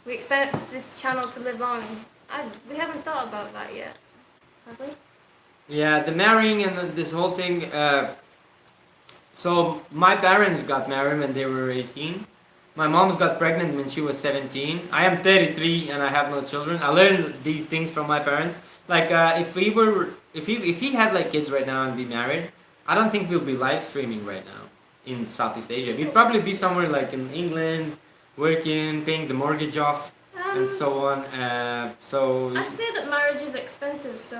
We expect this channel to live on. We haven't thought about that yet, have we? Yeah, the marrying and this whole thing. So my parents got married when they were 18. My mom's got pregnant when she was 17. I am 33 and I have no children. I learned these things from my parents. Like if he had like kids right now and be married, I don't think we'll be live streaming right now in Southeast Asia. We'd probably be somewhere like in England, working, paying the mortgage off, and so on. So I'd say that marriage is expensive, so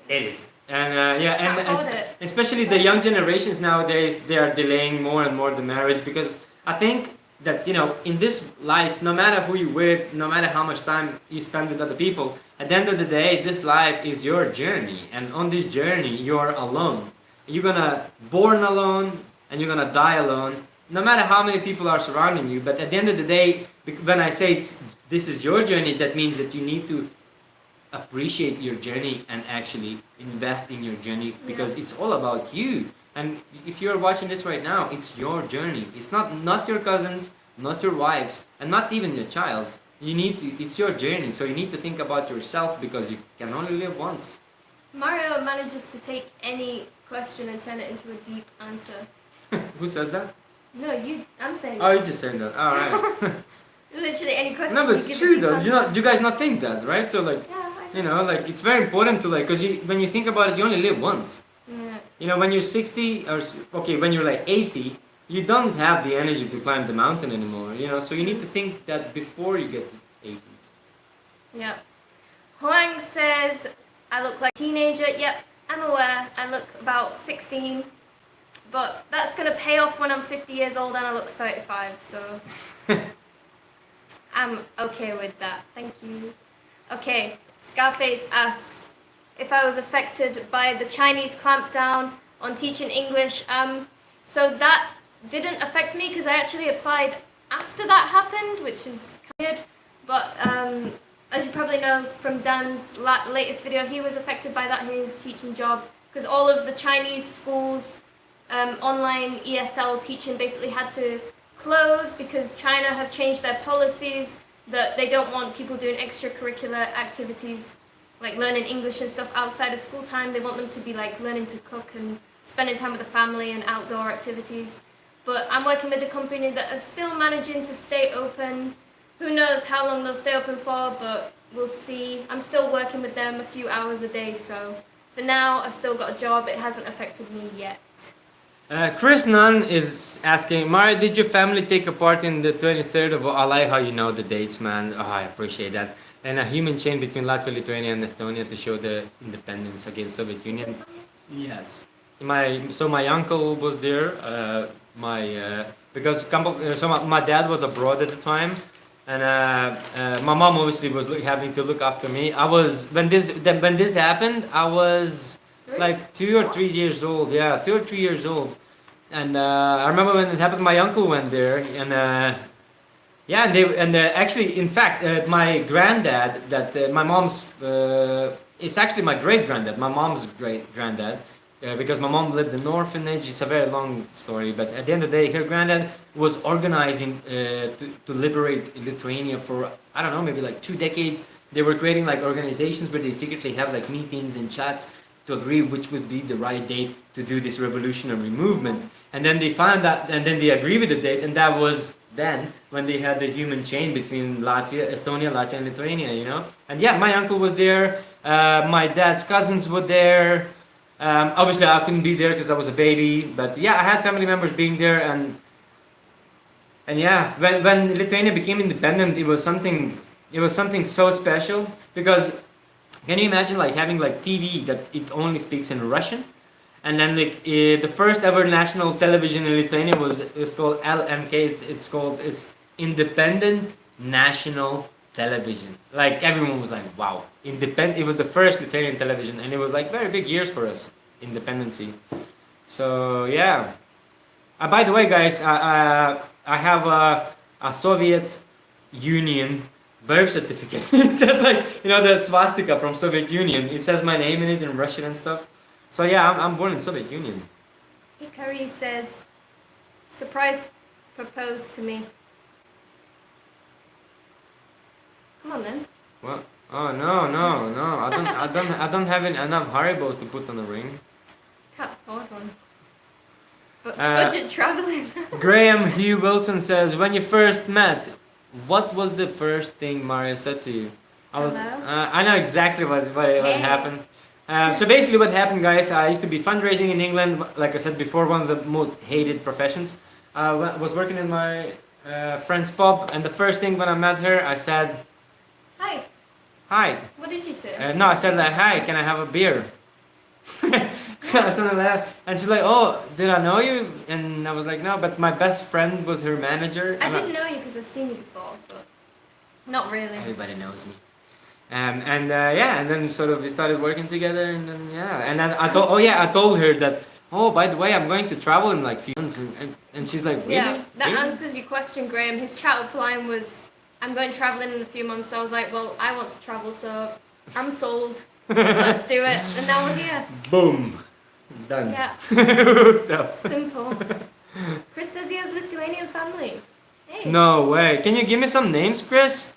it is. And yeah, Can't and afford it. especially the young generations nowadays, they are delaying more and more the marriage, because I think that, you know, in this life, no matter who you're with, no matter how much time you spend with other people, at the end of the day, this life is your journey, and on this journey, you're alone. You're gonna born alone, and you're gonna die alone, no matter how many people are surrounding you. But at the end of the day, when I say this is your journey, that means that you need to appreciate your journey and actually invest in your journey, because it's all about you. And if you're watching this right now, it's your journey. It's not your cousins, not your wives, and not even your child's. It's your journey, so you need to think about yourself, because you can only live once. Mario manages to take any question and turn it into a deep answer. Who says that? No, I'm saying Oh, you just saying that. All right. literally any question. No, but you it's give a true deep though. answer. You guys not think that, right? So like, Yeah, I you know, like it's very important to like, because when you think about it, you only live once. Yeah. You know, when you're 60 or when you're like 80, you don't have the energy to climb the mountain anymore. You know, so you need to think that before you get to 80s. Yeah. Huang says, I look like a teenager. Yep, I'm aware. I look about 16. But that's going to pay off when I'm 50 years old and I look 35, so... I'm okay with that. Thank you. Okay, Scarface asks if I was affected by the Chinese clampdown on teaching English. So that didn't affect me because I actually applied after that happened, which is weird. But as you probably know from Dan's latest video, he was affected by that in his teaching job because all of the Chinese schools online ESL teaching basically had to close because China have changed their policies that they don't want people doing extracurricular activities like learning English and stuff outside of school time. They want them to be like learning to cook and spending time with the family and outdoor activities. But I'm working with a company that are still managing to stay open. Who knows how long they'll stay open for, but we'll see. I'm still working with them a few hours a day, so for now I've still got a job. It hasn't affected me yet. Chris Nunn is asking, Mari, did your family take a part in the 23rd of... I like how you know the dates, man. Oh, I appreciate that. And a human chain between Latvia, Lithuania, and Estonia to show the independence against Soviet Union. Yes. So my uncle was there. My dad was abroad at the time, and my mom obviously was having to look after me. When this happened, I was like 2 or 3 years old. Yeah, 2 or 3 years old. And I remember when it happened, my uncle went there, and actually, in fact, my granddad, my mom's, it's actually my great granddad, my mom's great granddad, because my mom lived in an orphanage. It's a very long story, but at the end of the day, her granddad was organizing to liberate Lithuania for, I don't know, maybe like 2 decades. They were creating like organizations where they secretly have like meetings and chats to agree which would be the right date to do this revolutionary movement. And then they found that, and then they agreed with the date, and that was then when they had the human chain between Estonia, Latvia, and Lithuania, you know. And yeah, my uncle was there. My dad's cousins were there. Obviously, I couldn't be there because I was a baby. But yeah, I had family members being there, and yeah, when Lithuania became independent, it was something so special because can you imagine like having like TV that it only speaks in Russian? And then like the first ever national television in Lithuania is called LNK. It's Independent National Television. Like everyone was like, wow, independent. It was the first Lithuanian television, and it was like very big years for us, independency. So yeah. By the way, guys, I have a Soviet Union birth certificate. It says like the swastika from Soviet Union. It says my name in it in Russian and stuff. So yeah, I'm born in Soviet Union. Hikari says, surprise proposed to me. Come on then. What? Oh no! I don't have enough Haribos to put on the ring. Can't afford one. But budget traveling. Graham Hugh Wilson says, when you first met, what was the first thing Maria said to you? I know exactly what happened. So basically what happened, guys, I used to be fundraising in England, like I said before, one of the most hated professions. I was working in my friend's pub, and the first thing when I met her, I said, Hi. Hi. What did you say? No, I said like, hi, can I have a beer? Something like that. And she's like, oh, did I know you? And I was like, no, but my best friend was her manager. I didn't know you because I'd seen you before, but not really. Everybody knows me. And then sort of we started working together, and then and then I told her that, oh, by the way, I'm going to travel in like a few months, and she's like, really? Yeah, that really? answers your question, Graham. His chat up line was, I'm going traveling in a few months. So I was like, well, I want to travel, so I'm sold. Let's do it. And now we're here. Boom. Done. Yeah. Simple. Chris says he has Lithuanian family. Hey. No way. Can you give me some names, Chris?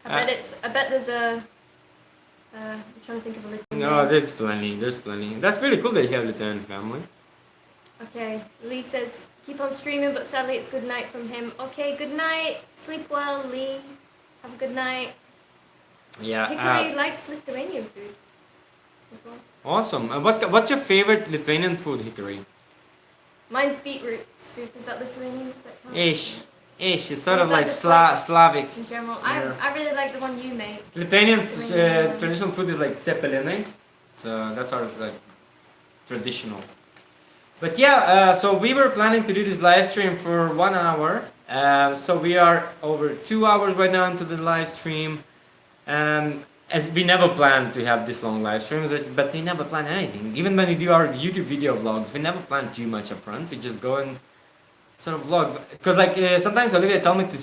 I bet there's a. I'm trying to think of a Lithuanian. No, there's plenty. That's really cool that you have Lithuanian family. Okay, Lee says, keep on streaming, but sadly it's good night from him. Okay, good night. Sleep well, Lee. Have a good night. Yeah. Hikari likes Lithuanian food as well. Awesome. What's your favorite Lithuanian food, Hikari? Mine's beetroot soup. Is that Lithuanian? Does that count? Ish. It's sort Is of that like just Slavic. In general, Yeah. I really like the one you made. Lithuanian traditional food is like cepelinai, so that's sort of like traditional. But yeah, so we were planning to do this live stream for 1 hour, So we are over 2 hours right now into the live stream. As we never planned to have this long live streams, but we never plan anything. Even when we do our YouTube video vlogs, we never plan too much up front. We just go and sort of vlog. Because like sometimes Olivia tell me to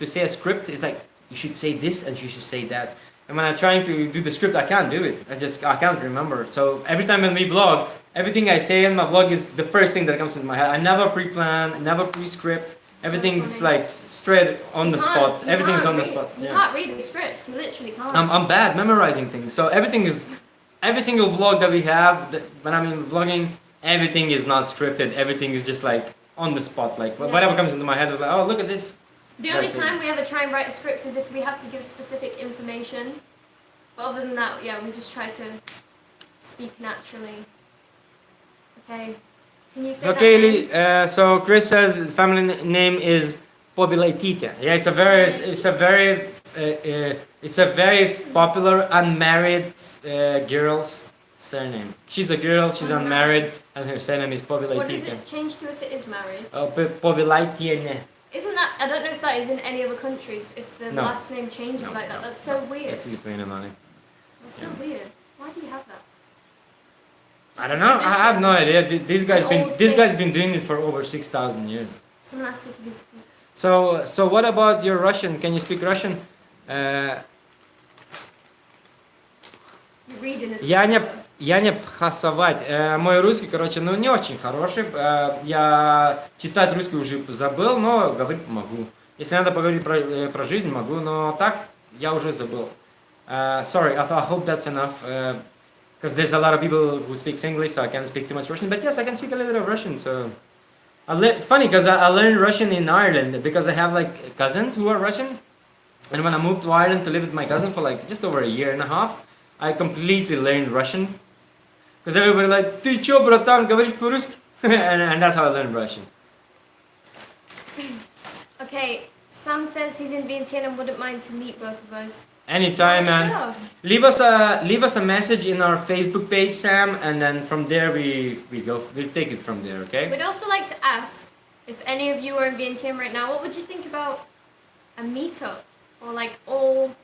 say a script. It's like you should say this and you should say that. And when I'm trying to do the script, I can't do it. I can't remember. So every time when we vlog, everything I say in my vlog is the first thing that comes into my head. I never pre-plan, never pre-script. Everything's like straight on the spot. Everything's on the spot. You can't read a script. You literally can't. I'm bad memorizing things. So every single vlog that we have, when I'm in vlogging, everything is not scripted. Everything is just like on the spot. Like whatever comes into my head, is like, oh, look at this. The only time we ever try and write a script is if we have to give specific information. But other than that, yeah, we just try to speak naturally. Okay. Can you say Okay, that name? so Chris says the family name is Povilaitita. Yeah, it's a very popular unmarried girl's surname. She's a girl, she's unmarried, and her surname is Povilaitita. What does it change to if it is married? Povilaitine. Isn't that, I don't know if that is in any other countries, if the last name changes like that. That's so weird. It's Lithuanian money. That's so weird. Why do you have that? I don't know. I have no idea. These guys been doing it for over 6,000 years. Someone asked if you can speak. So what about your Russian? Can you speak Russian? Your reading is Я не пхасовать. Мой русский, короче, ну не очень хороший. Я читать русский уже забыл, но говорить могу. Если надо поговорить про жизнь, могу, но так я уже забыл. Sorry, I hope that's enough. Because there's a lot of people who speaks English, so I can't speak too much Russian. But yes, I can speak a little bit of Russian. So, funny because I learned Russian in Ireland because I have like cousins who are Russian, and when I moved to Ireland to live with my cousin for like just over a year and a half, I completely learned Russian. Because everybody like, "Ты чё, братан, говоришь по-русски?" and that's how I learned Russian. Okay, Sam says he's in Vientiane and wouldn't mind to meet both of us. Anytime, man. Sure. Leave us a message in our Facebook page, Sam, and then from there we'll take it from there, okay? We'd also like to ask if any of you are in Vientiane right now, what would you think about a meetup or like all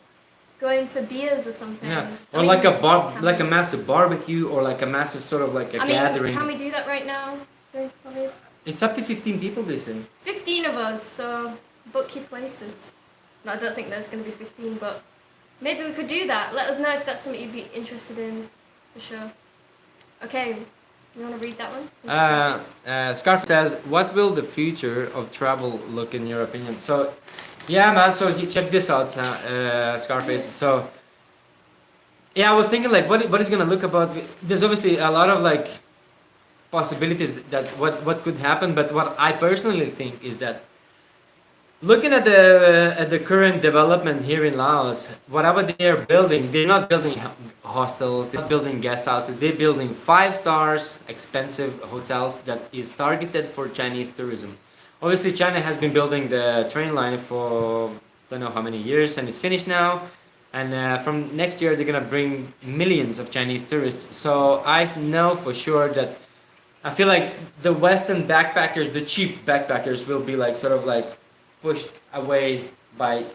going for beers or something? Yeah, or like a massive barbecue or like a massive sort of like a gathering. Can we do that right now during COVID? It's up to 15 people, they say. 15 of us, so book your places. No, I don't think there's going to be 15, but maybe we could do that. Let us know if that's something you'd be interested in, for sure. Okay, you want to read that one? Scarf says, what will the future of travel look in your opinion? So, yeah, man, so check this out, Scarface. So, yeah, I was thinking like, what it's going to look about. There's obviously a lot of like possibilities that what could happen, but what I personally think is that looking at the current development here in Laos, whatever they are building, they're not building hostels, they're not building guest houses, they're building 5 stars expensive hotels that is targeted for Chinese tourism. Obviously, China has been building the train line for don't know how many years, and it's finished now. And from next year, they're gonna bring millions of Chinese tourists. So I know for sure that I feel like the Western backpackers, the cheap backpackers, will be like sort of like pushed away by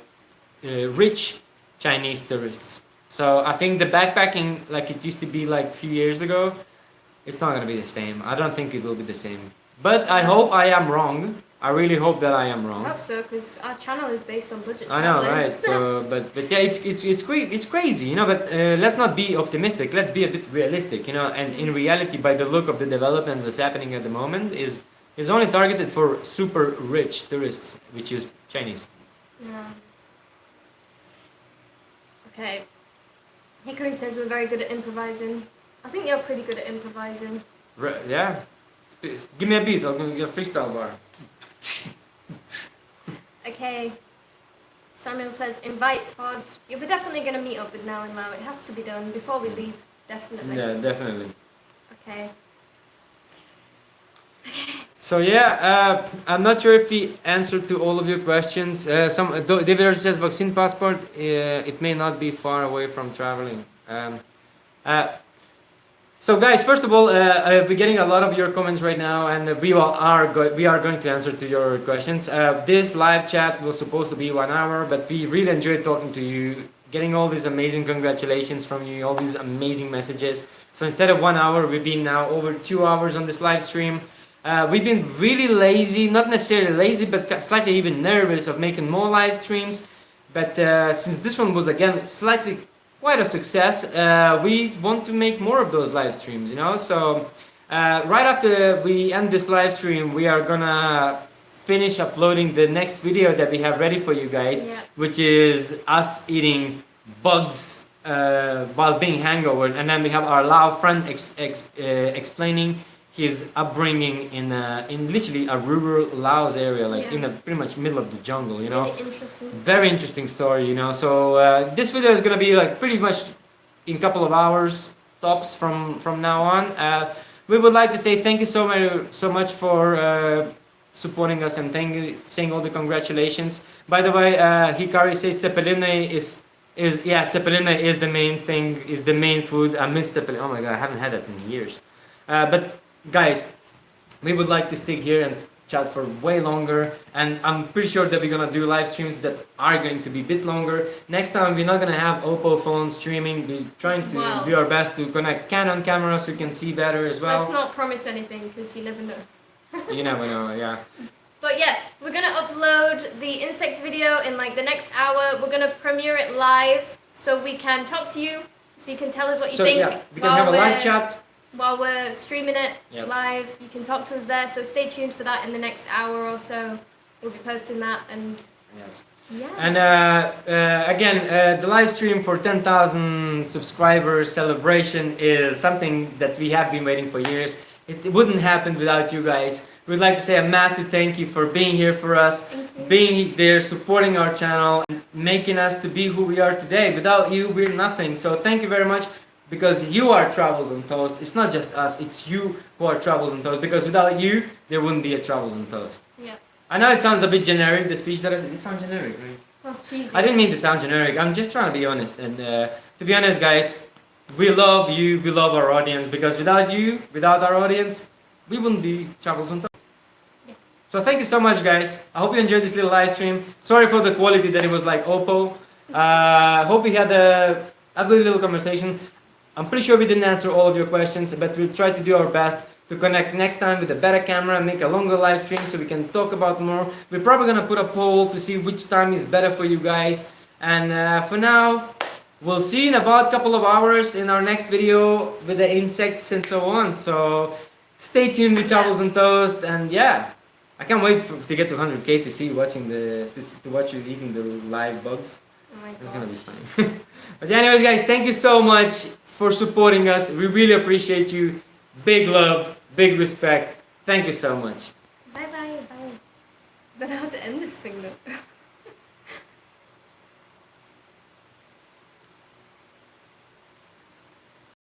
rich Chinese tourists. So I think the backpacking, like it used to be like a few years ago, it's not gonna be the same. I don't think it will be the same. But I hope I am wrong. I really hope that I am wrong. I hope so, because our channel is based on budget I know, traveling. right? So, but yeah, it's crazy, you know. But let's not be optimistic. Let's be a bit realistic, you know. And in reality, by the look of the developments that's happening at the moment, is only targeted for super rich tourists, which is Chinese. Yeah. Okay. Hikari says we're very good at improvising. I think you're pretty good at improvising. Yeah. Give me a beat. I'll give you a freestyle bar. Okay. Samuel says invite Todd. Yeah, we're definitely going to meet up with Now and Lao. It has to be done before we leave. Definitely. Yeah, definitely. Okay. So yeah, I'm not sure if he answered to all of your questions. David says vaccine passport. It may not be far away from traveling. So guys, first of all, we're getting a lot of your comments right now, and we are going to answer to your questions. This live chat was supposed to be 1 hour, but we really enjoyed talking to you, getting all these amazing congratulations from you, all these amazing messages. So instead of 1 hour, we've been now over 2 hours on this live stream. We've been really lazy, not necessarily lazy, but slightly even nervous of making more live streams. But since this one was again slightly quite a success, we want to make more of those live streams, you know. So right after we end this live stream, we are gonna finish uploading the next video that we have ready for you guys, Yeah. which is us eating bugs whilst being hangover, and then we have our Lao friend explaining his upbringing in literally a rural Laos area, like Yeah. in the pretty much middle of the jungle, you know. Really interesting stuff. Very interesting story, you know. So this video is gonna be like pretty much in a couple of hours tops from now on. We would like to say thank you so much for supporting us, and saying all the congratulations. By the way, Hikari says Cepelline is Cepelline is the main thing, is the main food. I miss Cepelline. Oh my god, I haven't had it in years. But guys, we would like to stick here and chat for way longer, and I'm pretty sure that we're gonna do live streams that are going to be a bit longer. Next time we're not gonna have Oppo phones streaming. We're trying to Wow. do our best to connect Canon cameras so you can see better as well. Let's not promise anything because you never know. You never know, yeah. But yeah, we're gonna upload the insect video in like the next hour. We're gonna premiere it live so we can talk to you, so you can tell us what you So think. yeah, we can have a live chat. While we're streaming it Yes. live. You can talk to us there, so stay tuned for that in the next hour or so. We'll be posting that, and Yes. yeah. And again, the live stream for 10,000 subscribers celebration is something that we have been waiting for years. It wouldn't happen without you guys. We'd like to say a massive thank you for being here for us, Thank you. being there, supporting our channel, and making us to be who we are today. Without you, we're nothing. So thank you very much, because you are Travels on Toast. It's not just us, it's you who are Travels on Toast, because without you, there wouldn't be a Travels on Toast. Yeah. I know it sounds a bit generic, the speech that it sounds generic, right? Sounds cheesy. I didn't mean to sound generic. I'm just trying to be honest. And to be honest, guys, we love you. We love our audience, because without you, without our audience, we wouldn't be Travels on Toast. Yeah. So thank you so much, guys. I hope you enjoyed this little live stream. Sorry for the quality that it was like Oppo. Hope we had a ugly little conversation. I'm pretty sure we didn't answer all of your questions, but we'll try to do our best to connect next time with a better camera, make a longer live stream so we can talk about more. We're probably gonna put a poll to see which time is better for you guys. And for now, we'll see you in about a couple of hours in our next video with the insects and so on. So stay tuned with Travels and Toast, and yeah, I can't wait to get to 100K to see to watch you eating the live bugs. Oh my It's god. gonna be fun. But yeah, anyways, guys, thank you so much for supporting us. We really appreciate you. Big love, big respect. Thank you so much. Bye bye. Bye. Don't know how to end this thing though.